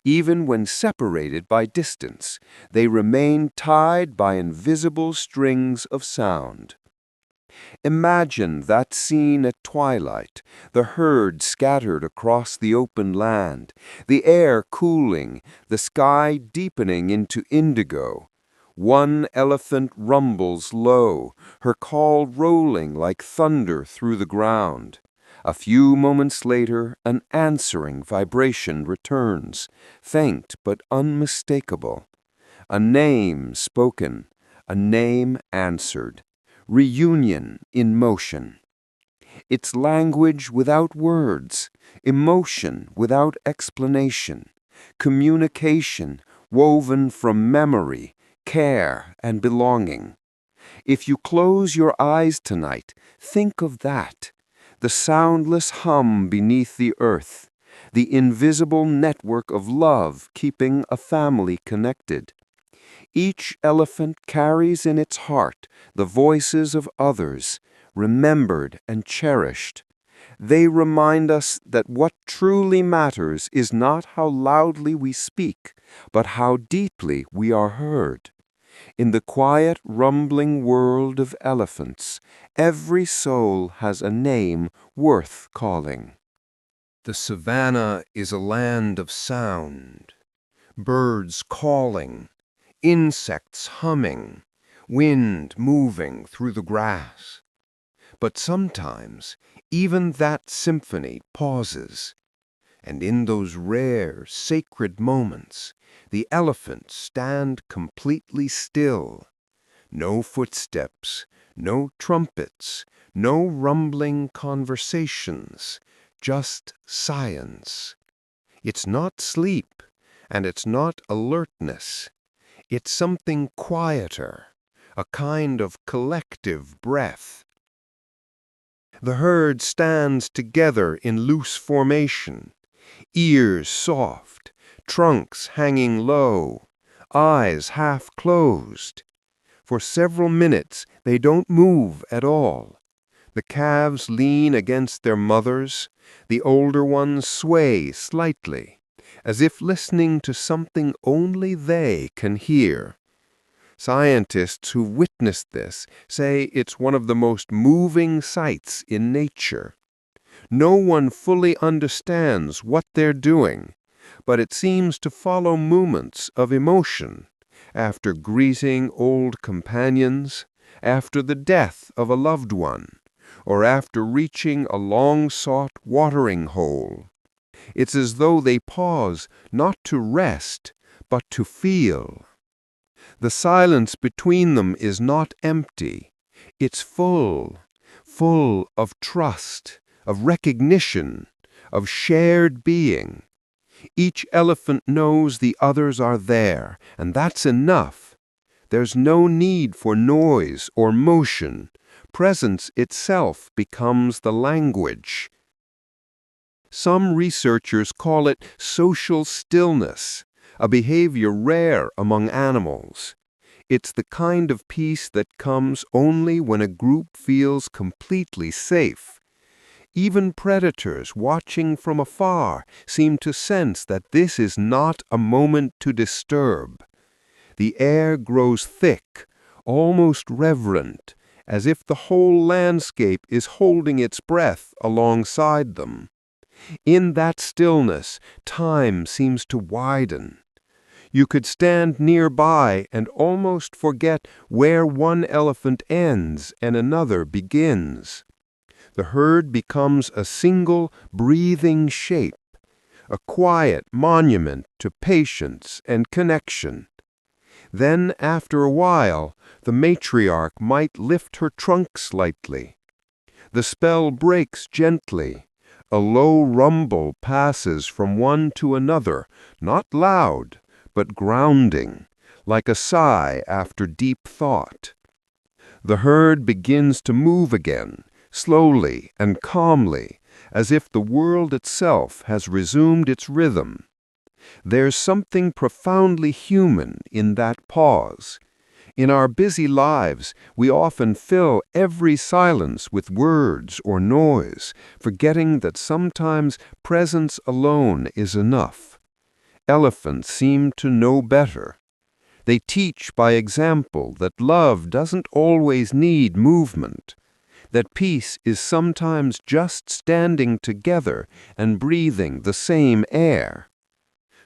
Even when separated by distance, they remain tied by invisible strings of sound. Imagine that scene at twilight, the herd scattered across the open land, the air cooling, the sky deepening into indigo. One elephant rumbles low, her call rolling like thunder through the ground. A few moments later, an answering vibration returns, faint but unmistakable. A name spoken, a name answered. Reunion in motion. It's language without words, emotion without explanation, communication woven from memory, care, and belonging. If you close your eyes tonight, think of that, the soundless hum beneath the earth, the invisible network of love keeping a family connected. Each elephant carries in its heart the voices of others, remembered and cherished. They remind us that what truly matters is not how loudly we speak, but how deeply we are heard. In the quiet, rumbling world of elephants, every soul has a name worth calling. The savannah is a land of sound. Birds calling, insects humming, wind moving through the grass. But sometimes even that symphony pauses, and in those rare, sacred moments, the elephants stand completely still. No footsteps, no trumpets, no rumbling conversations, just silence. It's not sleep, and it's not alertness. It's something quieter, a kind of collective breath. The herd stands together in loose formation, ears soft, trunks hanging low, eyes half closed. For several minutes they don't move at all. The calves lean against their mothers, the older ones sway slightly, as if listening to something only they can hear. Scientists who've witnessed this say it's one of the most moving sights in nature. No one fully understands what they're doing, but it seems to follow movements of emotion, after greeting old companions, after the death of a loved one, or after reaching a long-sought watering hole. It's as though they pause not to rest, but to feel. The silence between them is not empty. It's full of trust, of recognition, of shared being. Each elephant knows the others are there, and that's enough. There's no need for noise or motion. Presence itself becomes the language. Some researchers call it social stillness, a behavior rare among animals. It's the kind of peace that comes only when a group feels completely safe. Even predators watching from afar seem to sense that this is not a moment to disturb. The air grows thick, almost reverent, as if the whole landscape is holding its breath alongside them. In that stillness, time seems to widen. You could stand nearby and almost forget where one elephant ends and another begins. The herd becomes a single, breathing shape, a quiet monument to patience and connection. Then, after a while, the matriarch might lift her trunk slightly. The spell breaks gently. A low rumble passes from one to another, not loud, but grounding, like a sigh after deep thought. The herd begins to move again, slowly and calmly, as if the world itself has resumed its rhythm. There's something profoundly human in that pause. In our busy lives, we often fill every silence with words or noise, forgetting that sometimes presence alone is enough. Elephants seem to know better. They teach by example that love doesn't always need movement, that peace is sometimes just standing together and breathing the same air.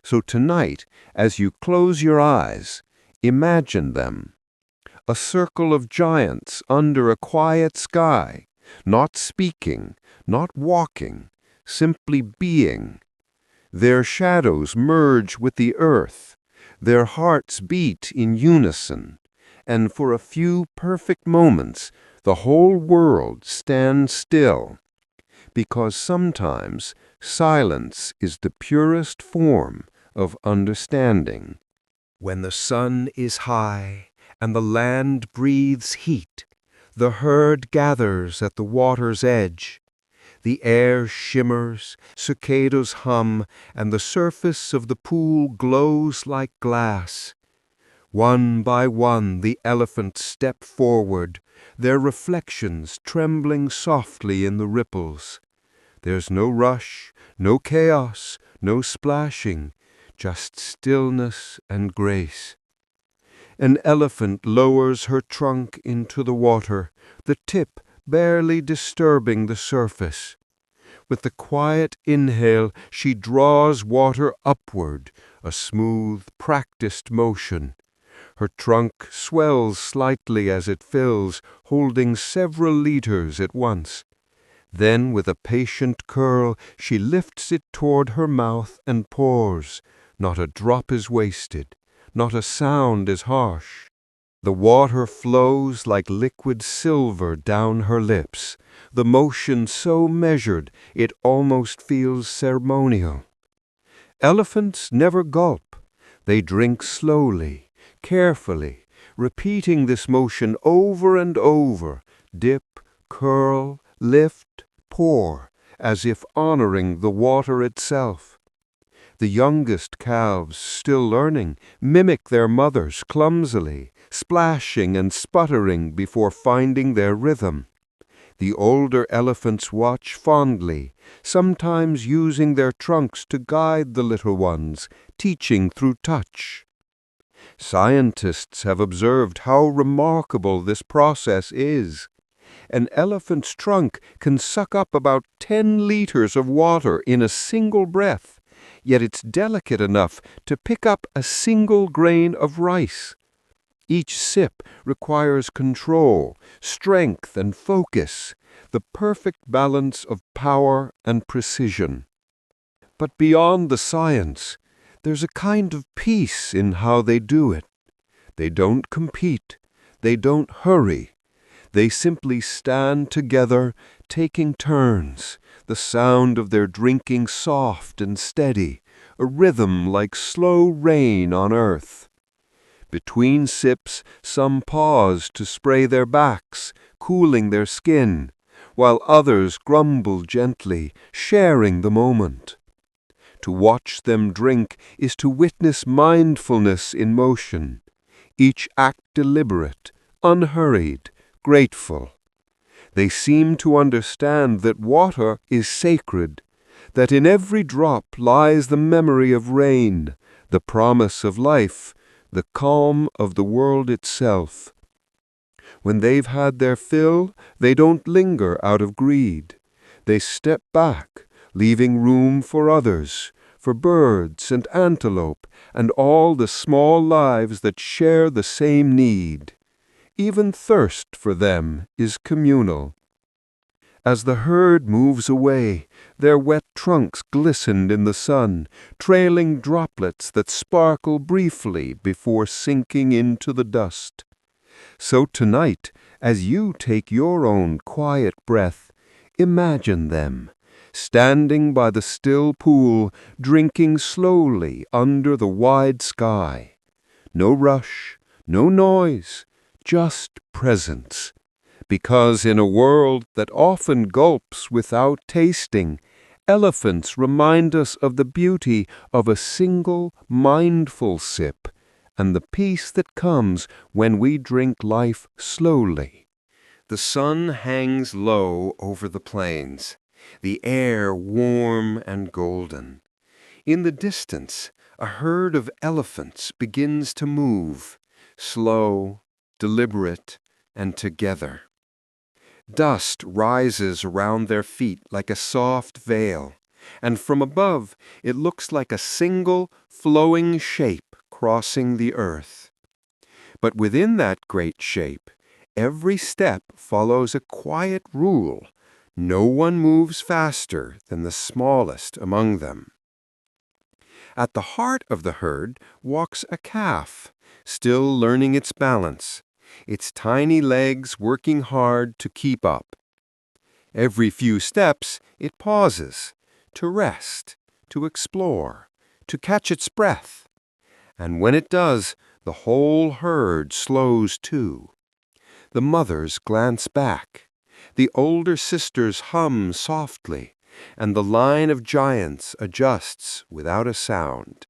So tonight, as you close your eyes, imagine them. A circle of giants under a quiet sky, not speaking, not walking, simply being. Their shadows merge with the earth, their hearts beat in unison, and for a few perfect moments the whole world stands still. Because sometimes silence is the purest form of understanding. When the sun is high and the land breathes heat, the herd gathers at the water's edge. The air shimmers, cicadas hum, and the surface of the pool glows like glass. One by one the elephants step forward, their reflections trembling softly in the ripples. There's no rush, no chaos, no splashing, just stillness and grace. An elephant lowers her trunk into the water, the tip barely disturbing the surface. With the quiet inhale, she draws water upward, a smooth, practiced motion. Her trunk swells slightly as it fills, holding several liters at once. Then, with a patient curl, she lifts it toward her mouth and pours. Not a drop is wasted, not a sound is harsh. The water flows like liquid silver down her lips, the motion so measured it almost feels ceremonial. Elephants never gulp. They drink slowly, carefully, repeating this motion over and over, dip, curl, lift, pour, as if honoring the water itself. The youngest calves, still learning, mimic their mothers clumsily, splashing and sputtering before finding their rhythm. The older elephants watch fondly, sometimes using their trunks to guide the little ones, teaching through touch. Scientists have observed how remarkable this process is. An elephant's trunk can suck up about 10 liters of water in a single breath, yet it's delicate enough to pick up a single grain of rice. Each sip requires control, strength, and focus, the perfect balance of power and precision. But beyond the science, there's a kind of peace in how they do it. They don't compete. They don't hurry. They simply stand together, taking turns, the sound of their drinking soft and steady, a rhythm like slow rain on earth. Between sips, some pause to spray their backs, cooling their skin, while others grumble gently, sharing the moment. To watch them drink is to witness mindfulness in motion, each act deliberate, unhurried, grateful. They seem to understand that water is sacred, that in every drop lies the memory of rain, the promise of life, the calm of the world itself. When they've had their fill, they don't linger out of greed. They step back, leaving room for others, for birds and antelope and all the small lives that share the same need. Even thirst for them is communal. As the herd moves away, their wet trunks glisten in the sun, trailing droplets that sparkle briefly before sinking into the dust. So tonight, as you take your own quiet breath, imagine them, standing by the still pool, drinking slowly under the wide sky. No rush, no noise, just presence. Because in a world that often gulps without tasting, elephants remind us of the beauty of a single mindful sip and the peace that comes when we drink life slowly. The sun hangs low over the plains, the air warm and golden. In the distance, a herd of elephants begins to move, slow, deliberate, and together. Dust rises around their feet like a soft veil, and from above it looks like a single, flowing shape crossing the earth. But within that great shape, every step follows a quiet rule. No one moves faster than the smallest among them. At the heart of the herd walks a calf, still learning its balance, its tiny legs working hard to keep up. Every few steps it pauses, to rest, to explore, to catch its breath. And when it does, the whole herd slows too. The mothers glance back, the older sisters hum softly, and the line of giants adjusts without a sound.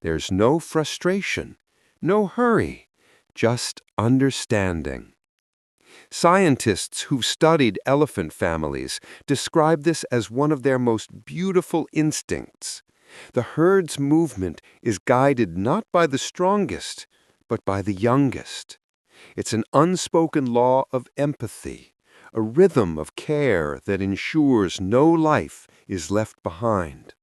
There's no frustration, No hurry, just understanding. Scientists who've studied elephant families describe this as one of their most beautiful instincts. The herd's movement is guided not by the strongest, but by the youngest. It's an unspoken law of empathy, a rhythm of care that ensures no life is left behind.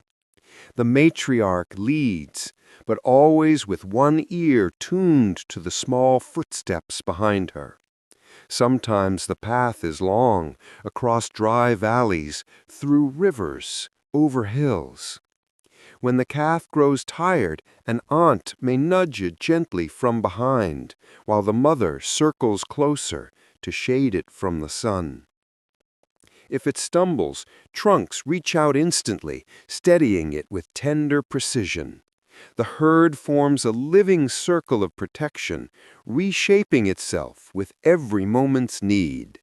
The matriarch leads, but always with one ear tuned to the small footsteps behind her. Sometimes the path is long, across dry valleys, through rivers, over hills. When the calf grows tired, an aunt may nudge it gently from behind, while the mother circles closer to shade it from the sun. If it stumbles, trunks reach out instantly, steadying it with tender precision. The herd forms a living circle of protection, reshaping itself with every moment's need.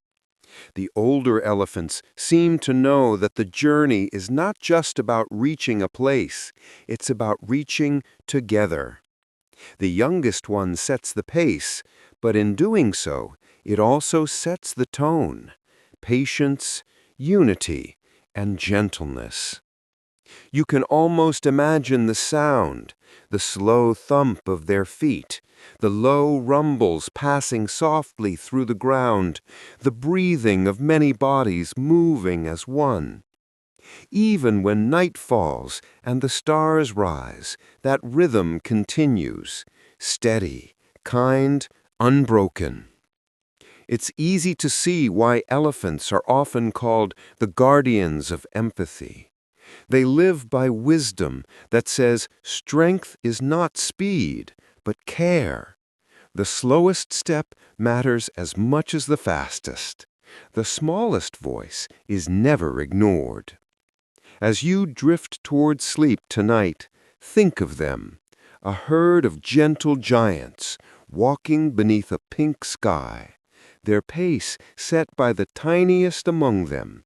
The older elephants seem to know that the journey is not just about reaching a place, it's about reaching together. The youngest one sets the pace, but in doing so, it also sets the tone. Patience, unity, and gentleness. You can almost imagine the sound, the slow thump of their feet, the low rumbles passing softly through the ground, the breathing of many bodies moving as one. Even when night falls and the stars rise, that rhythm continues, steady, kind, unbroken. It's easy to see why elephants are often called the guardians of empathy. They live by wisdom that says strength is not speed, but care. The slowest step matters as much as the fastest. The smallest voice is never ignored. As you drift toward sleep tonight, think of them, a herd of gentle giants walking beneath a pink sky, their pace set by the tiniest among them,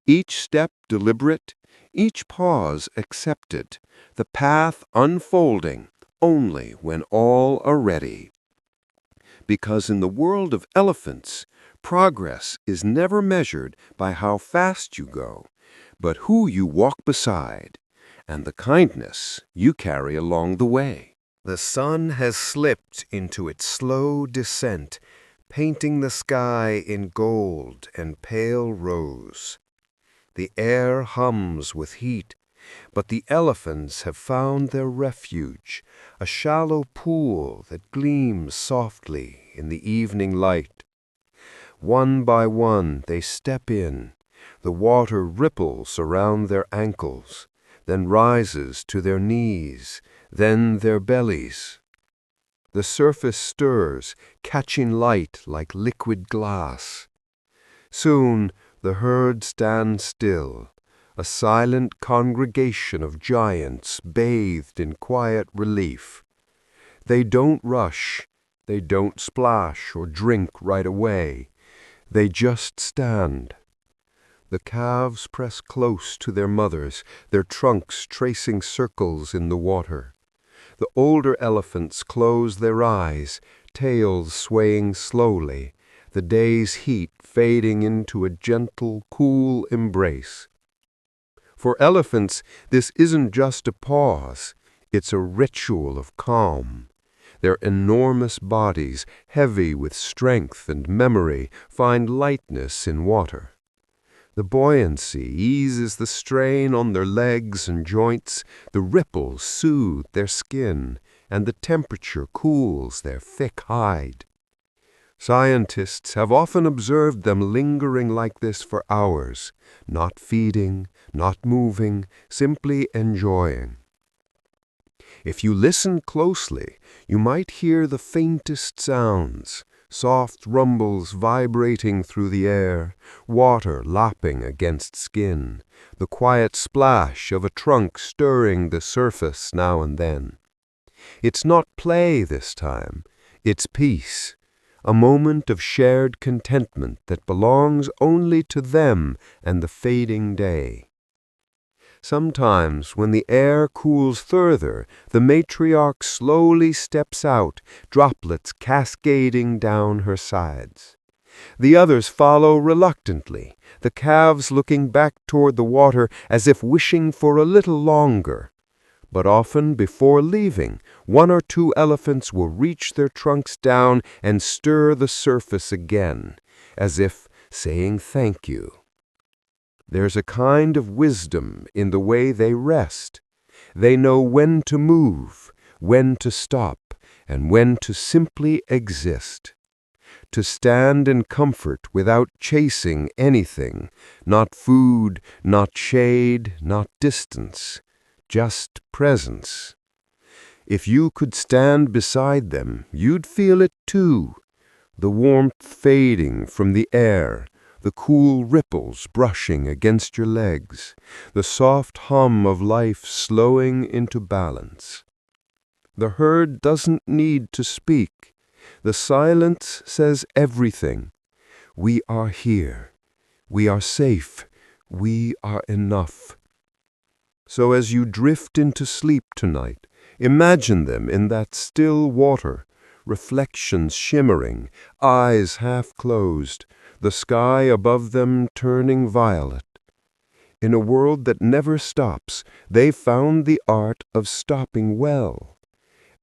each step deliberate, each pause accepted, the path unfolding only when all are ready. Because in the world of elephants, progress is never measured by how fast you go, but who you walk beside, and the kindness you carry along the way. The sun has slipped into its slow descent, painting the sky in gold and pale rose. The air hums with heat, but the elephants have found their refuge, a shallow pool that gleams softly in the evening light. One by one they step in. The water ripples around their ankles, then rises to their knees, then their bellies. The surface stirs, catching light like liquid glass. Soon the herd stands still, a silent congregation of giants bathed in quiet relief. They don't rush, they don't splash or drink right away. They just stand. The calves press close to their mothers, their trunks tracing circles in the water. The older elephants close their eyes, tails swaying slowly, the day's heat fading into a gentle, cool embrace. For elephants, this isn't just a pause, it's a ritual of calm. Their enormous bodies, heavy with strength and memory, find lightness in water. The buoyancy eases the strain on their legs and joints, the ripples soothe their skin, and the temperature cools their thick hide. Scientists have often observed them lingering like this for hours, not feeding, not moving, simply enjoying. If you listen closely, you might hear the faintest sounds, soft rumbles vibrating through the air, water lapping against skin, the quiet splash of a trunk stirring the surface now and then. It's not play this time, it's peace, a moment of shared contentment that belongs only to them and the fading day. Sometimes, when the air cools further, the matriarch slowly steps out, droplets cascading down her sides. The others follow reluctantly, the calves looking back toward the water as if wishing for a little longer. But often, before leaving, one or two elephants will reach their trunks down and stir the surface again, as if saying thank you. There's a kind of wisdom in the way they rest. They know when to move, when to stop, and when to simply exist. To stand in comfort without chasing anything, not food, not shade, not distance, just presence. If you could stand beside them, you'd feel it too. The warmth fading from the air, the cool ripples brushing against your legs, the soft hum of life slowing into balance. The herd doesn't need to speak. The silence says everything. We are here. We are safe. We are enough. So as you drift into sleep tonight, imagine them in that still water, reflections shimmering, eyes half closed, the sky above them turning violet. In a world that never stops, they found the art of stopping well.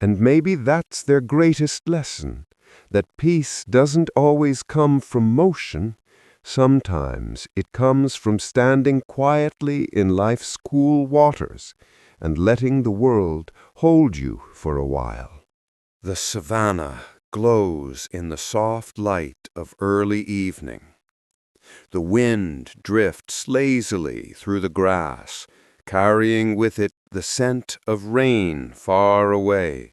And maybe that's their greatest lesson, that peace doesn't always come from motion. Sometimes it comes from standing quietly in life's cool waters and letting the world hold you for a while. The savannah glows in the soft light of early evening. The wind drifts lazily through the grass, carrying with it the scent of rain far away.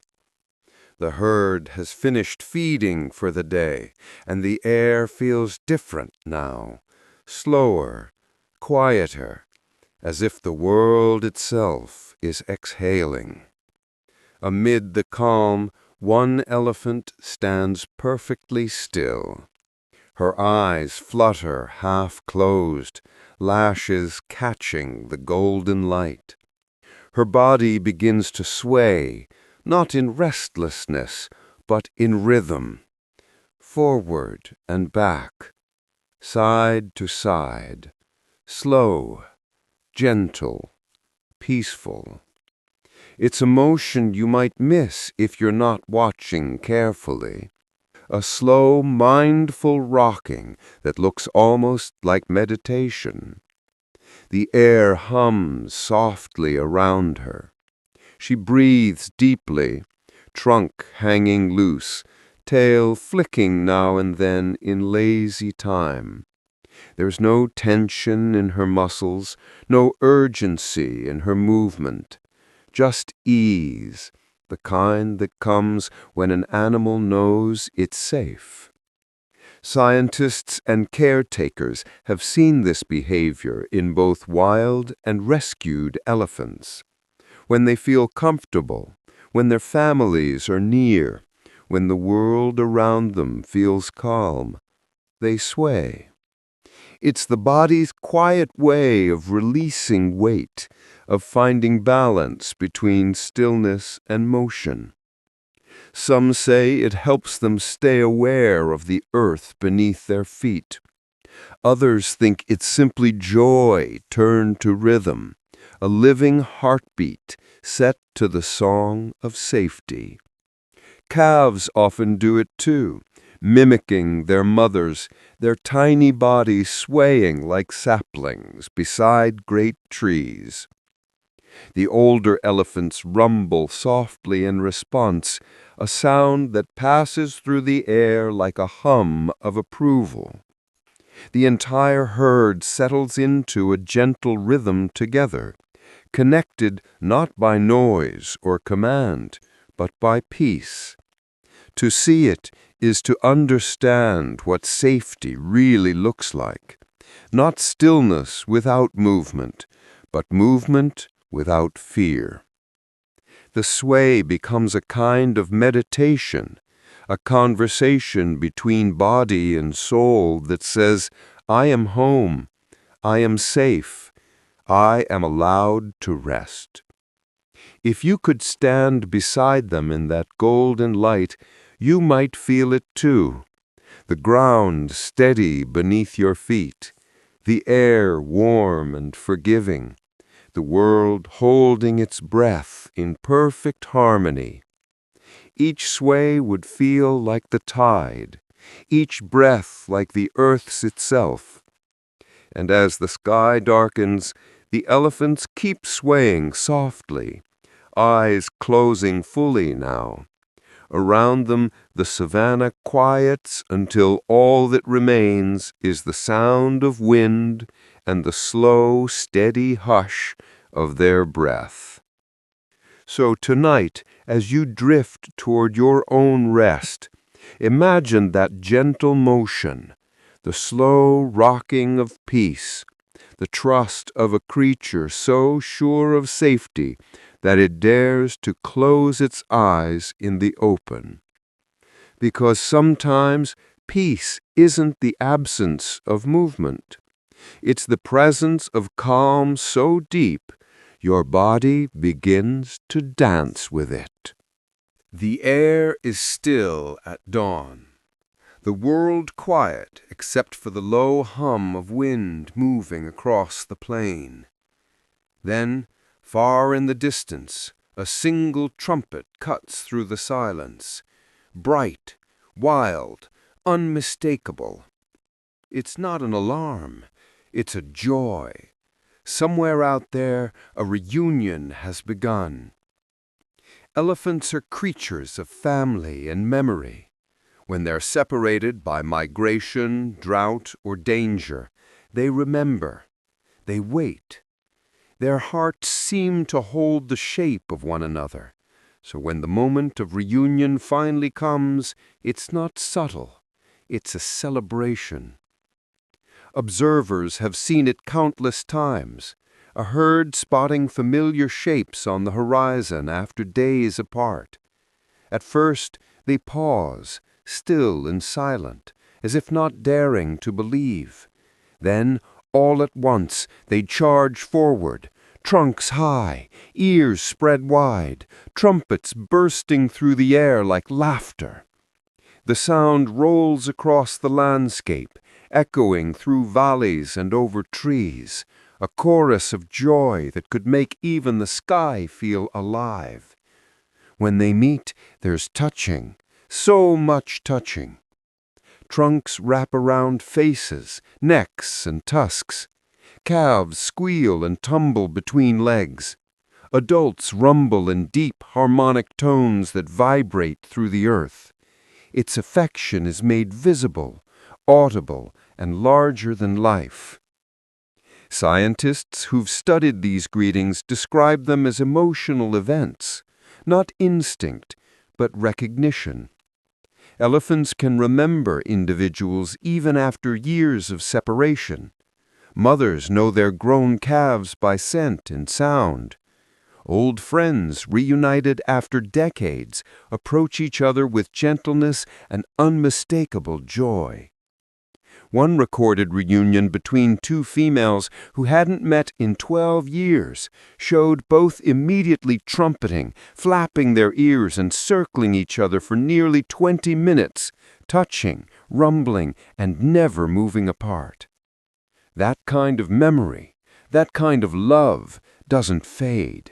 The herd has finished feeding for the day, and the air feels different now, slower, quieter, as if the world itself is exhaling. Amid the calm, one elephant stands perfectly still. Her eyes flutter half-closed, lashes catching the golden light. Her body begins to sway, not in restlessness, but in rhythm, forward and back, side to side, slow, gentle, peaceful. It's a motion you might miss if you're not watching carefully. A slow, mindful rocking that looks almost like meditation. The air hums softly around her. She breathes deeply, trunk hanging loose, tail flicking now and then in lazy time. There's no tension in her muscles, no urgency in her movement, just ease, the kind that comes when an animal knows it's safe. Scientists and caretakers have seen this behavior in both wild and rescued elephants. When they feel comfortable, when their families are near, when the world around them feels calm, they sway. It's the body's quiet way of releasing weight, of finding balance between stillness and motion. Some say it helps them stay aware of the earth beneath their feet. Others think it's simply joy turned to rhythm, a living heartbeat set to the song of safety. Calves often do it too, mimicking their mothers, their tiny bodies swaying like saplings beside great trees. The older elephants rumble softly in response, a sound that passes through the air like a hum of approval. The entire herd settles into a gentle rhythm together, connected not by noise or command, but by peace. To see it is to understand what safety really looks like. Not stillness without movement, but movement without fear. The sway becomes a kind of meditation, a conversation between body and soul that says, I am home, I am safe, I am allowed to rest. If you could stand beside them in that golden light, you might feel it too. The ground steady beneath your feet, the air warm and forgiving, the world holding its breath in perfect harmony. Each sway would feel like the tide, each breath like the earth's itself. And as the sky darkens, the elephants keep swaying softly, eyes closing fully now. Around them the savanna quiets until all that remains is the sound of wind and the slow, steady hush of their breath. So tonight, as you drift toward your own rest, imagine that gentle motion, the slow rocking of peace, the trust of a creature so sure of safety that it dares to close its eyes in the open. Because sometimes peace isn't the absence of movement. It's the presence of calm so deep your body begins to dance with it. The air is still at dawn. The world quiet except for the low hum of wind moving across the plain. Then, far in the distance, a single trumpet cuts through the silence, bright, wild, unmistakable. It's not an alarm, it's a joy. Somewhere out there, a reunion has begun. Elephants are creatures of family and memory. When they're separated by migration, drought, or danger, they remember. They wait. Their hearts seem to hold the shape of one another. So when the moment of reunion finally comes, it's not subtle. It's a celebration. Observers have seen it countless times, a herd spotting familiar shapes on the horizon after days apart. At first, they pause, still and silent, as if not daring to believe. Then, all at once, they charge forward, trunks high, ears spread wide, trumpets bursting through the air like laughter. The sound rolls across the landscape, echoing through valleys and over trees, a chorus of joy that could make even the sky feel alive. When they meet, there's touching, so much touching. Trunks wrap around faces, necks, and tusks. Calves squeal and tumble between legs. Adults rumble in deep harmonic tones that vibrate through the earth. Its affection is made visible, audible, and larger than life. Scientists who've studied these greetings describe them as emotional events, not instinct, but recognition. Elephants can remember individuals even after years of separation. Mothers know their grown calves by scent and sound. Old friends, reunited after decades, approach each other with gentleness and unmistakable joy. One recorded reunion between two females who hadn't met in 12 years showed both immediately trumpeting, flapping their ears and circling each other for nearly 20 minutes, touching, rumbling, and never moving apart. That kind of memory, that kind of love, doesn't fade.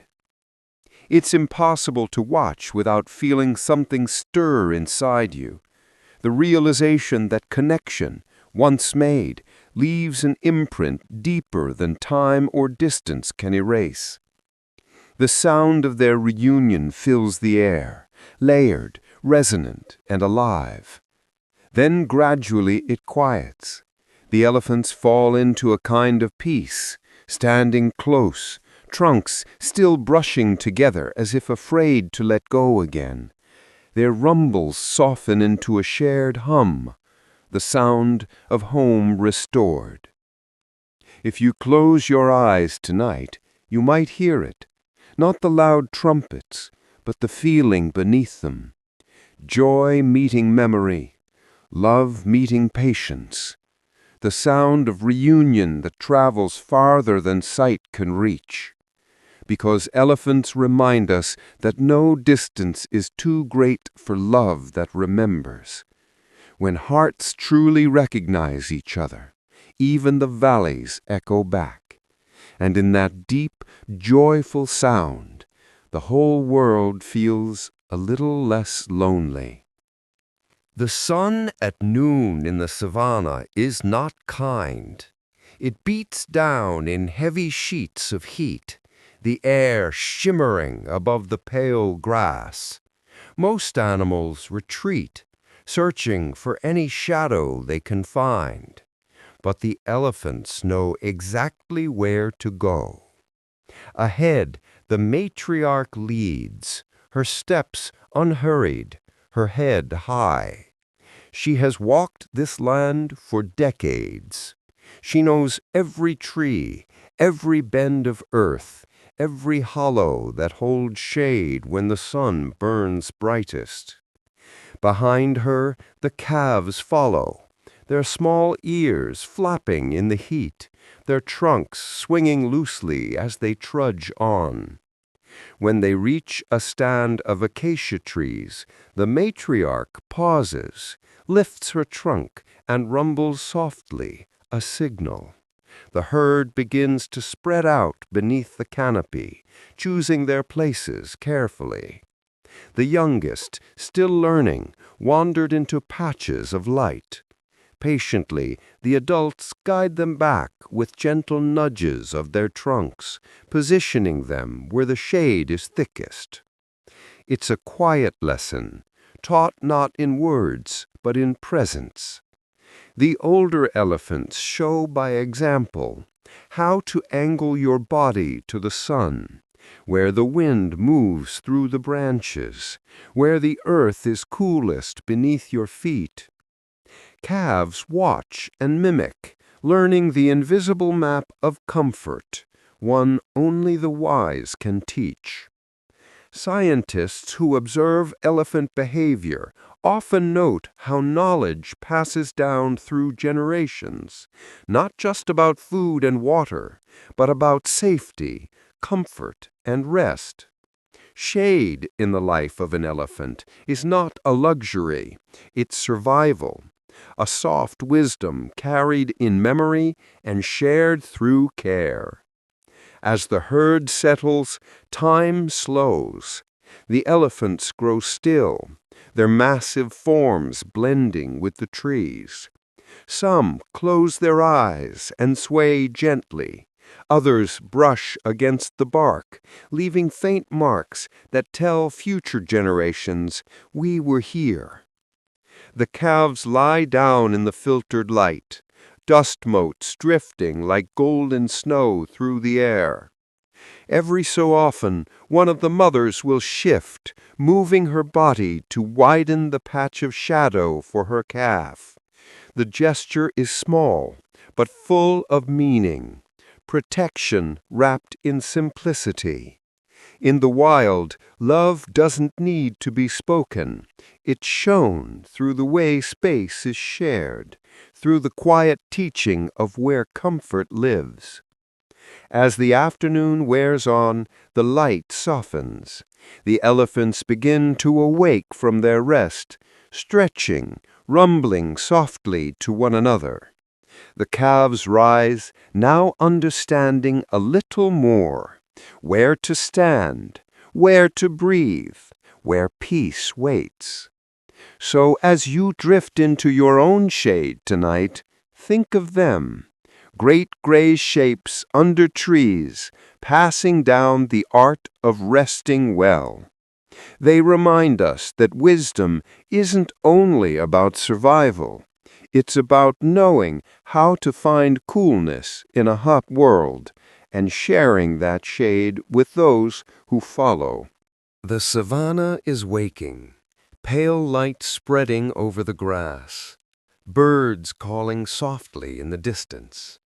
It's impossible to watch without feeling something stir inside you. The realization that connection, once made, leaves an imprint deeper than time or distance can erase. The sound of their reunion fills the air, layered, resonant, and alive. Then gradually it quiets. The elephants fall into a kind of peace, standing close, trunks still brushing together as if afraid to let go again. Their rumbles soften into a shared hum, the sound of home restored. If you close your eyes tonight, you might hear it, not the loud trumpets, but the feeling beneath them. Joy meeting memory, love meeting patience. the sound of reunion that travels farther than sight can reach. Because elephants remind us that no distance is too great for love that remembers. When hearts truly recognize each other, even the valleys echo back. And in that deep, joyful sound, the whole world feels a little less lonely. The sun at noon in the savannah is not kind. It beats down in heavy sheets of heat, the air shimmering above the pale grass. Most animals retreat, searching for any shadow they can find. But the elephants know exactly where to go. Ahead, the matriarch leads, her steps unhurried, her head high. She has walked this land for decades. She knows every tree, every bend of earth, every hollow that holds shade when the sun burns brightest. Behind her, the calves follow, their small ears flapping in the heat, their trunks swinging loosely as they trudge on. When they reach a stand of acacia trees, the matriarch pauses, lifts her trunk, and rumbles softly, a signal. The herd begins to spread out beneath the canopy, choosing their places carefully. The youngest, still learning, wandered into patches of light. Patiently, the adults guide them back with gentle nudges of their trunks, positioning them where the shade is thickest. It's a quiet lesson, taught not in words, but in presence. The older elephants show by example how to angle your body to the sun, where the wind moves through the branches, where the earth is coolest beneath your feet. Calves watch and mimic, learning the invisible map of comfort, one only the wise can teach. Scientists who observe elephant behavior often note how knowledge passes down through generations, not just about food and water, but about safety, comfort, and rest. Shade in the life of an elephant is not a luxury, it's survival, a soft wisdom carried in memory and shared through care. As the herd settles, time slows. The elephants grow still, their massive forms blending with the trees. Some close their eyes and sway gently. Others brush against the bark, leaving faint marks that tell future generations we were here. The calves lie down in the filtered light, dust motes drifting like golden snow through the air. Every so often, one of the mothers will shift, moving her body to widen the patch of shadow for her calf. The gesture is small, but full of meaning, protection wrapped in simplicity. In the wild, love doesn't need to be spoken. It's shown through the way space is shared, through the quiet teaching of where comfort lives. As the afternoon wears on, the light softens. The elephants begin to awake from their rest, stretching, rumbling softly to one another. The calves rise, now understanding a little more, where to stand, where to breathe, where peace waits. So as you drift into your own shade tonight, think of them, great gray shapes under trees, passing down the art of resting well. They remind us that wisdom isn't only about survival. It's about knowing how to find coolness in a hot world and sharing that shade with those who follow. The savannah is waking, pale light spreading over the grass, birds calling softly in the distance.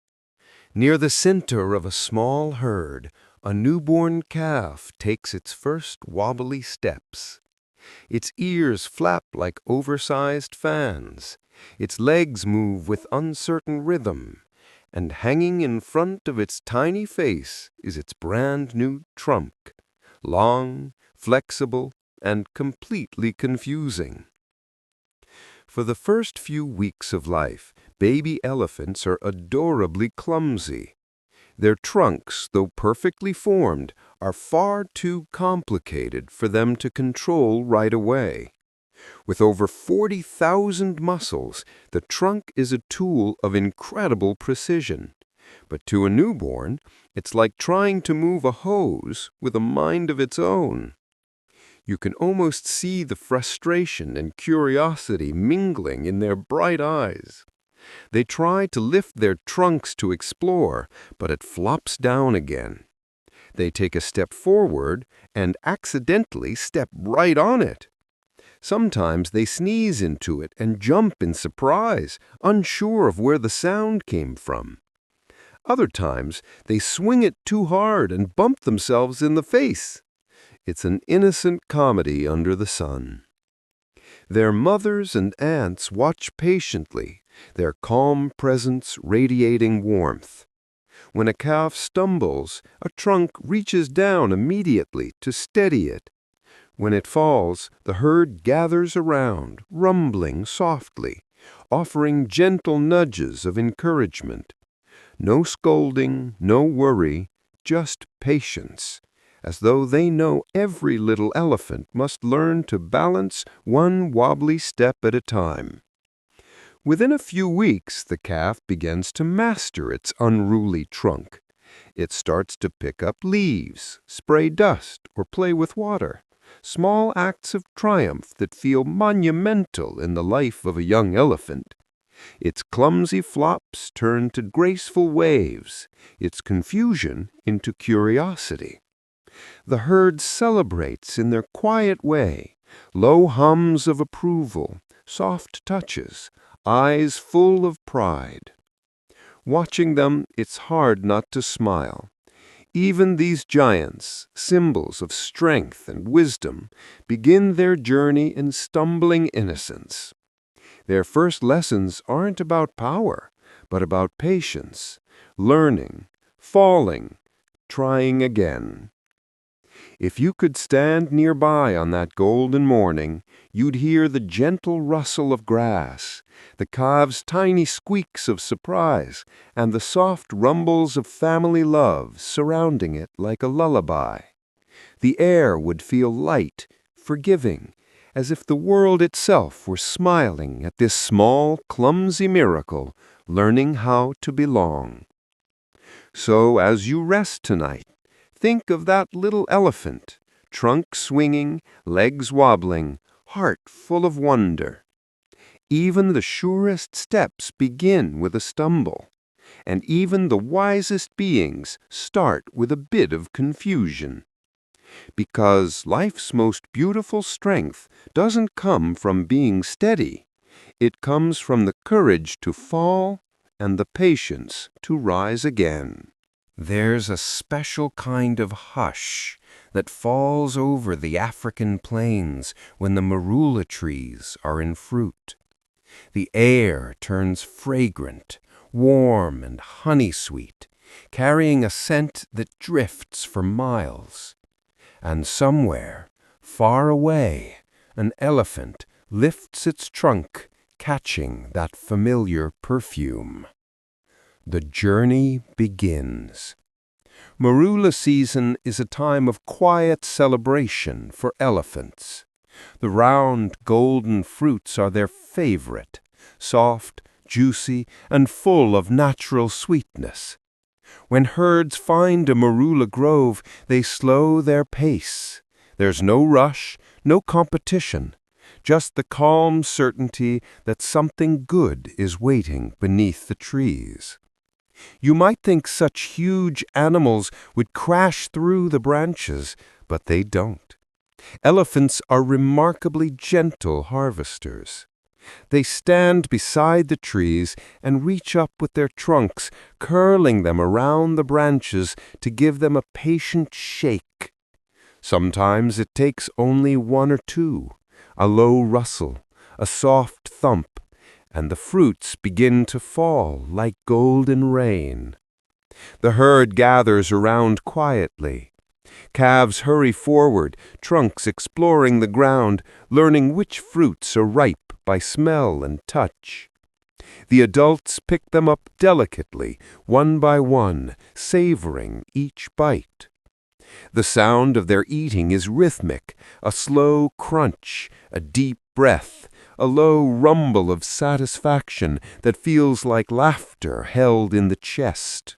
Near the center of a small herd, a newborn calf takes its first wobbly steps. Its ears flap like oversized fans, Its legs move with uncertain rhythm, and hanging in front of its tiny face is its brand new trunk, long, flexible, and completely confusing. For the first few weeks of life, baby elephants are adorably clumsy. Their trunks, though perfectly formed, are far too complicated for them to control right away. With over 40,000 muscles, the trunk is a tool of incredible precision. But to a newborn, it's like trying to move a hose with a mind of its own. You can almost see the frustration and curiosity mingling in their bright eyes. They try to lift their trunks to explore, but it flops down again. They take a step forward and accidentally step right on it. Sometimes they sneeze into it and jump in surprise, unsure of where the sound came from. Other times, they swing it too hard and bump themselves in the face. It's an innocent comedy under the sun. Their mothers and aunts watch patiently, their calm presence radiating warmth. When a calf stumbles, a trunk reaches down immediately to steady it. When it falls, the herd gathers around, rumbling softly, offering gentle nudges of encouragement. No scolding, no worry, just patience, as though they know every little elephant must learn to balance one wobbly step at a time. Within a few weeks, the calf begins to master its unruly trunk. It starts to pick up leaves, spray dust, or play with water. Small acts of triumph that feel monumental in the life of a young elephant. Its clumsy flops turn to graceful waves, its confusion into curiosity. The herd celebrates in their quiet way, low hums of approval, soft touches, eyes full of pride. Watching them, it's hard not to smile. Even these giants, symbols of strength and wisdom, begin their journey in stumbling innocence. Their first lessons aren't about power, but about patience, learning, falling, trying again. If you could stand nearby on that golden morning, you'd hear the gentle rustle of grass, the calves' tiny squeaks of surprise, and the soft rumbles of family love surrounding it like a lullaby. The air would feel light, forgiving, as if the world itself were smiling at this small, clumsy miracle, learning how to belong. So as you rest tonight, think of that little elephant, trunk swinging, legs wobbling, heart full of wonder. Even the surest steps begin with a stumble, and even the wisest beings start with a bit of confusion. Because life's most beautiful strength doesn't come from being steady. It comes from the courage to fall and the patience to rise again. There's a special kind of hush that falls over the African plains when the marula trees are in fruit. The air turns fragrant, warm and honey-sweet, carrying a scent that drifts for miles. And somewhere, far away, an elephant lifts its trunk, catching that familiar perfume. The journey begins. Marula season is a time of quiet celebration for elephants. The round, golden fruits are their favorite, soft, juicy, and full of natural sweetness. When herds find a marula grove, they slow their pace. There's no rush, no competition, just the calm certainty that something good is waiting beneath the trees. You might think such huge animals would crash through the branches, but they don't. Elephants are remarkably gentle harvesters. They stand beside the trees and reach up with their trunks, curling them around the branches to give them a patient shake. Sometimes it takes only one or two, a low rustle, a soft thump, and the fruits begin to fall like golden rain. The herd gathers around quietly. Calves hurry forward, trunks exploring the ground, learning which fruits are ripe by smell and touch. The adults pick them up delicately, one by one, savoring each bite. The sound of their eating is rhythmic, a slow crunch, a deep breath, a low rumble of satisfaction that feels like laughter held in the chest.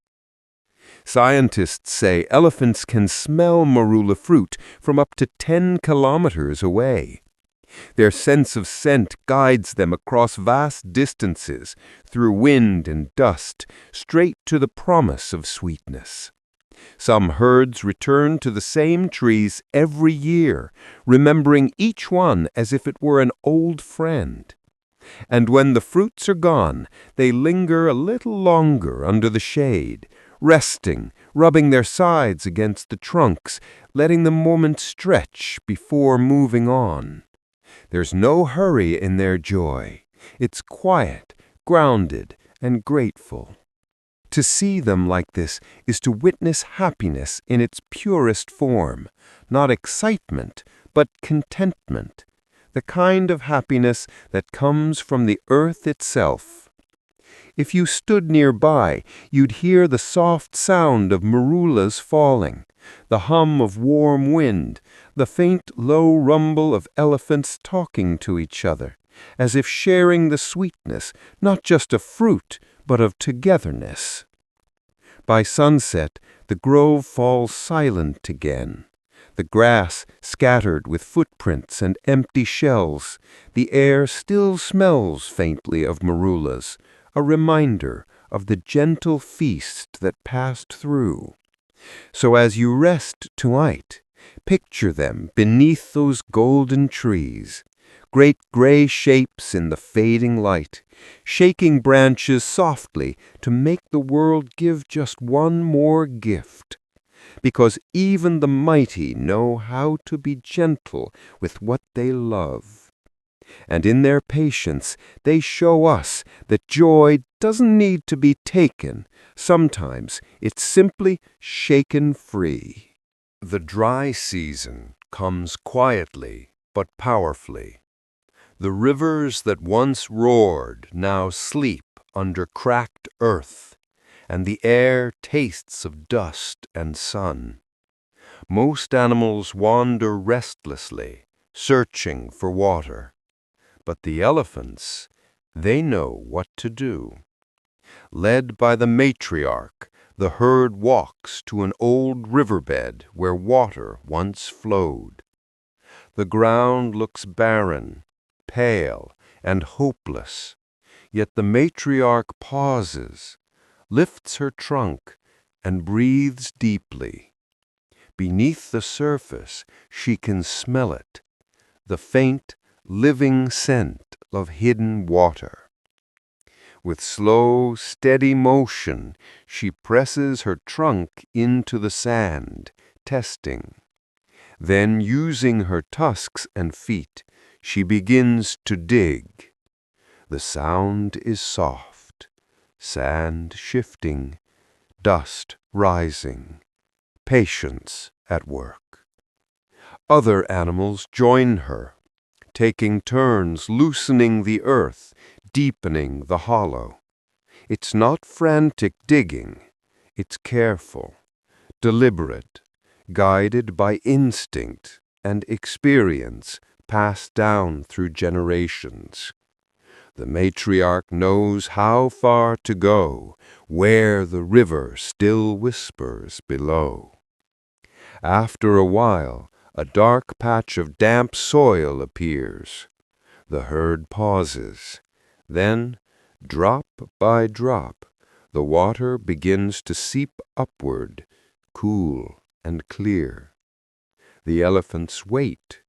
Scientists say elephants can smell marula fruit from up to 10 kilometers away. Their sense of scent guides them across vast distances, through wind and dust, straight to the promise of sweetness. Some herds return to the same trees every year, remembering each one as if it were an old friend. And when the fruits are gone, they linger a little longer under the shade, resting, rubbing their sides against the trunks, letting the moment stretch before moving on. There's no hurry in their joy. It's quiet, grounded, and grateful. To see them like this is to witness happiness in its purest form, not excitement, but contentment, the kind of happiness that comes from the earth itself. If you stood nearby, you'd hear the soft sound of marulas falling, the hum of warm wind, the faint low rumble of elephants talking to each other, as if sharing the sweetness, not just of fruit, but of togetherness. By sunset, the grove falls silent again. The grass scattered with footprints and empty shells, the air still smells faintly of marulas, a reminder of the gentle feast that passed through. So as you rest tonight, picture them beneath those golden trees, great gray shapes in the fading light, shaking branches softly to make the world give just one more gift. Because even the mighty know how to be gentle with what they love. And in their patience, they show us that joy doesn't need to be taken. Sometimes it's simply shaken free. The dry season comes quietly but powerfully. The rivers that once roared now sleep under cracked earth, and the air tastes of dust and sun. Most animals wander restlessly, searching for water. But the elephants, they know what to do. Led by the matriarch, the herd walks to an old riverbed where water once flowed. The ground looks barren, pale, and hopeless, yet the matriarch pauses, lifts her trunk, and breathes deeply. Beneath the surface, she can smell it, the faint, living scent of hidden water. With slow, steady motion, she presses her trunk into the sand, testing. Then, using her tusks and feet, she begins to dig. The sound is soft, sand shifting, dust rising, patience at work. Other animals join her, taking turns loosening the earth, deepening the hollow. It's not frantic digging, it's careful, deliberate, guided by instinct and experience passed down through generations. The matriarch knows how far to go, where the river still whispers below. After a while, a dark patch of damp soil appears. The herd pauses. Then, drop by drop, the water begins to seep upward, cool and clear. The elephants wait.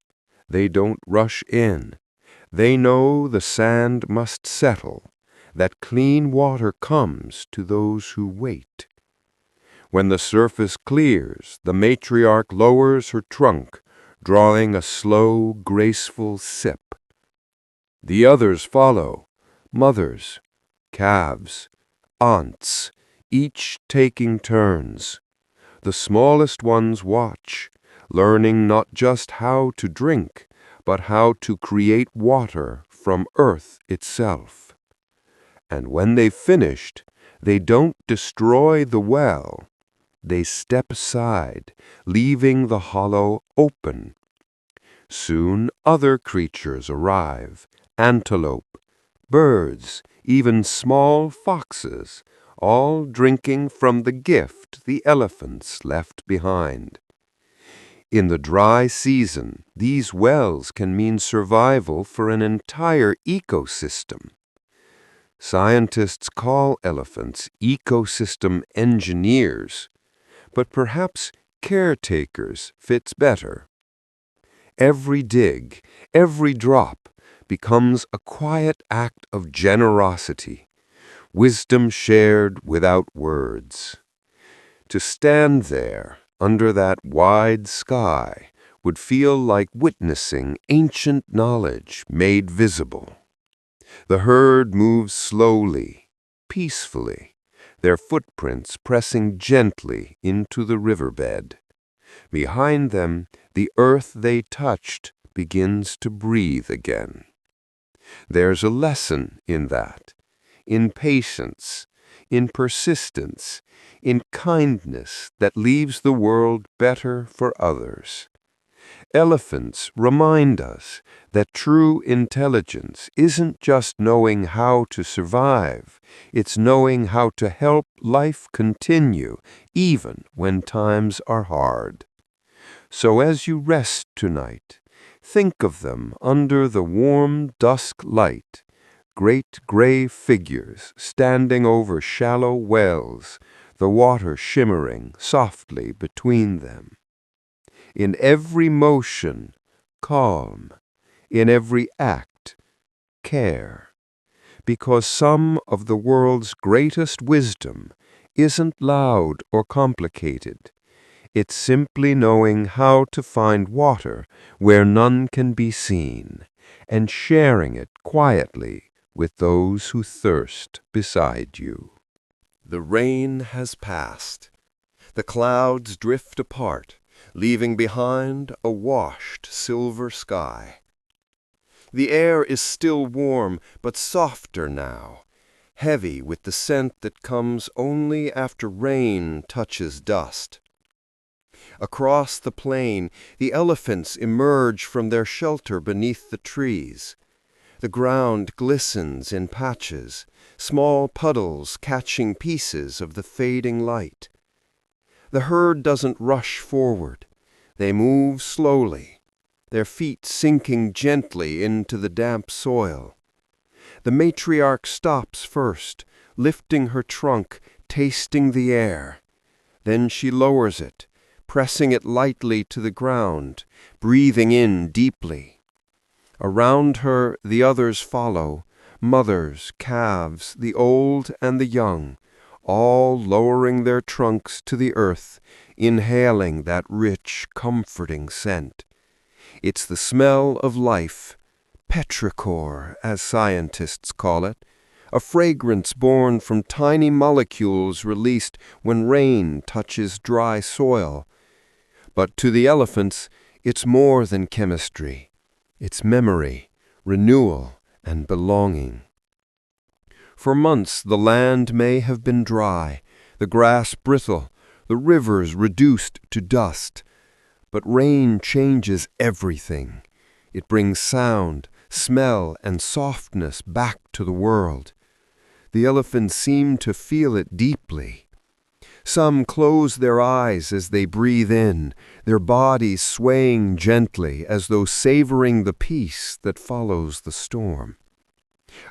They don't rush in. They know the sand must settle, that clean water comes to those who wait. When the surface clears, the matriarch lowers her trunk, drawing a slow, graceful sip. The others follow, mothers, calves, aunts, each taking turns. The smallest ones watch, learning not just how to drink, but how to create water from earth itself. And when they've finished, they don't destroy the well. They step aside, leaving the hollow open. Soon other creatures arrive, antelope, birds, even small foxes, all drinking from the gift the elephants left behind. In the dry season, these wells can mean survival for an entire ecosystem. Scientists call elephants ecosystem engineers, but perhaps caretakers fits better. Every dig, every drop becomes a quiet act of generosity, wisdom shared without words. To stand there, under that wide sky, would feel like witnessing ancient knowledge made visible. The herd moves slowly, peacefully, their footprints pressing gently into the riverbed. Behind them, the earth they touched begins to breathe again. There's a lesson in that, in patience, in persistence, in kindness that leaves the world better for others. Elephants remind us that true intelligence isn't just knowing how to survive, it's knowing how to help life continue even when times are hard. So as you rest tonight, think of them under the warm dusk light, great gray figures standing over shallow wells, the water shimmering softly between them. In every motion, calm. In every act, care. Because some of the world's greatest wisdom isn't loud or complicated. It's simply knowing how to find water where none can be seen, and sharing it quietly with those who thirst beside you. The rain has passed. The clouds drift apart, leaving behind a washed silver sky. The air is still warm, but softer now, heavy with the scent that comes only after rain touches dust. Across the plain, the elephants emerge from their shelter beneath the trees. The ground glistens in patches, small puddles catching pieces of the fading light. The herd doesn't rush forward. They move slowly, their feet sinking gently into the damp soil. The matriarch stops first, lifting her trunk, tasting the air. Then she lowers it, pressing it lightly to the ground, breathing in deeply. Around her the others follow, mothers, calves, the old and the young, all lowering their trunks to the earth, inhaling that rich, comforting scent. It's the smell of life, petrichor, as scientists call it, a fragrance born from tiny molecules released when rain touches dry soil. But to the elephants, it's more than chemistry. It's memory, renewal, and belonging. For months the land may have been dry, the grass brittle, the rivers reduced to dust. But rain changes everything. It brings sound, smell, and softness back to the world. The elephants seem to feel it deeply. Some close their eyes as they breathe in, their bodies swaying gently as though savoring the peace that follows the storm.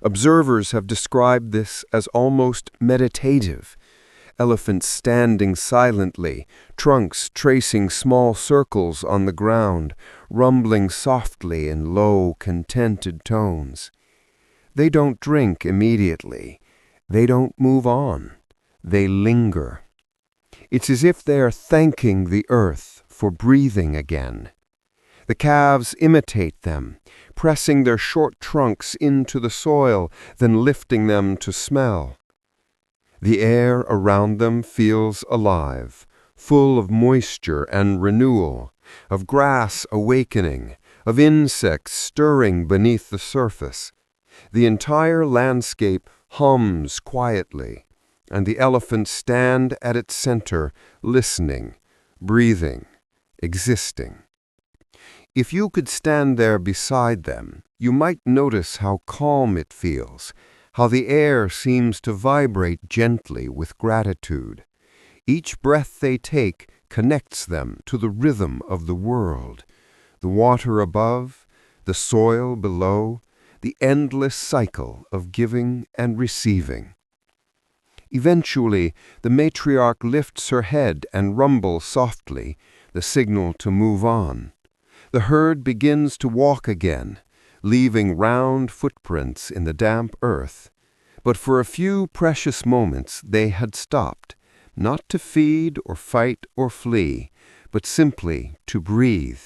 Observers have described this as almost meditative. Elephants standing silently, trunks tracing small circles on the ground, rumbling softly in low, contented tones. They don't drink immediately. They don't move on. They linger. It's as if they are thanking the earth for breathing again. The calves imitate them, pressing their short trunks into the soil, then lifting them to smell. The air around them feels alive, full of moisture and renewal, of grass awakening, of insects stirring beneath the surface. The entire landscape hums quietly, and the elephants stand at its center, listening, breathing, existing. If you could stand there beside them, you might notice how calm it feels, how the air seems to vibrate gently with gratitude. Each breath they take connects them to the rhythm of the world, the water above, the soil below, the endless cycle of giving and receiving. Eventually, the matriarch lifts her head and rumbles softly, the signal to move on. The herd begins to walk again, leaving round footprints in the damp earth. But for a few precious moments they had stopped, not to feed or fight or flee, but simply to breathe.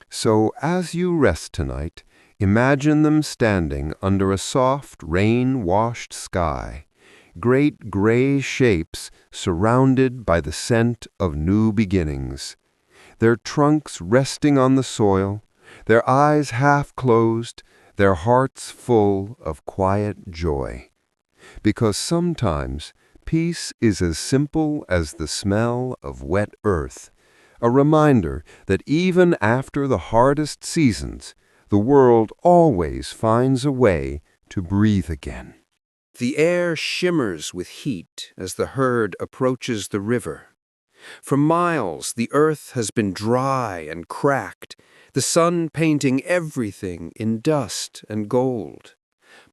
So as you rest tonight, imagine them standing under a soft, rain-washed sky, great gray shapes surrounded by the scent of new beginnings, their trunks resting on the soil, their eyes half closed, their hearts full of quiet joy. Because sometimes peace is as simple as the smell of wet earth, a reminder that even after the hardest seasons, the world always finds a way to breathe again. The air shimmers with heat as the herd approaches the river. For miles, the earth has been dry and cracked, the sun painting everything in dust and gold.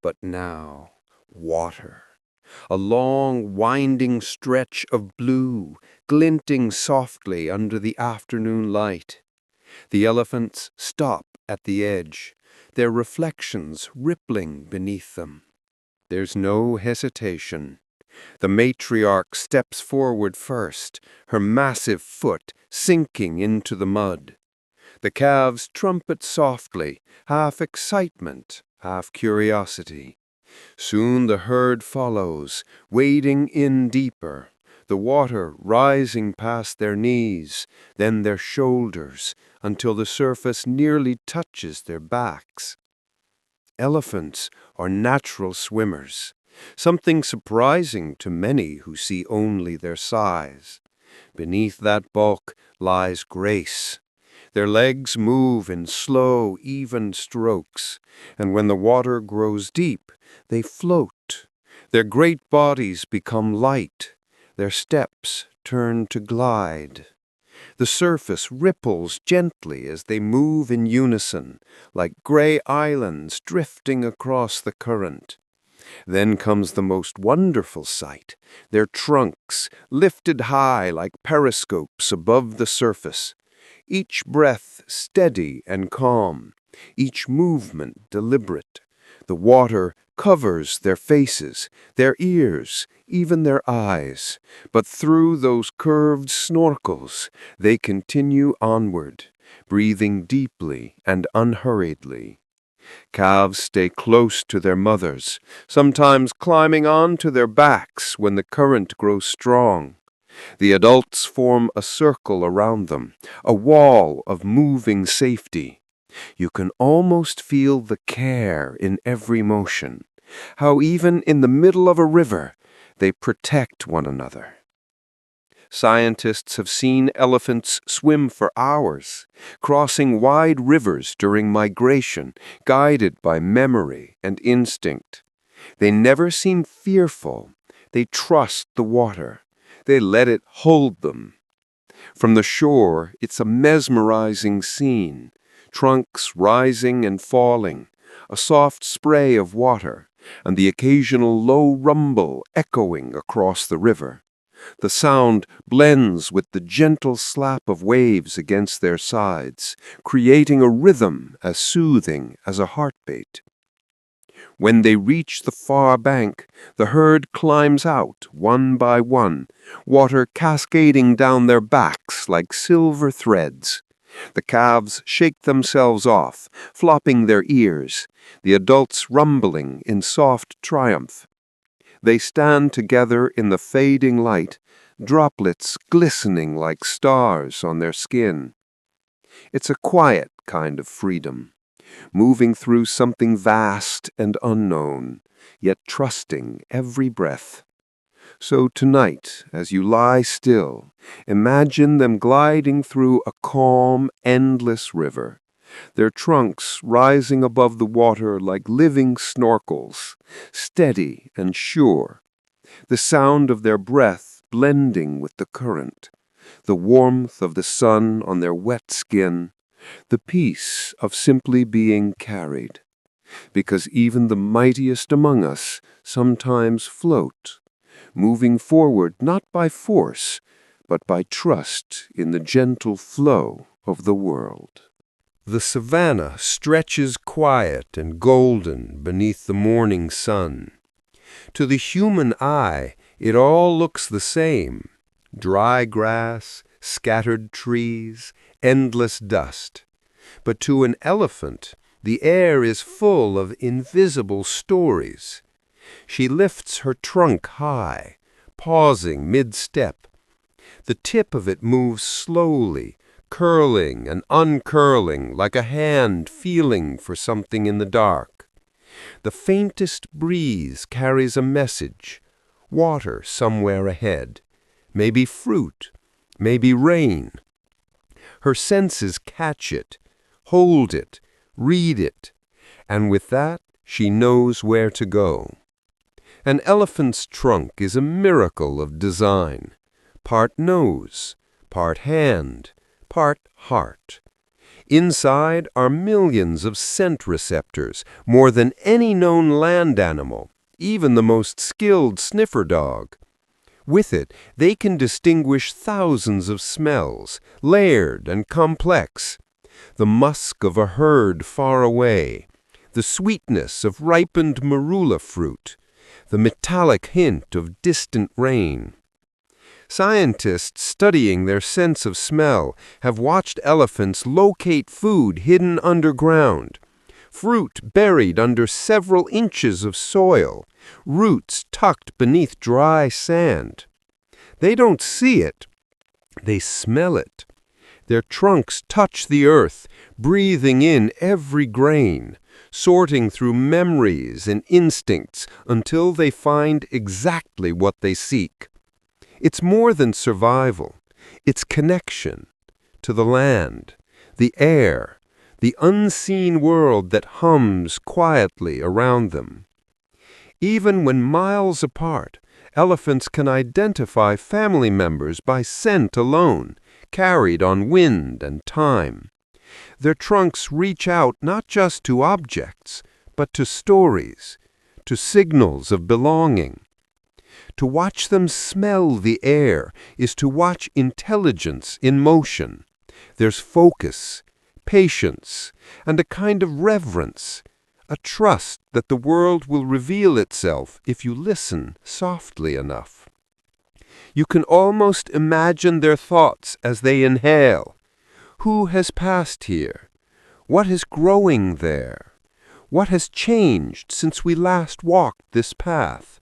But now, water. A long, winding stretch of blue, glinting softly under the afternoon light. The elephants stop at the edge, their reflections rippling beneath them. There's no hesitation. The matriarch steps forward first, her massive foot sinking into the mud. The calves trumpet softly, half excitement, half curiosity. Soon the herd follows, wading in deeper, the water rising past their knees, then their shoulders, until the surface nearly touches their backs. Elephants are natural swimmers, something surprising to many who see only their size. Beneath that bulk lies grace. Their legs move in slow, even strokes, and when the water grows deep, they float. Their great bodies become light, their steps turn to glide. The surface ripples gently as they move in unison, like gray islands drifting across the current. Then comes the most wonderful sight, their trunks lifted high like periscopes above the surface. Each breath steady and calm, each movement deliberate. The water covers their faces, their ears, even their eyes, but through those curved snorkels they continue onward, breathing deeply and unhurriedly. Calves stay close to their mothers, sometimes climbing onto their backs when the current grows strong. The adults form a circle around them, a wall of moving safety. You can almost feel the care in every motion, how even in the middle of a river, they protect one another. Scientists have seen elephants swim for hours, crossing wide rivers during migration, guided by memory and instinct. They never seem fearful. They trust the water. They let it hold them. From the shore, it's a mesmerizing scene. Trunks rising and falling, a soft spray of water, and the occasional low rumble echoing across the river. The sound blends with the gentle slap of waves against their sides, creating a rhythm as soothing as a heartbeat. When they reach the far bank, the herd climbs out one by one, water cascading down their backs like silver threads. The calves shake themselves off, flopping their ears, the adults rumbling in soft triumph. They stand together in the fading light, droplets glistening like stars on their skin. It's a quiet kind of freedom, moving through something vast and unknown, yet trusting every breath. So tonight, as you lie still, imagine them gliding through a calm, endless river, their trunks rising above the water like living snorkels, steady and sure, the sound of their breath blending with the current, the warmth of the sun on their wet skin, the peace of simply being carried. Because even the mightiest among us sometimes float, moving forward not by force, but by trust in the gentle flow of the world. The savanna stretches quiet and golden beneath the morning sun. To the human eye, it all looks the same: dry grass, scattered trees, endless dust. But to an elephant, the air is full of invisible stories. She lifts her trunk high, pausing mid-step. The tip of it moves slowly, curling and uncurling like a hand feeling for something in the dark. The faintest breeze carries a message: water somewhere ahead, maybe fruit, maybe rain. Her senses catch it, hold it, read it, and with that she knows where to go. An elephant's trunk is a miracle of design, part nose, part hand, part heart. Inside are millions of scent receptors, more than any known land animal, even the most skilled sniffer dog. With it, they can distinguish thousands of smells, layered and complex: the musk of a herd far away, the sweetness of ripened marula fruit, the metallic hint of distant rain. Scientists studying their sense of smell have watched elephants locate food hidden underground, fruit buried under several inches of soil, roots tucked beneath dry sand. They don't see it, they smell it. Their trunks touch the earth, breathing in every grain, sorting through memories and instincts until they find exactly what they seek. It's more than survival. It's connection to the land, the air, the unseen world that hums quietly around them. Even when miles apart, elephants can identify family members by scent alone, carried on wind and time. Their trunks reach out not just to objects, but to stories, to signals of belonging. To watch them smell the air is to watch intelligence in motion. There's focus, patience, and a kind of reverence, a trust that the world will reveal itself if you listen softly enough. You can almost imagine their thoughts as they inhale. Who has passed here? What is growing there? What has changed since we last walked this path?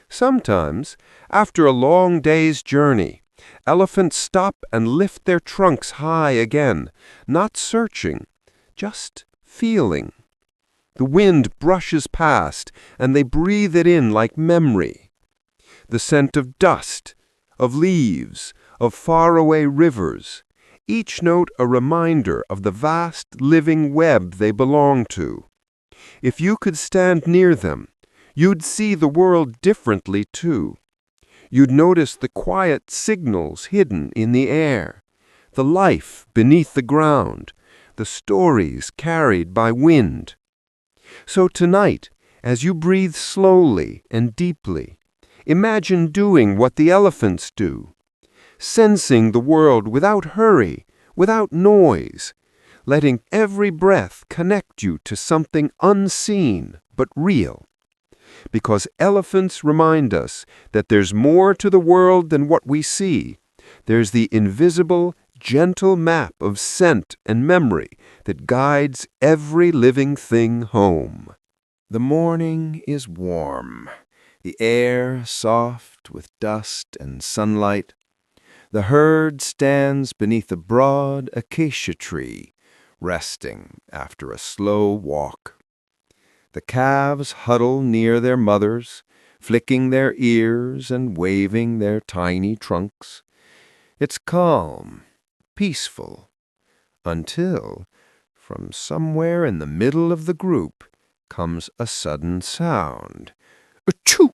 Sometimes, after a long day's journey, elephants stop and lift their trunks high again, not searching, just feeling. The wind brushes past, and they breathe it in like memory. The scent of dust, of leaves, of faraway rivers, each note a reminder of the vast living web they belong to. If you could stand near them, you'd see the world differently too. You'd notice the quiet signals hidden in the air, the life beneath the ground, the stories carried by wind. So tonight, as you breathe slowly and deeply, imagine doing what the elephants do, sensing the world without hurry, without noise, letting every breath connect you to something unseen but real. Because elephants remind us that there's more to the world than what we see. There's the invisible, gentle map of scent and memory that guides every living thing home. The morning is warm, the air soft with dust and sunlight. The herd stands beneath a broad acacia tree, resting after a slow walk. The calves huddle near their mothers, flicking their ears and waving their tiny trunks. It's calm, peaceful, until, from somewhere in the middle of the group, comes a sudden sound. Achoo!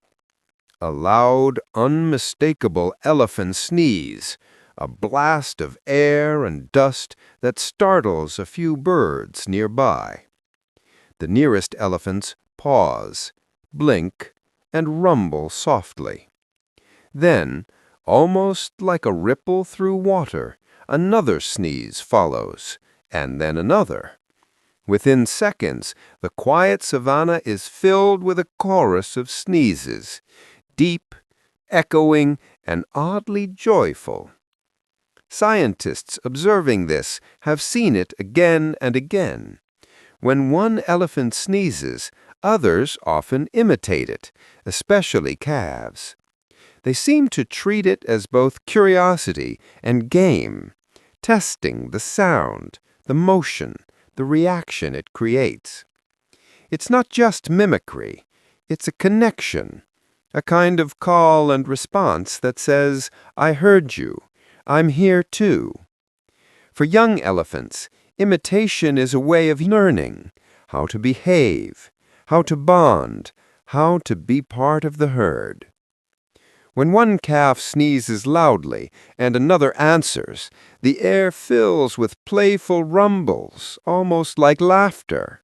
A loud, unmistakable elephant sneeze, a blast of air and dust that startles a few birds nearby. The nearest elephants pause, blink, and rumble softly. Then, almost like a ripple through water, another sneeze follows, and then another. Within seconds, the quiet savanna is filled with a chorus of sneezes, deep, echoing, and oddly joyful. Scientists observing this have seen it again and again. When one elephant sneezes, others often imitate it, especially calves. They seem to treat it as both curiosity and game, testing the sound, the motion, the reaction it creates. It's not just mimicry, it's a connection, a kind of call and response that says, "I heard you, I'm here too." For young elephants, imitation is a way of learning how to behave, how to bond, how to be part of the herd. When one calf sneezes loudly and another answers, the air fills with playful rumbles, almost like laughter.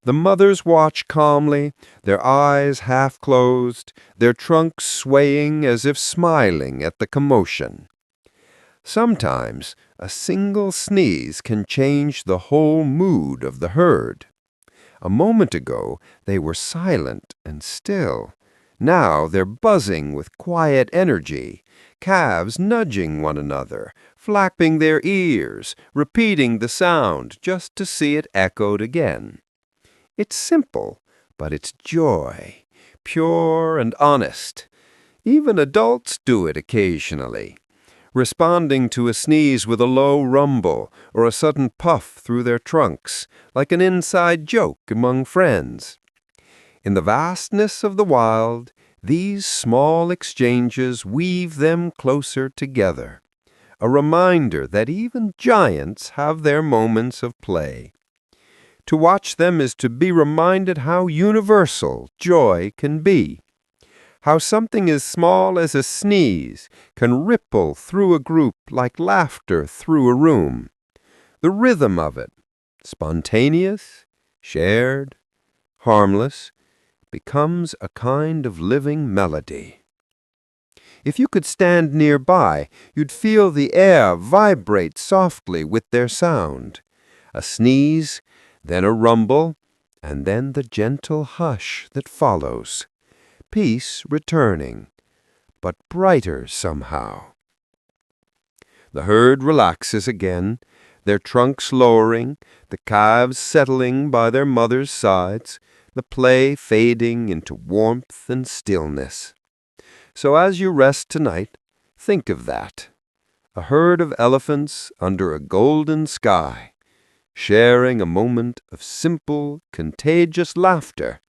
The mothers watch calmly, their eyes half closed, their trunks swaying as if smiling at the commotion. Sometimes a single sneeze can change the whole mood of the herd. A moment ago they were silent and still. Now they're buzzing with quiet energy, calves nudging one another, flapping their ears, repeating the sound just to see it echoed again. It's simple, but it's joy, pure and honest. Even adults do it occasionally, responding to a sneeze with a low rumble or a sudden puff through their trunks, like an inside joke among friends. In the vastness of the wild, these small exchanges weave them closer together, a reminder that even giants have their moments of play. To watch them is to be reminded how universal joy can be, how something as small as a sneeze can ripple through a group like laughter through a room. The rhythm of it, spontaneous, shared, harmless, becomes a kind of living melody. If you could stand nearby, you'd feel the air vibrate softly with their sound. A sneeze, then a rumble, and then the gentle hush that follows. Peace returning, but brighter somehow. The herd relaxes again, their trunks lowering, the calves settling by their mothers' sides, the play fading into warmth and stillness. So as you rest tonight, think of that. A herd of elephants under a golden sky, sharing a moment of simple, contagious laughter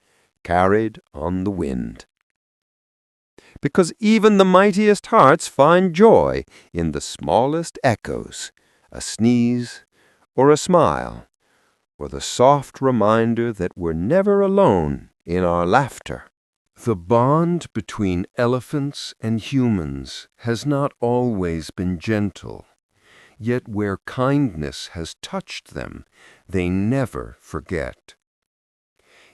carried on the wind. Because even the mightiest hearts find joy in the smallest echoes, a sneeze or a smile, or the soft reminder that we're never alone in our laughter. The bond between elephants and humans has not always been gentle, yet where kindness has touched them, they never forget.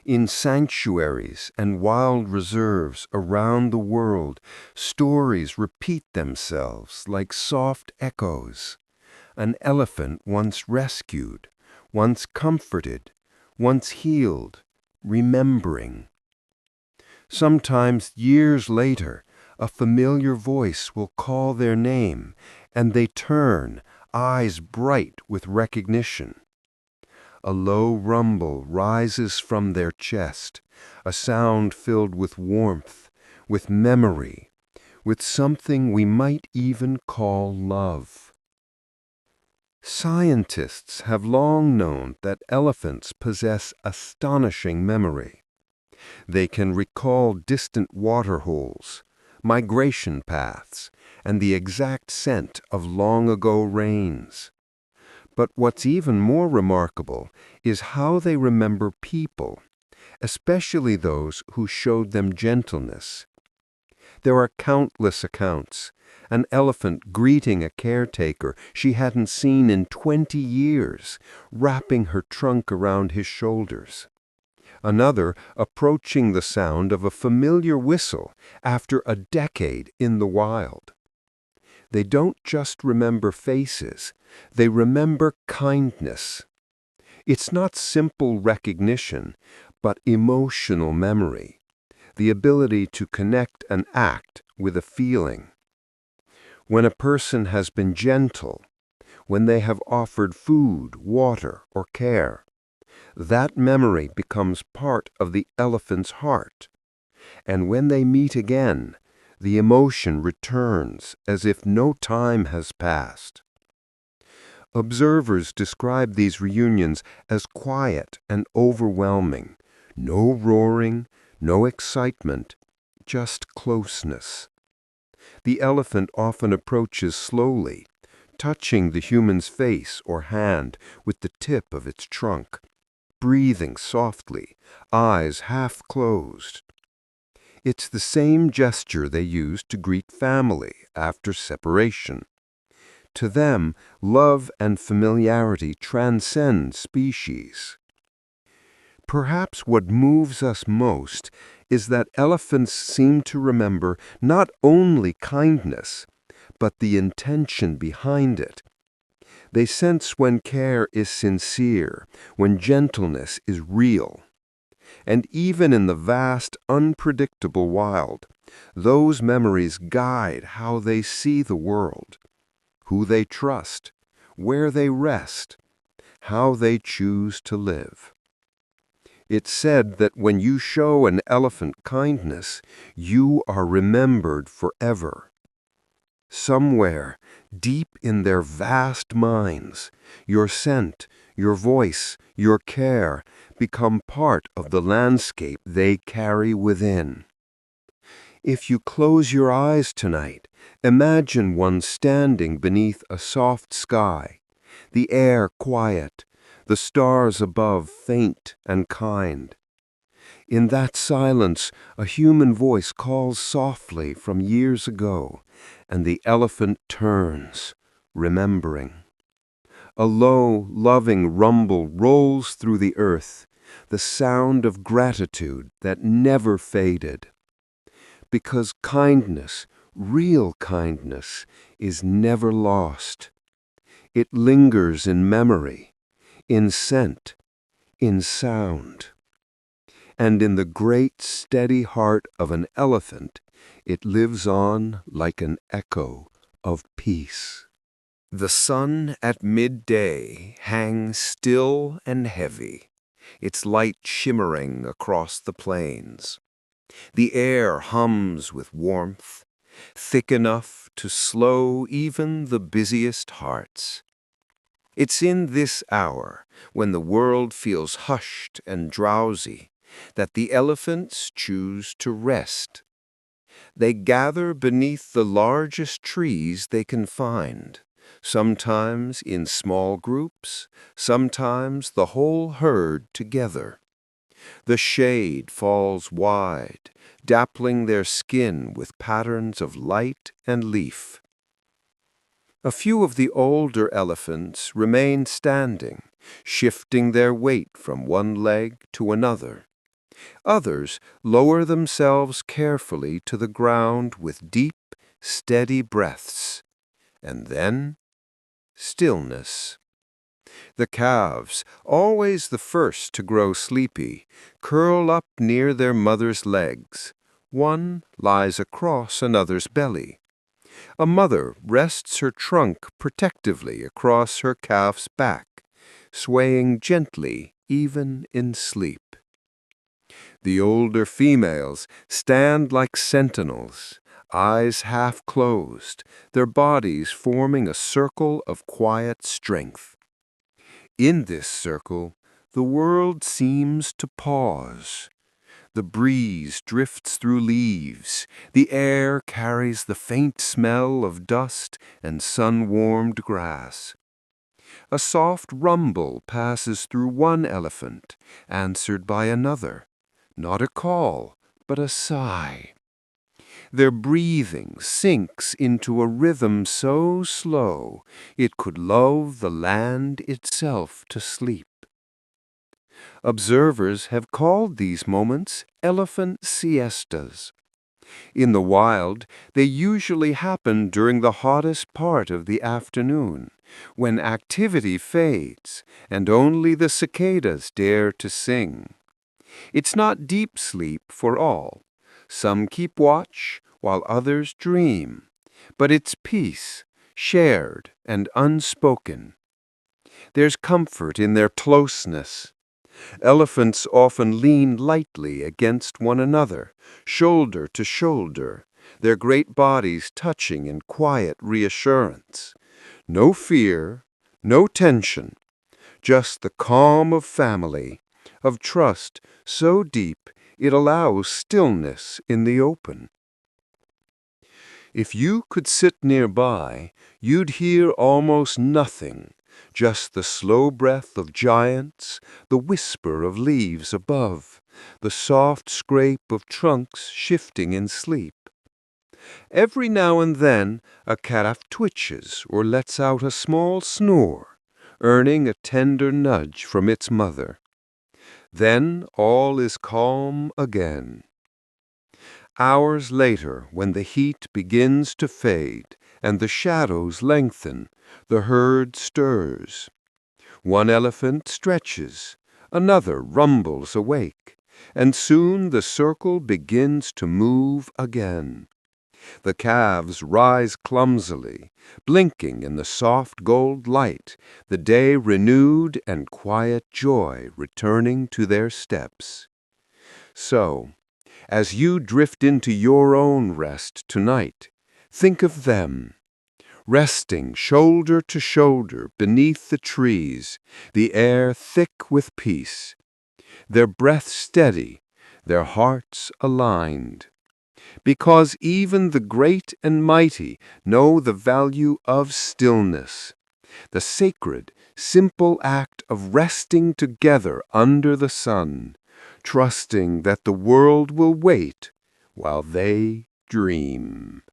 In sanctuaries and wild reserves around the world, stories repeat themselves like soft echoes. An elephant once rescued, once comforted, once healed, remembering. Sometimes years later, a familiar voice will call their name, and they turn, eyes bright with recognition. A low rumble rises from their chest, a sound filled with warmth, with memory, with something we might even call love. Scientists have long known that elephants possess astonishing memory. They can recall distant water holes, migration paths, and the exact scent of long-ago rains. But what's even more remarkable is how they remember people, especially those who showed them gentleness. There are countless accounts. An elephant greeting a caretaker she hadn't seen in 20 years, wrapping her trunk around his shoulders. Another approaching the sound of a familiar whistle after a decade in the wild. They don't just remember faces, they remember kindness. It's not simple recognition, but emotional memory, the ability to connect an act with a feeling. When a person has been gentle, when they have offered food, water, or care, that memory becomes part of the elephant's heart. And when they meet again, the emotion returns as if no time has passed. Observers describe these reunions as quiet and overwhelming. No roaring, no excitement, just closeness. The elephant often approaches slowly, touching the human's face or hand with the tip of its trunk, breathing softly, eyes half closed. It's the same gesture they use to greet family after separation. To them, love and familiarity transcend species. Perhaps what moves us most is that elephants seem to remember not only kindness, but the intention behind it. They sense when care is sincere, when gentleness is real. And even in the vast, unpredictable wild, those memories guide how they see the world, who they trust, where they rest, how they choose to live. It's said that when you show an elephant kindness, you are remembered forever. Somewhere, deep in their vast minds, your scent, your voice, your care become part of the landscape they carry within. If you close your eyes tonight, imagine one standing beneath a soft sky, the air quiet, the stars above faint and kind. In that silence, a human voice calls softly from years ago, and the elephant turns, remembering. A low, loving rumble rolls through the earth, the sound of gratitude that never faded. Because kindness, real kindness, is never lost. It lingers in memory, in scent, in sound. And in the great steady heart of an elephant, it lives on like an echo of peace. The sun at midday hangs still and heavy, its light shimmering across the plains. The air hums with warmth, thick enough to slow even the busiest hearts. It's in this hour, when the world feels hushed and drowsy, that the elephants choose to rest. They gather beneath the largest trees they can find, sometimes in small groups, sometimes the whole herd together. The shade falls wide, dappling their skin with patterns of light and leaf. A few of the older elephants remain standing, shifting their weight from one leg to another. Others lower themselves carefully to the ground with deep, steady breaths. And then, stillness. The calves, always the first to grow sleepy, curl up near their mother's legs. One lies across another's belly. A mother rests her trunk protectively across her calf's back, swaying gently even in sleep. The older females stand like sentinels, eyes half closed, their bodies forming a circle of quiet strength. In this circle, the world seems to pause. The breeze drifts through leaves, the air carries the faint smell of dust and sun-warmed grass. A soft rumble passes through one elephant, answered by another. Not a call, but a sigh. Their breathing sinks into a rhythm so slow it could lull the land itself to sleep. Observers have called these moments elephant siestas. In the wild, they usually happen during the hottest part of the afternoon, when activity fades and only the cicadas dare to sing. It's not deep sleep for all. Some keep watch while others dream, but it's peace, shared and unspoken. There's comfort in their closeness. Elephants often lean lightly against one another, shoulder to shoulder, their great bodies touching in quiet reassurance. No fear, no tension, just the calm of family, of trust so deep it allows stillness in the open. If you could sit nearby, you'd hear almost nothing, just the slow breath of giants, the whisper of leaves above, the soft scrape of trunks shifting in sleep. Every now and then a calf twitches or lets out a small snore, earning a tender nudge from its mother. Then all is calm again. Hours later, when the heat begins to fade and the shadows lengthen, the herd stirs. One elephant stretches, another rumbles awake, and soon the circle begins to move again. The calves rise clumsily, blinking in the soft gold light, the day renewed and quiet joy returning to their steps. So, as you drift into your own rest tonight, think of them, resting shoulder to shoulder beneath the trees, the air thick with peace, their breath steady, their hearts aligned. Because even the great and mighty know the value of stillness, the sacred, simple act of resting together under the sun, trusting that the world will wait while they dream.